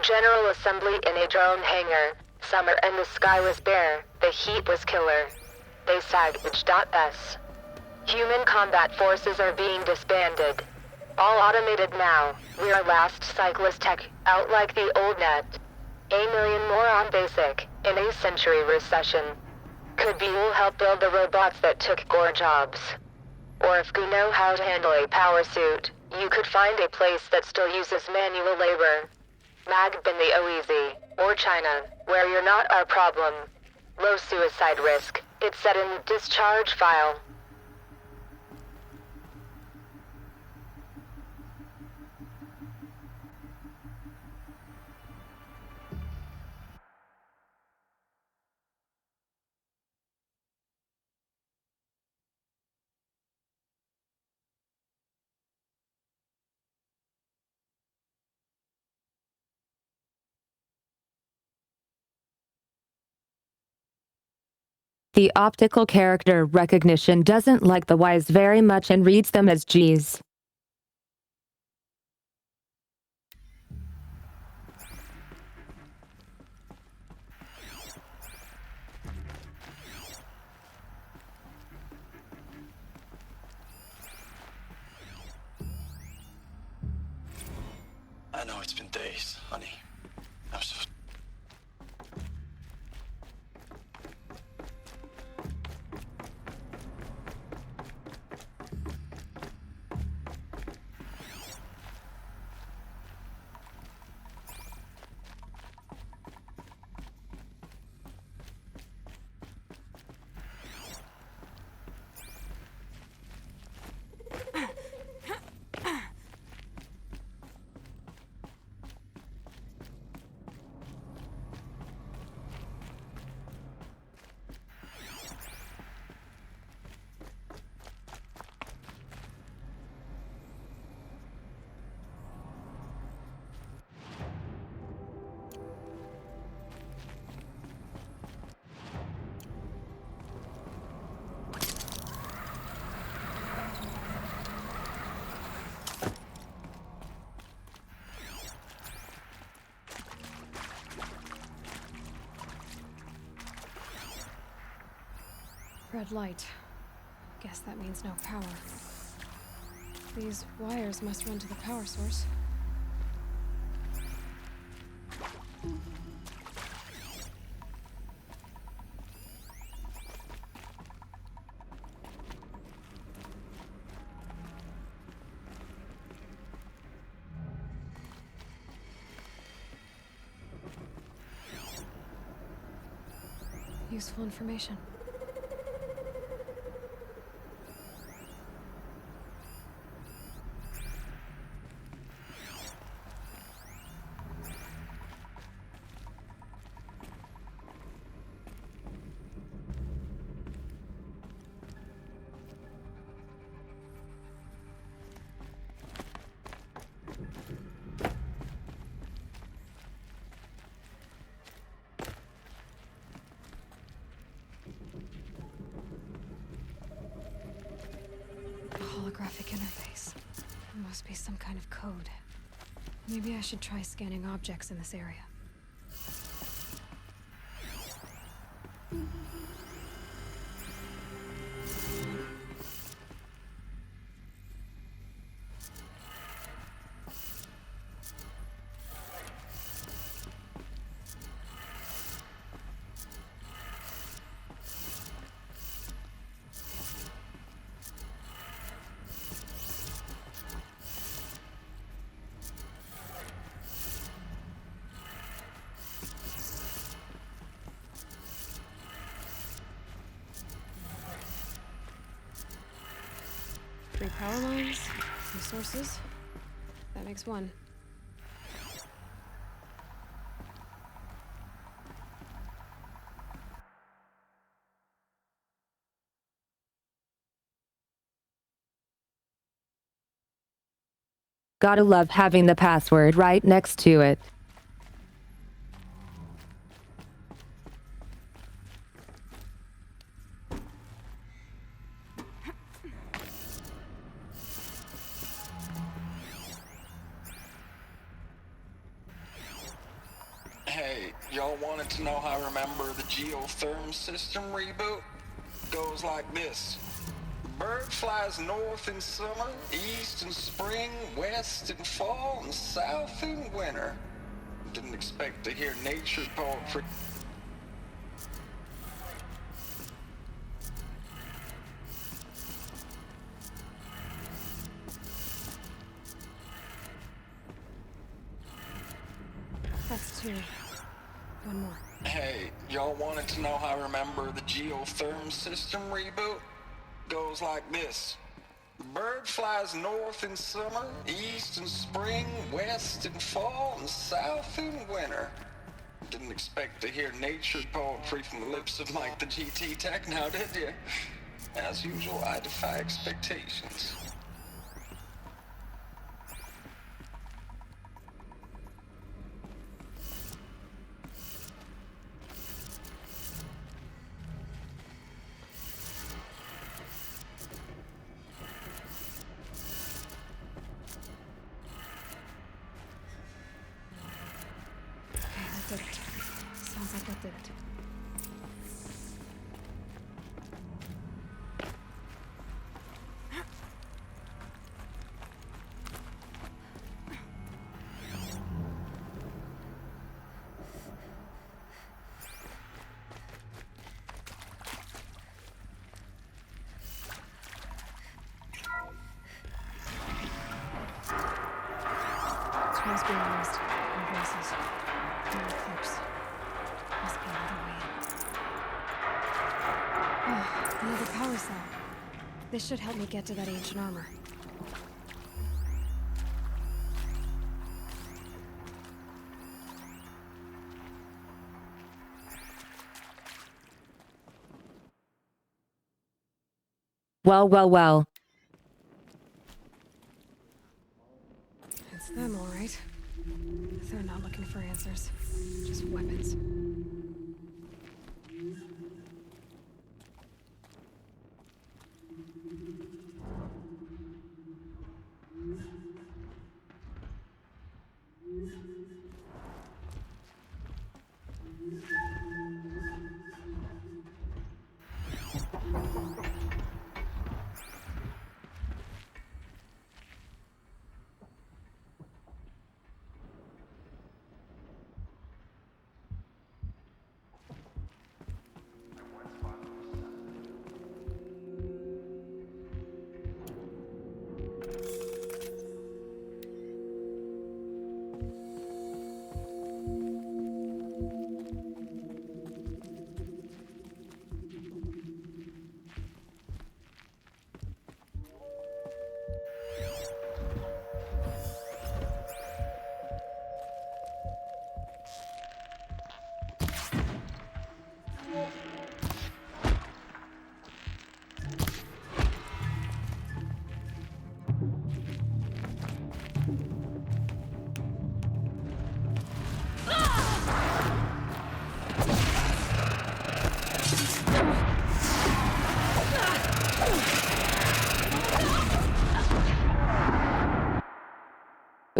General assembly in a drone hangar. Summer and the sky was bare, the heat was killer. They savage.s. Human combat forces are being disbanded. All automated now. We're last cyclist tech, out like the old net. 1 million more on basic, in a century recession. Could be we'll help build the robots that took gore jobs. Or if you know how to handle a power suit, you could find a place that still uses manual labor. Mag in the OEZ, or China, where you're not our problem. Low suicide risk. It's set in the discharge file. The optical character recognition doesn't like the Ys very much and reads them as Gs. I know it's been days, honey. I'm so... Red light. Guess that means no power. These wires must run to the power source. Useful information. interface. There must be some kind of code. Maybe I should try scanning objects in this area. Three power lines, resources. That makes one. Gotta love having the password right next to it. Hey, y'all wanted to know how I remember the geotherm system reboot? Goes like this. Bird flies north in summer, east in spring, west in fall, and south in winter. Didn't expect to hear nature poetry. That's two. One more. Hey, y'all wanted to know how I remember the geotherm system reboot? Goes like this. Bird flies north in summer, east in spring, west in fall, and south in winter. Didn't expect to hear nature poetry from the lips of Mike the GT Tech now, did you? As usual, I defy expectations. Okay, that did it. Sounds like that did it. Tools being used. And voices. More clips. Must be another way in. Oh, another power cell. This should help me get to that ancient armor. Well, well, well. It's them, all right. They're not looking for answers. Just weapons.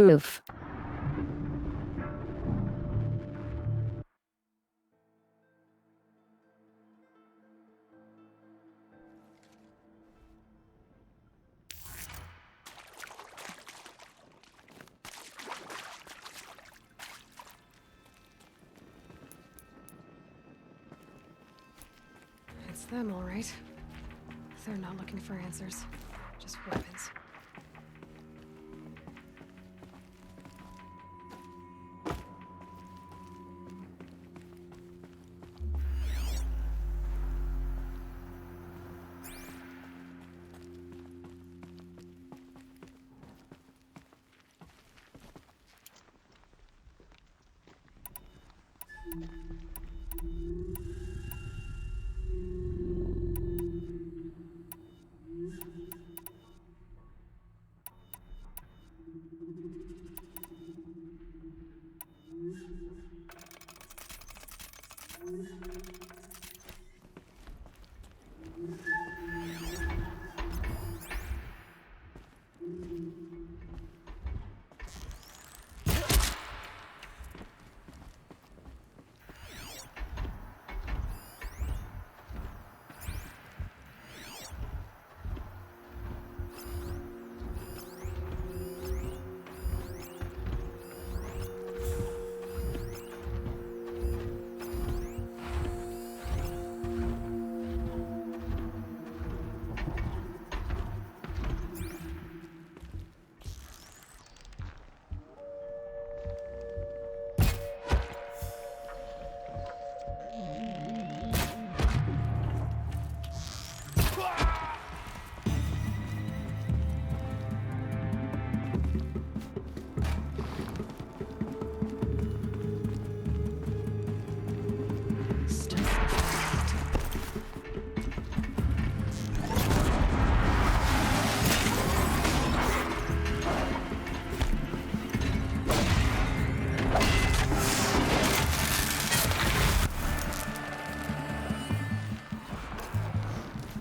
Oof. It's them, all right. They're not looking for answers, just weapons.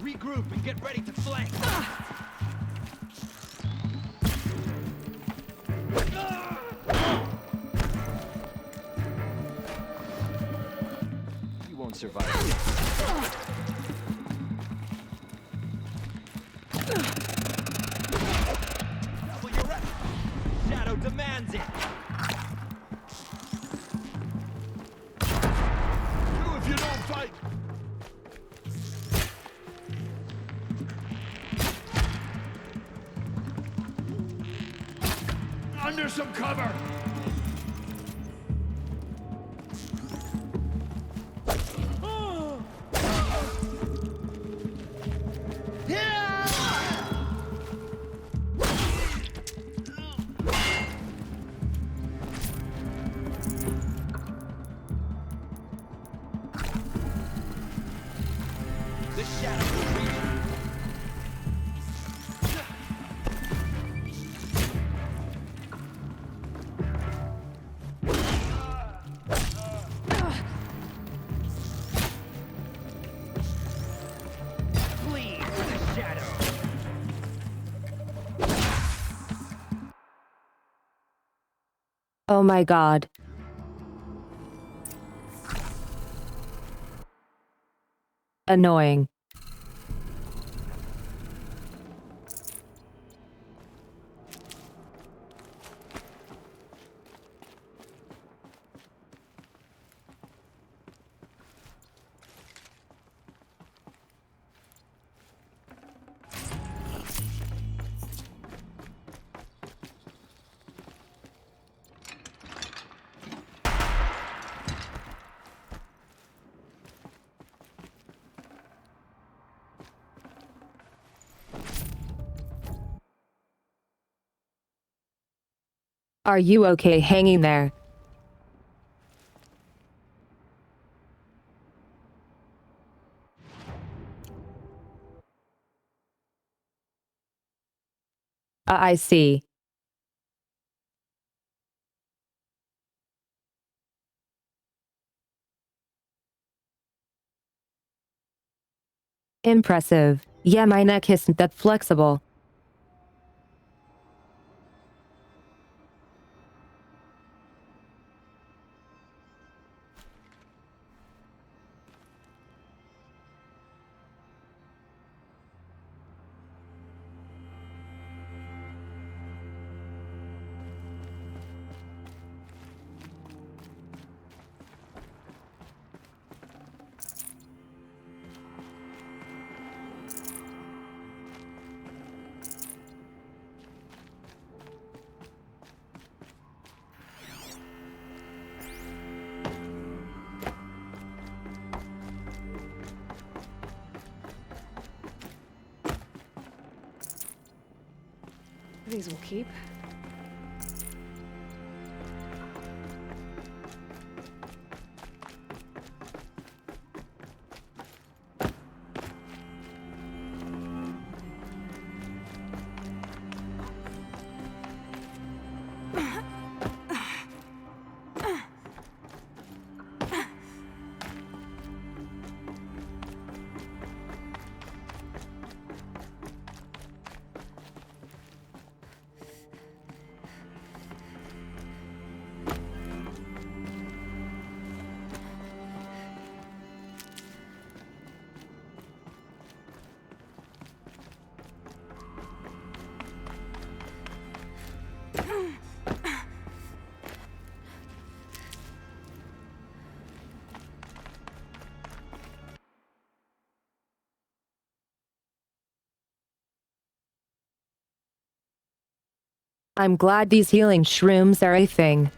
Regroup and get ready to flank. You won't survive. Double your effort. Shadow demands it. You if you don't fight. Under some cover! The shadow will reach. Flee for the shadow. Oh my god. Annoying. Are you okay hanging there? I see. Impressive. Yeah, my neck isn't that flexible. These will keep. I'm glad these healing shrooms are a thing.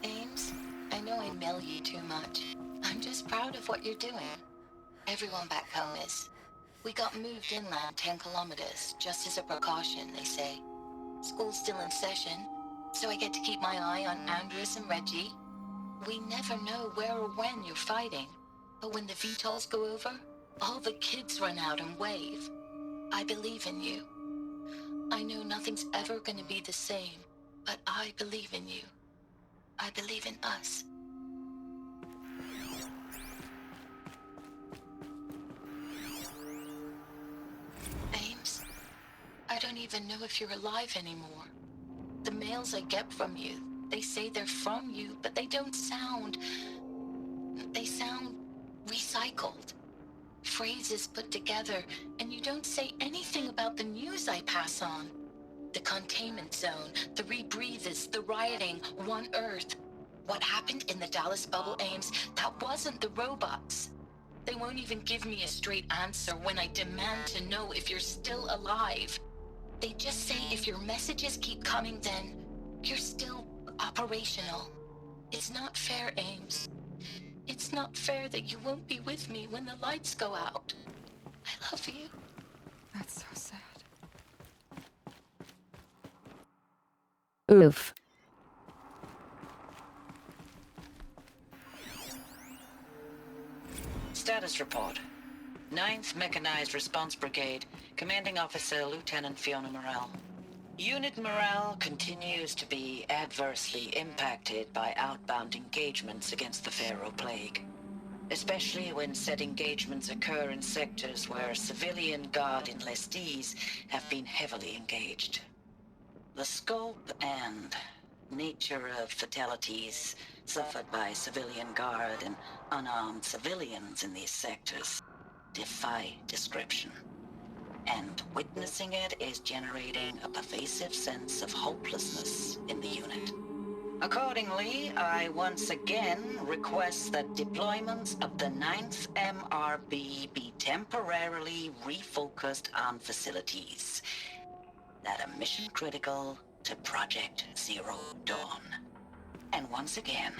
Ames, I know I mail you too much. I'm just proud of what you're doing. Everyone back home is. We got moved inland 10 kilometers, just as a precaution, they say. School's still in session, so I get to keep my eye on Andres and Reggie. We never know where or when you're fighting, but when the VTOLs go over, all the kids run out and wave. I believe in you. I know nothing's ever gonna be the same, but I believe in you. I believe in us. Ames, I don't even know if you're alive anymore. The mails I get from you, they say they're from you, but they don't sound... They sound recycled. Phrases put together, and you don't say anything about the news I pass on. The containment zone, the rebreathers, the rioting, One Earth. What happened in the Dallas bubble, Ames, that wasn't the robots. They won't even give me a straight answer when I demand to know if you're still alive. They just say if your messages keep coming, then you're still operational. It's not fair, Ames. It's not fair that you won't be with me when the lights go out. I love you. That's so sad. Oof. Status report. 9th Mechanized Response Brigade, Commanding Officer Lieutenant Fiona Morrell. Unit morale continues to be adversely impacted by outbound engagements against the Pharaoh Plague, especially when said engagements occur in sectors where civilian guard enlistees have been heavily engaged. The scope and nature of fatalities suffered by civilian guard and unarmed civilians in these sectors defy description. And witnessing it is generating a pervasive sense of hopelessness in the unit. Accordingly, I once again request that deployments of the 9th MRB be temporarily refocused on facilities that are mission critical to Project Zero Dawn. And once again,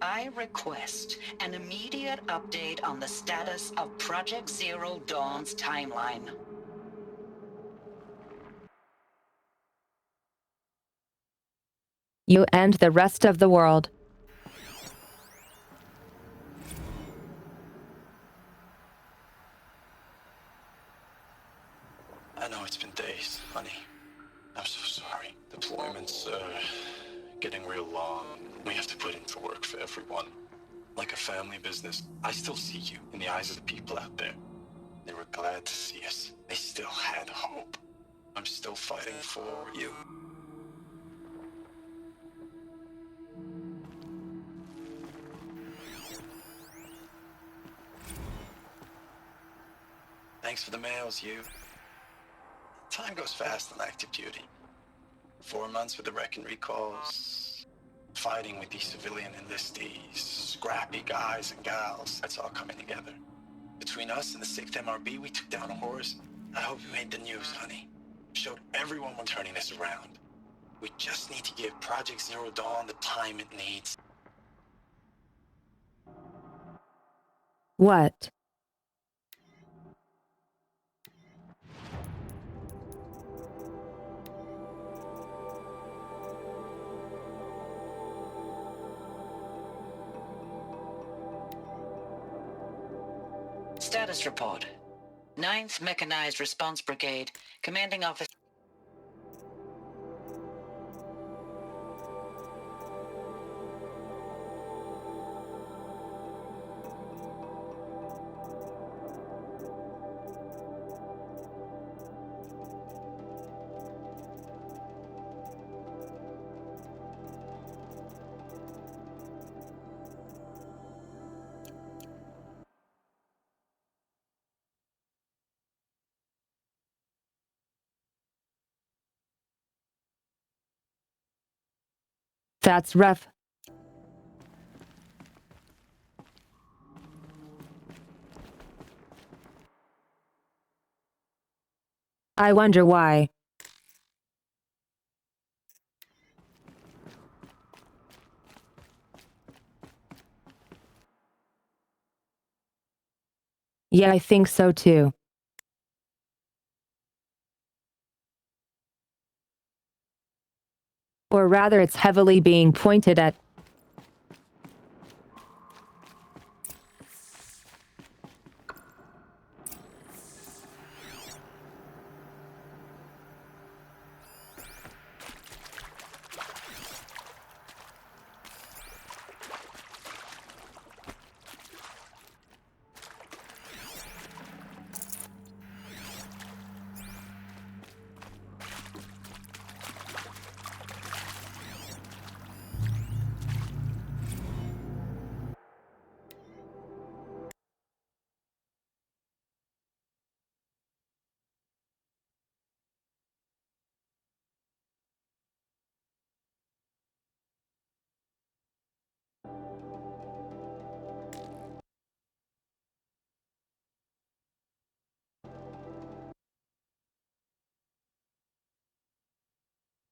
I request an immediate update on the status of Project Zero Dawn's timeline. You and the rest of the world. I know it's been days, honey. I'm so sorry. Deployments are getting real long. We have to put in for work for everyone. Like a family business. I still see you in the eyes of the people out there. They were glad to see us. They still had hope. I'm still fighting for you. Thanks for the mails, you. Time goes fast on active duty. 4 months with the wreck and recalls. Fighting with these civilian enlistees. Scrappy guys and gals. That's all coming together. Between us and the 6th MRB, we took down a horse. I hope you made the news, honey. Showed everyone we're turning this around. We just need to give Project Zero Dawn the time it needs. What? Status report. 9th Mechanized Response Brigade, Commanding Officer. That's rough. I wonder why. Yeah, I think so too. Or rather, it's heavily being pointed at.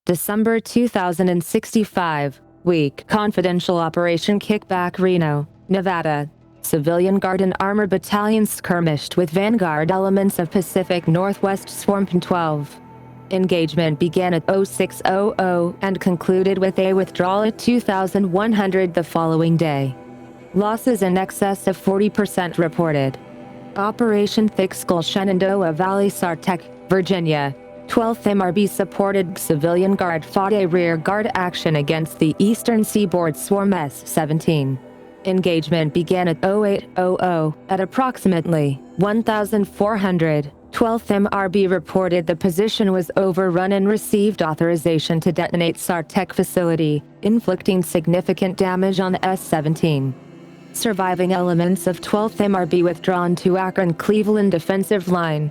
December 2065, week. Confidential Operation Kickback, Reno, Nevada. Civilian Guard and Armor Battalion skirmished with Vanguard elements of Pacific Northwest Swamp 12. Engagement began at 0600 and concluded with a withdrawal at 2100 the following day. Losses in excess of 40% reported. Operation Thick Skull, Shenandoah Valley, Sartec, Virginia. 12th MRB supported Civilian Guard fought a rear guard action against the Eastern Seaboard Swarm S-17. Engagement began at 0800 at approximately 1400. 12th MRB reported the position was overrun and received authorization to detonate Sartec facility, inflicting significant damage on the S-17. Surviving elements of 12th MRB withdrawn to Akron-Cleveland defensive line.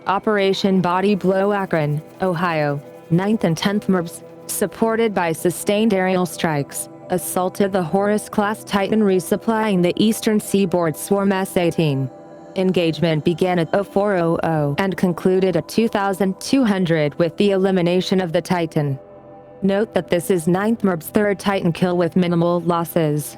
Operation Body Blow, Akron, Ohio. 9th and 10th MRBs, supported by sustained aerial strikes, assaulted the Horus-class Titan resupplying the Eastern Seaboard Swarm S-18. Engagement began at 0400 and concluded at 2200 with the elimination of the Titan. Note that this is 9th MIRB's third Titan kill with minimal losses.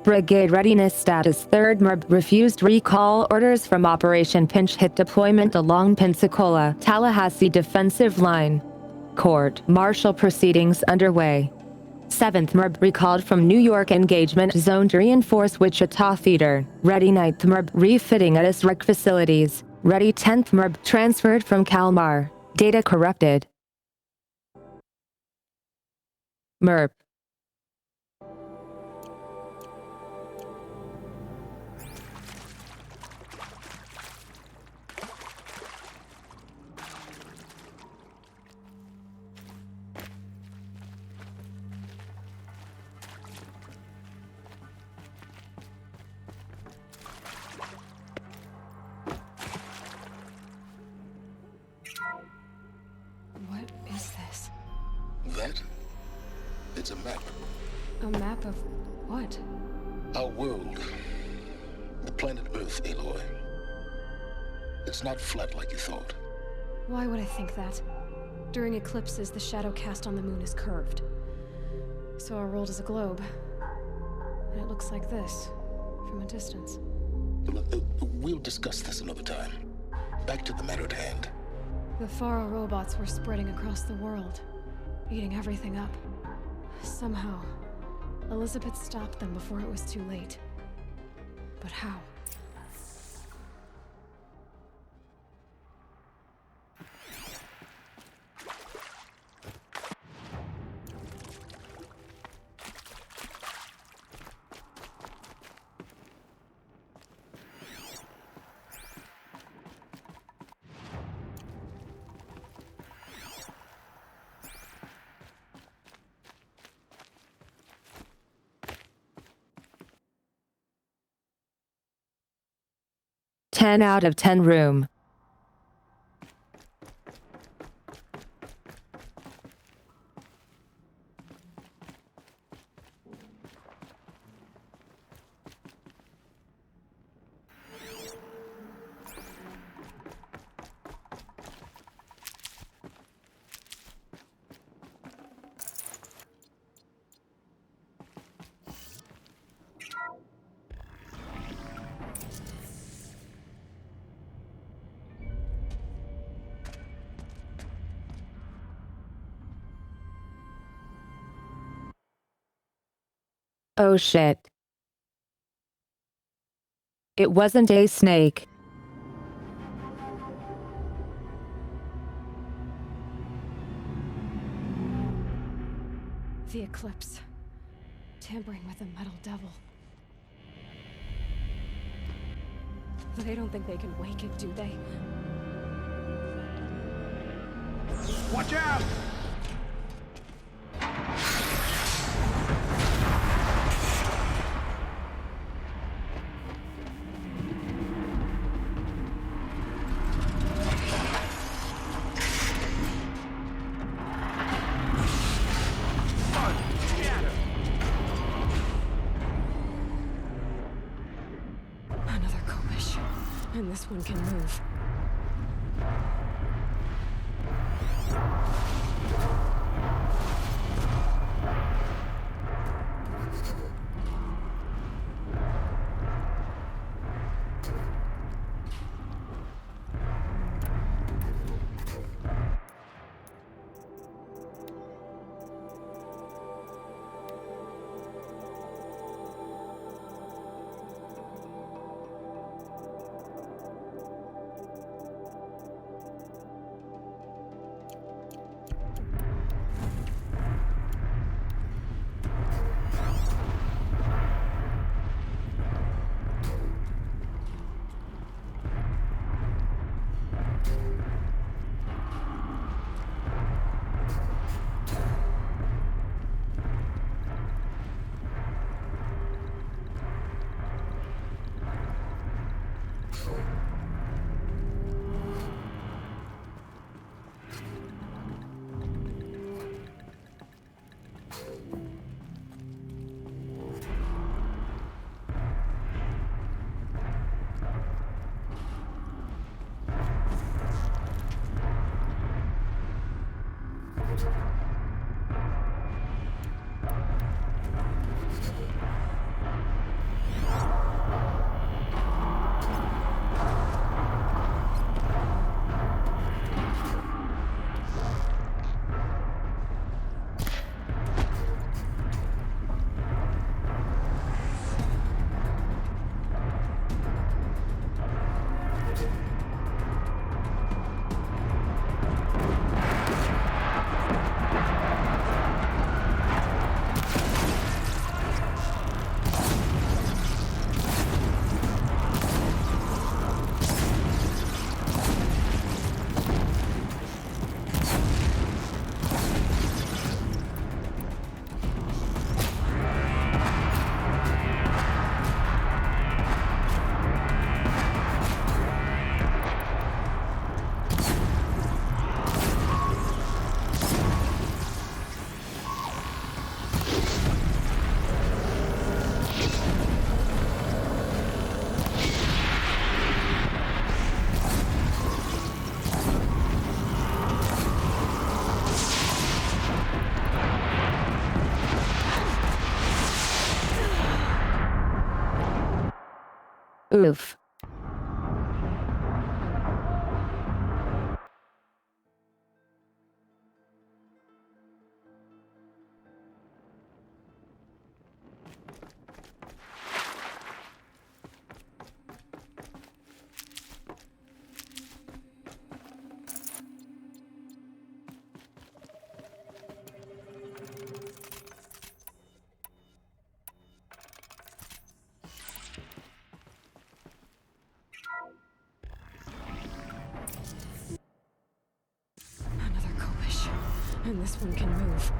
Brigade readiness status. 3rd MIRB refused recall orders from Operation Pinch Hit deployment along Pensacola, Tallahassee defensive line. Court martial proceedings underway. 7th MIRB recalled from New York engagement zone to reinforce Wichita Theater. Ready. 9th MIRB refitting at ISREC facilities. Ready. 10th MIRB transferred from Kalmar. Data corrupted. MIRB. What is this? That? It's a map. A map of what? Our world. The planet Earth, Aloy. It's not flat like you thought. Why would I think that? During eclipses, the shadow cast on the moon is curved. So our world is a globe. And it looks like this, from a distance. We'll discuss this another time. Back to the matter at hand. The Faro robots were spreading across the world, eating everything up. Somehow, Elizabeth stopped them before it was too late. But how? Ten out of 10 room. Oh shit. It wasn't a snake. The eclipse. Tampering with the metal devil. They don't think they can wake it, do they? Watch out! Another Kobish. And this one can move. Oof. Another Kopish. And this one can move.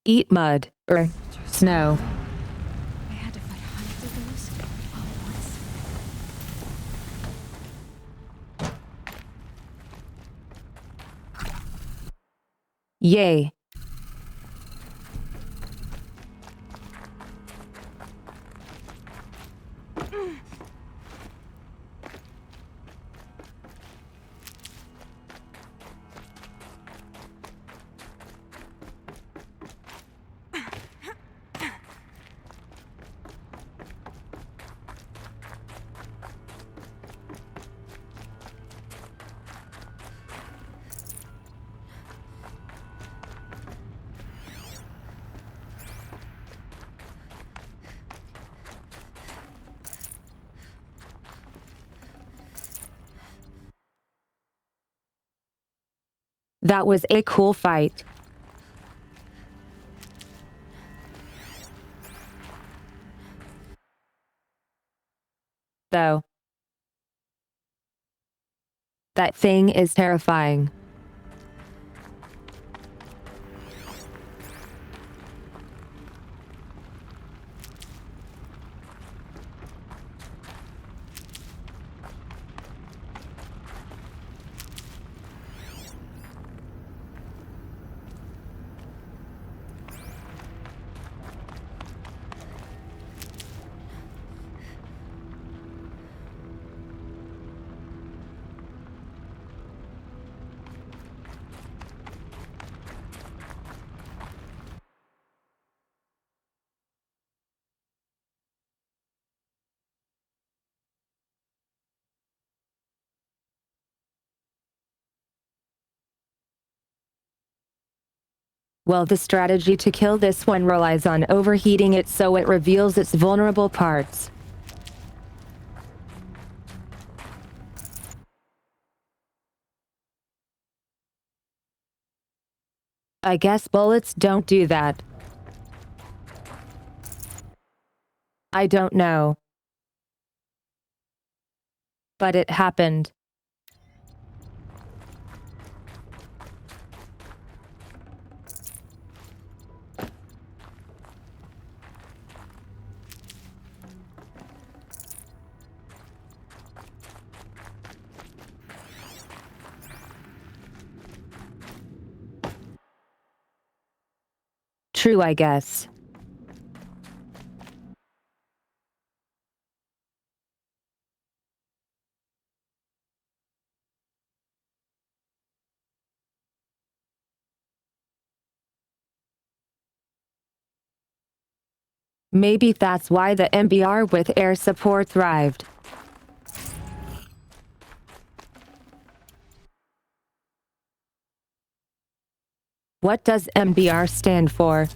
eat mud, or snow. I had to fight hundreds of those all at once. Yay. That was a cool fight. Though. That thing is terrifying. Well, the strategy to kill this one relies on overheating it so it reveals its vulnerable parts. I guess bullets don't do that. I don't know. But it happened. True, I guess. Maybe that's why the MBR with air support thrived. What does MBR stand for?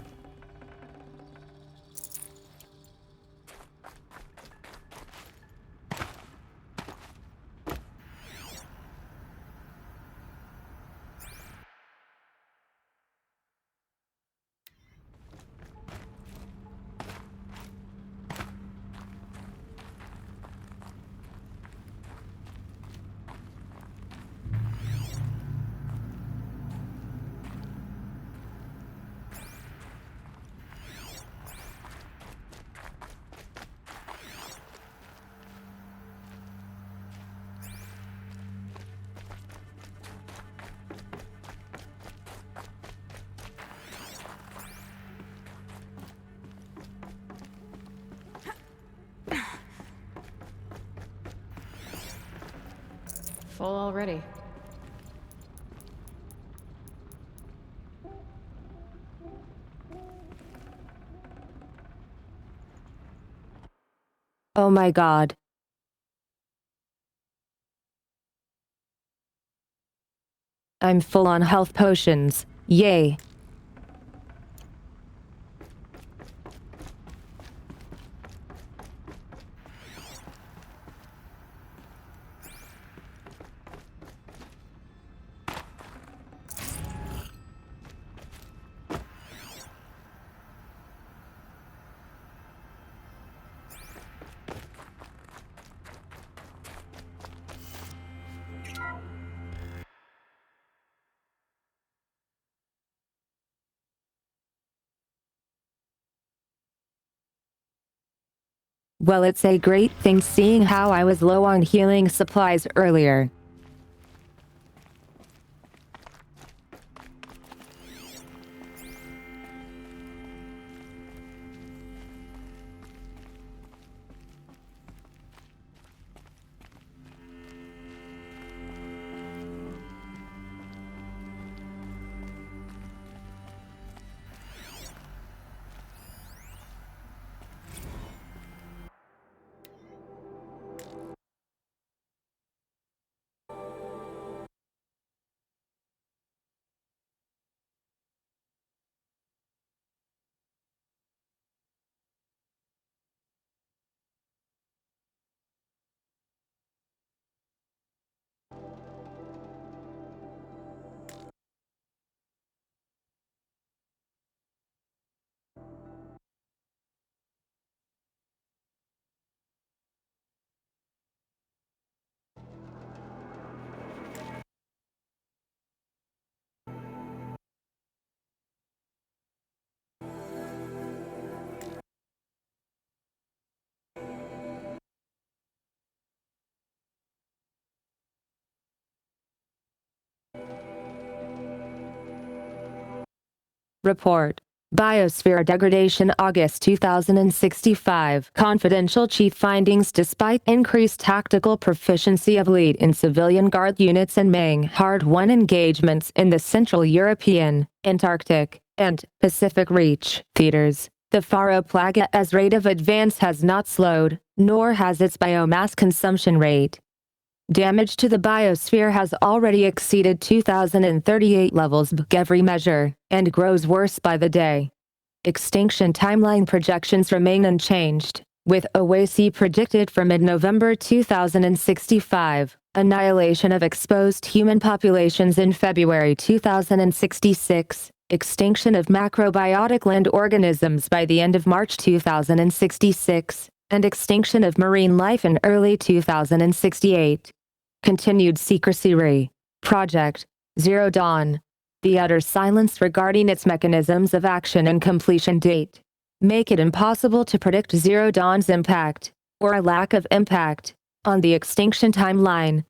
Full already. Oh my god. I'm full on health potions. Yay. Well, it's a great thing seeing how I was low on healing supplies earlier. Report. Biosphere degradation August 2065. Confidential chief findings. Despite increased tactical proficiency of lead in civilian guard units and Mang hard-won engagements in the Central European, Antarctic, and Pacific Reach theaters, the Faro Plaga's rate of advance has not slowed, nor has its biomass consumption rate. Damage to the biosphere has already exceeded 2038 levels by every measure, and grows worse by the day. Extinction timeline projections remain unchanged, with OAC predicted for mid-November 2065, annihilation of exposed human populations in February 2066, extinction of macrobiotic land organisms by the end of March 2066, and extinction of marine life in early 2068. Continued secrecy Project Zero Dawn. The utter silence regarding its mechanisms of action and completion date make it impossible to predict Zero Dawn's impact, or a lack of impact, on the extinction timeline.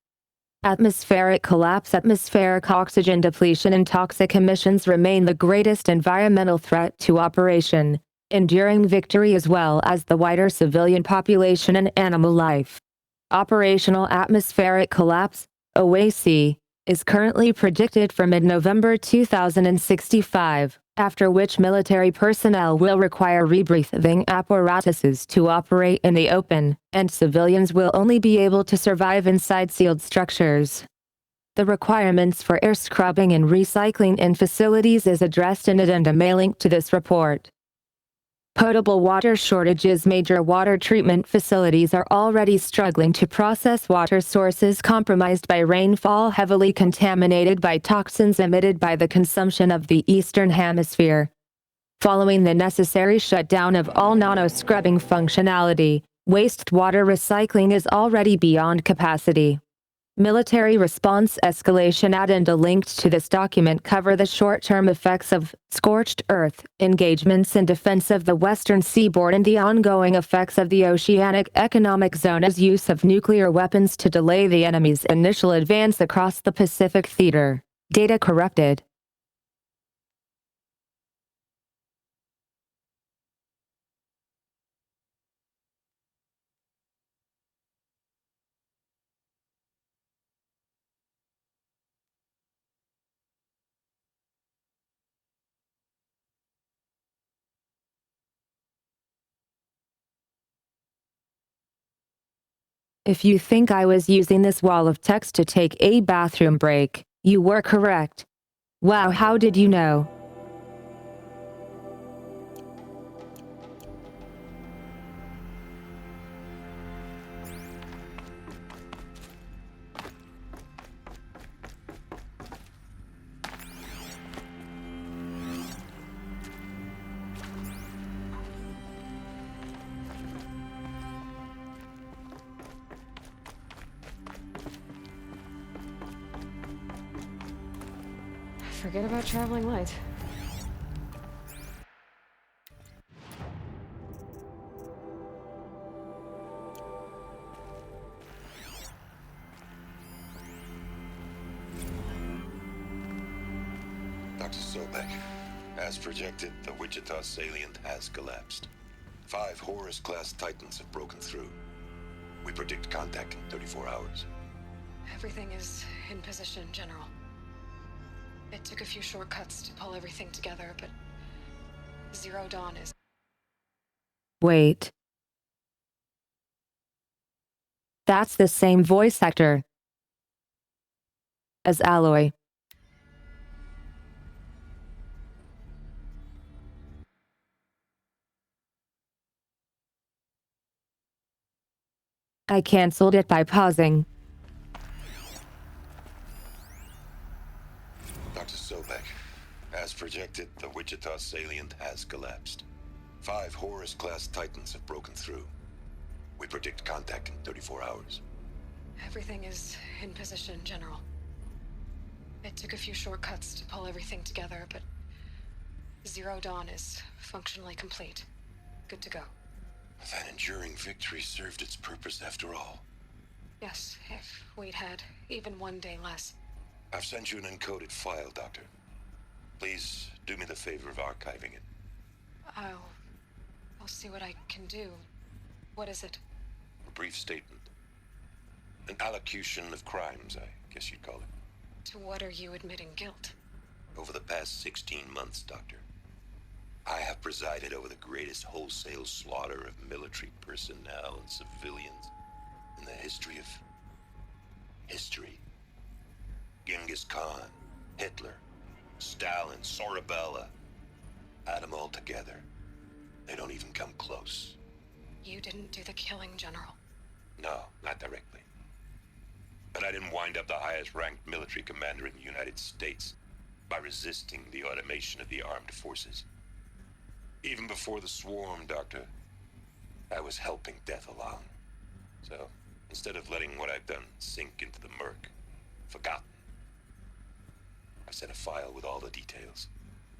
Atmospheric collapse, atmospheric oxygen depletion, and toxic emissions remain the greatest environmental threat to Operation Enduring Victory, as well as the wider civilian population and animal life. Operational atmospheric collapse, OAC, is currently predicted for mid-November 2065, after which military personnel will require rebreathing apparatuses to operate in the open, and civilians will only be able to survive inside sealed structures. The requirements for air scrubbing and recycling in facilities is addressed in addendum linked to this report. Potable water shortages. Major water treatment facilities are already struggling to process water sources compromised by rainfall, heavily contaminated by toxins emitted by the consumption of the Eastern Hemisphere. Following the necessary shutdown of all nano-scrubbing functionality, wastewater recycling is already beyond capacity. Military response escalation addenda linked to this document cover the short-term effects of scorched earth engagements in defense of the western seaboard and the ongoing effects of the Oceanic Economic Zone's use of nuclear weapons to delay the enemy's initial advance across the Pacific theater. Data corrupted. If you think I was using this wall of text to take a bathroom break, you were correct. Wow, how did you know? Forget about traveling light. Dr. Sobek, as projected, the Wichita salient has collapsed. 5 Horus-class Titans have broken through. We predict contact in 34 hours. Everything is in position, General. It took a few shortcuts to pull everything together, but Zero Dawn is... Wait. That's the same voice actor as Aloy. I cancelled it by pausing. Dr. Sobek, as projected, the Wichita salient has collapsed. 5 Horus-class Titans have broken through. We predict contact in 34 hours. Everything is in position, General. It took a few shortcuts to pull everything together, but Zero Dawn is functionally complete. Good to go. That enduring victory served its purpose after all. Yes, if we'd had even one day less. I've sent you an encoded file, Doctor. Please do me the favor of archiving it. I'll see what I can do. What is it? A brief statement. An allocution of crimes, I guess you'd call it. To what are you admitting guilt? Over the past 16 months, Doctor, I have presided over the greatest wholesale slaughter of military personnel and civilians in the history of... history. Genghis Khan, Hitler, Stalin, Sorabella. Add them all together. They don't even come close. You didn't do the killing, General. No, not directly. But I didn't wind up the highest-ranked military commander in the United States by resisting the automation of the armed forces. Even before the swarm, Doctor, I was helping death along. So, instead of letting what I've done sink into the murk, forgotten, I sent a file with all the details.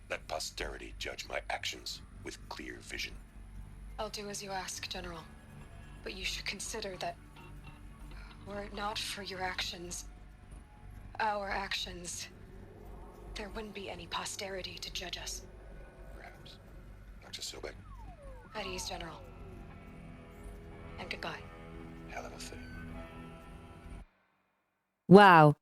Let posterity judge my actions with clear vision. I'll do as you ask, General. But you should consider that were it not for your actions, our actions, there wouldn't be any posterity to judge us. Perhaps. Dr. Sobek. At ease, General. And goodbye. Hell of a thing. Wow.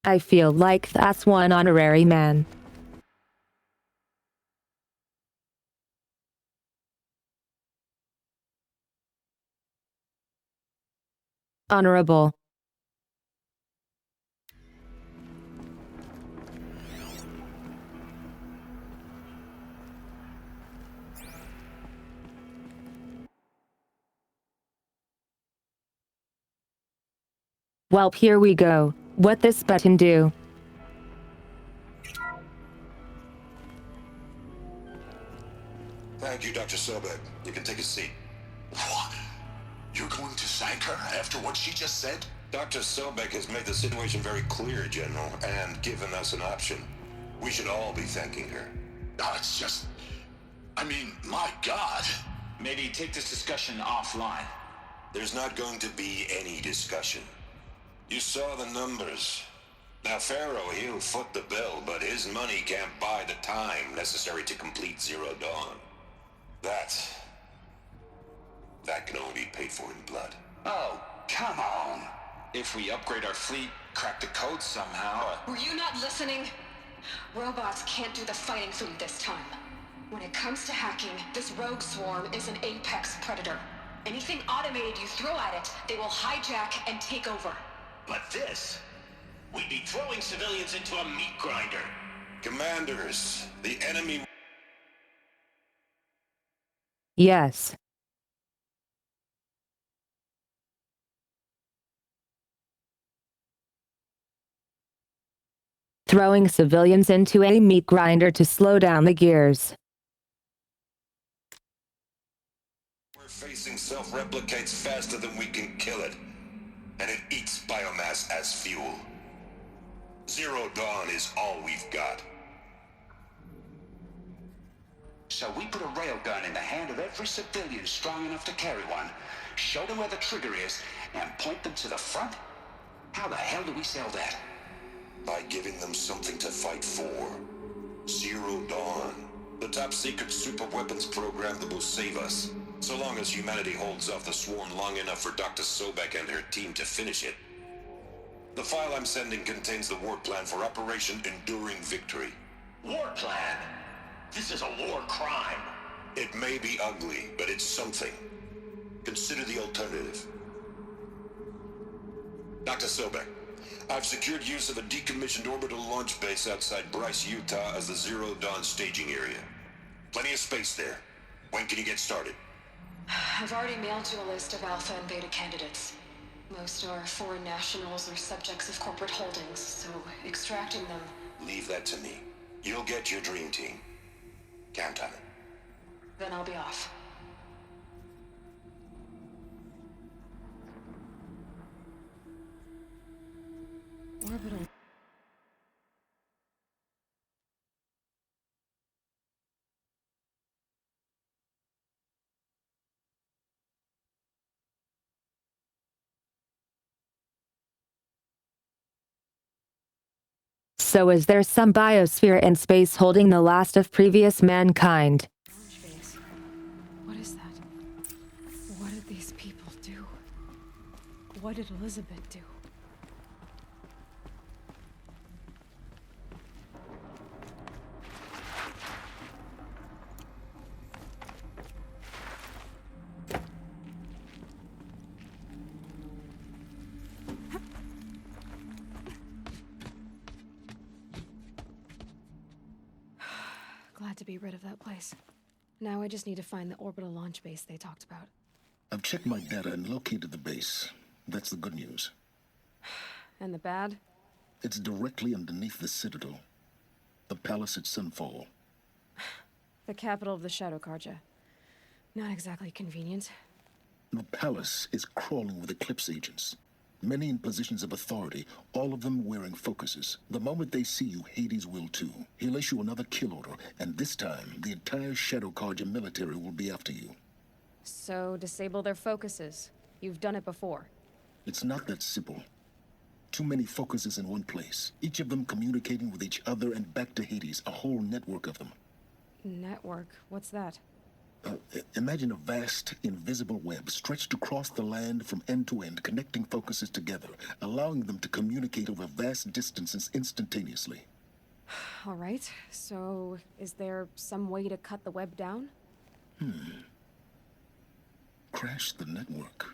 I feel like that's one honorary man. Honorable. Well, here we go. What this button do? Thank you, Dr. Sobek. You can take a seat. What? You're going to thank her after what she just said? Dr. Sobek has made the situation very clear, General, and given us an option. We should all be thanking her. No, it's just... I mean, my God. Maybe take this discussion offline. There's not going to be any discussion. You saw the numbers. Now, Pharaoh, he'll foot the bill, but his money can't buy the time necessary to complete Zero Dawn. That can only be paid for in blood. Oh, come on. If we upgrade our fleet, crack the code somehow... Were you not listening? Robots can't do the fighting for you this time. When it comes to hacking, this rogue swarm is an apex predator. Anything automated you throw at it, they will hijack and take over. But this... we'd be throwing civilians into a meat grinder. Commanders, the enemy... Yes. Throwing civilians into a meat grinder to slow down the gears. We're facing self-replicates faster than we can kill it. And it eats biomass as fuel. Zero Dawn is all we've got. So we put a railgun in the hand of every civilian strong enough to carry one, show them where the trigger is, and point them to the front? How the hell do we sell that? By giving them something to fight for. Zero Dawn. The top-secret superweapons program that will save us. So long as humanity holds off the swarm long enough for Dr. Sobek and her team to finish it. The file I'm sending contains the war plan for Operation Enduring Victory. War plan? This is a war crime. It may be ugly, but it's something. Consider the alternative. Dr. Sobek, I've secured use of a decommissioned orbital launch base outside Bryce, Utah as the Zero Dawn staging area. Plenty of space there. When can you get started? I've already mailed you a list of Alpha and Beta candidates. Most are foreign nationals or subjects of corporate holdings, so extracting them... Leave that to me. You'll get your dream team. Count on it. Then I'll be off. Orbital. So is there some biosphere in space holding the last of previous mankind? Launch base. What is that? What did these people do? What did Elizabeth do? Glad to be rid of that place. Now I just need to find the orbital launch base they talked about. I've checked my data and located the base. That's the good news. And the bad? It's directly underneath the Citadel. The palace at Sunfall. The capital of the Shadow Karja. Not exactly convenient. The palace is crawling with Eclipse agents. Many in positions of authority, all of them wearing focuses. The moment they see you, Hades will too. He'll issue another kill order, and this time, the entire Shadow Karja military will be after you. So, disable their focuses. You've done it before. It's not that simple. Too many focuses in one place, each of them communicating with each other and back to Hades, a whole network of them. Network? What's that? Imagine a vast, invisible web stretched across the land from end to end, connecting focuses together, allowing them to communicate over vast distances instantaneously. All right, so is there some way to cut the web down? Crash the network.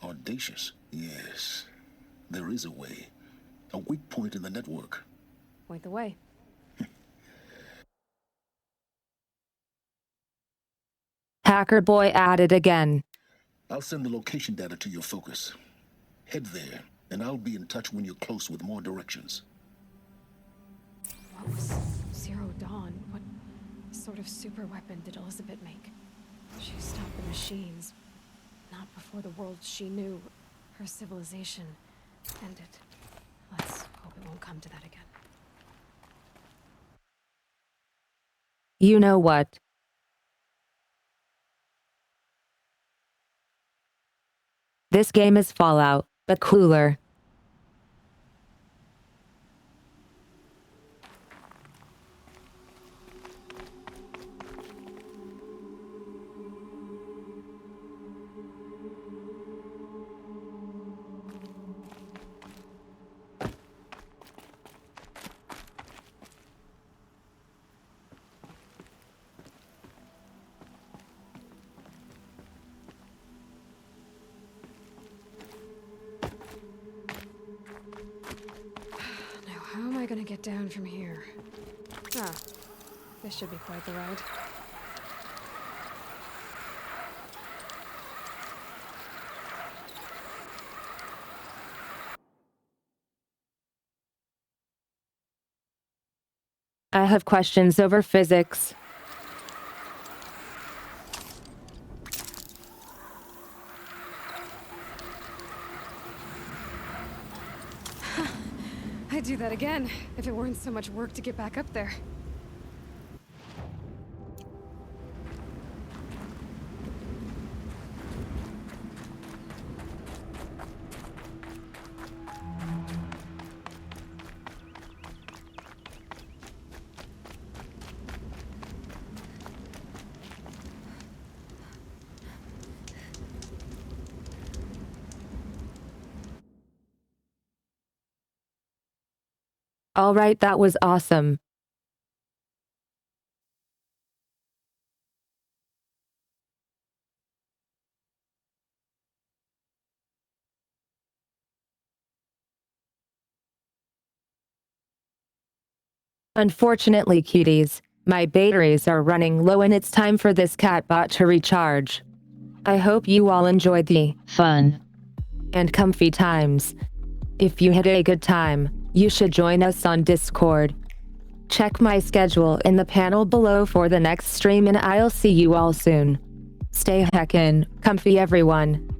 Audacious. Yes, there is a way. A weak point in the network. Point the way. Hacker boy at it again. I'll send the location data to your focus. Head there, and I'll be in touch when you're close with more directions. What was Zero Dawn? What sort of super weapon did Elizabeth make? She stopped the machines. Not before the world she knew, her civilization, ended. Let's hope it won't come to that again. You know what? This game is Fallout, but cooler. Now, how am I gonna get down from here? Ah, this should be quite the ride. I have questions over physics. I'd do that again, if it weren't so much work to get back up there. Alright, that was awesome. Unfortunately, cuties, my batteries are running low and it's time for this catbot to recharge. I hope you all enjoyed the fun and comfy times. If you had a good time, you should join us on Discord. Check my schedule in the panel below for the next stream and I'll see you all soon. Stay heckin' comfy, everyone.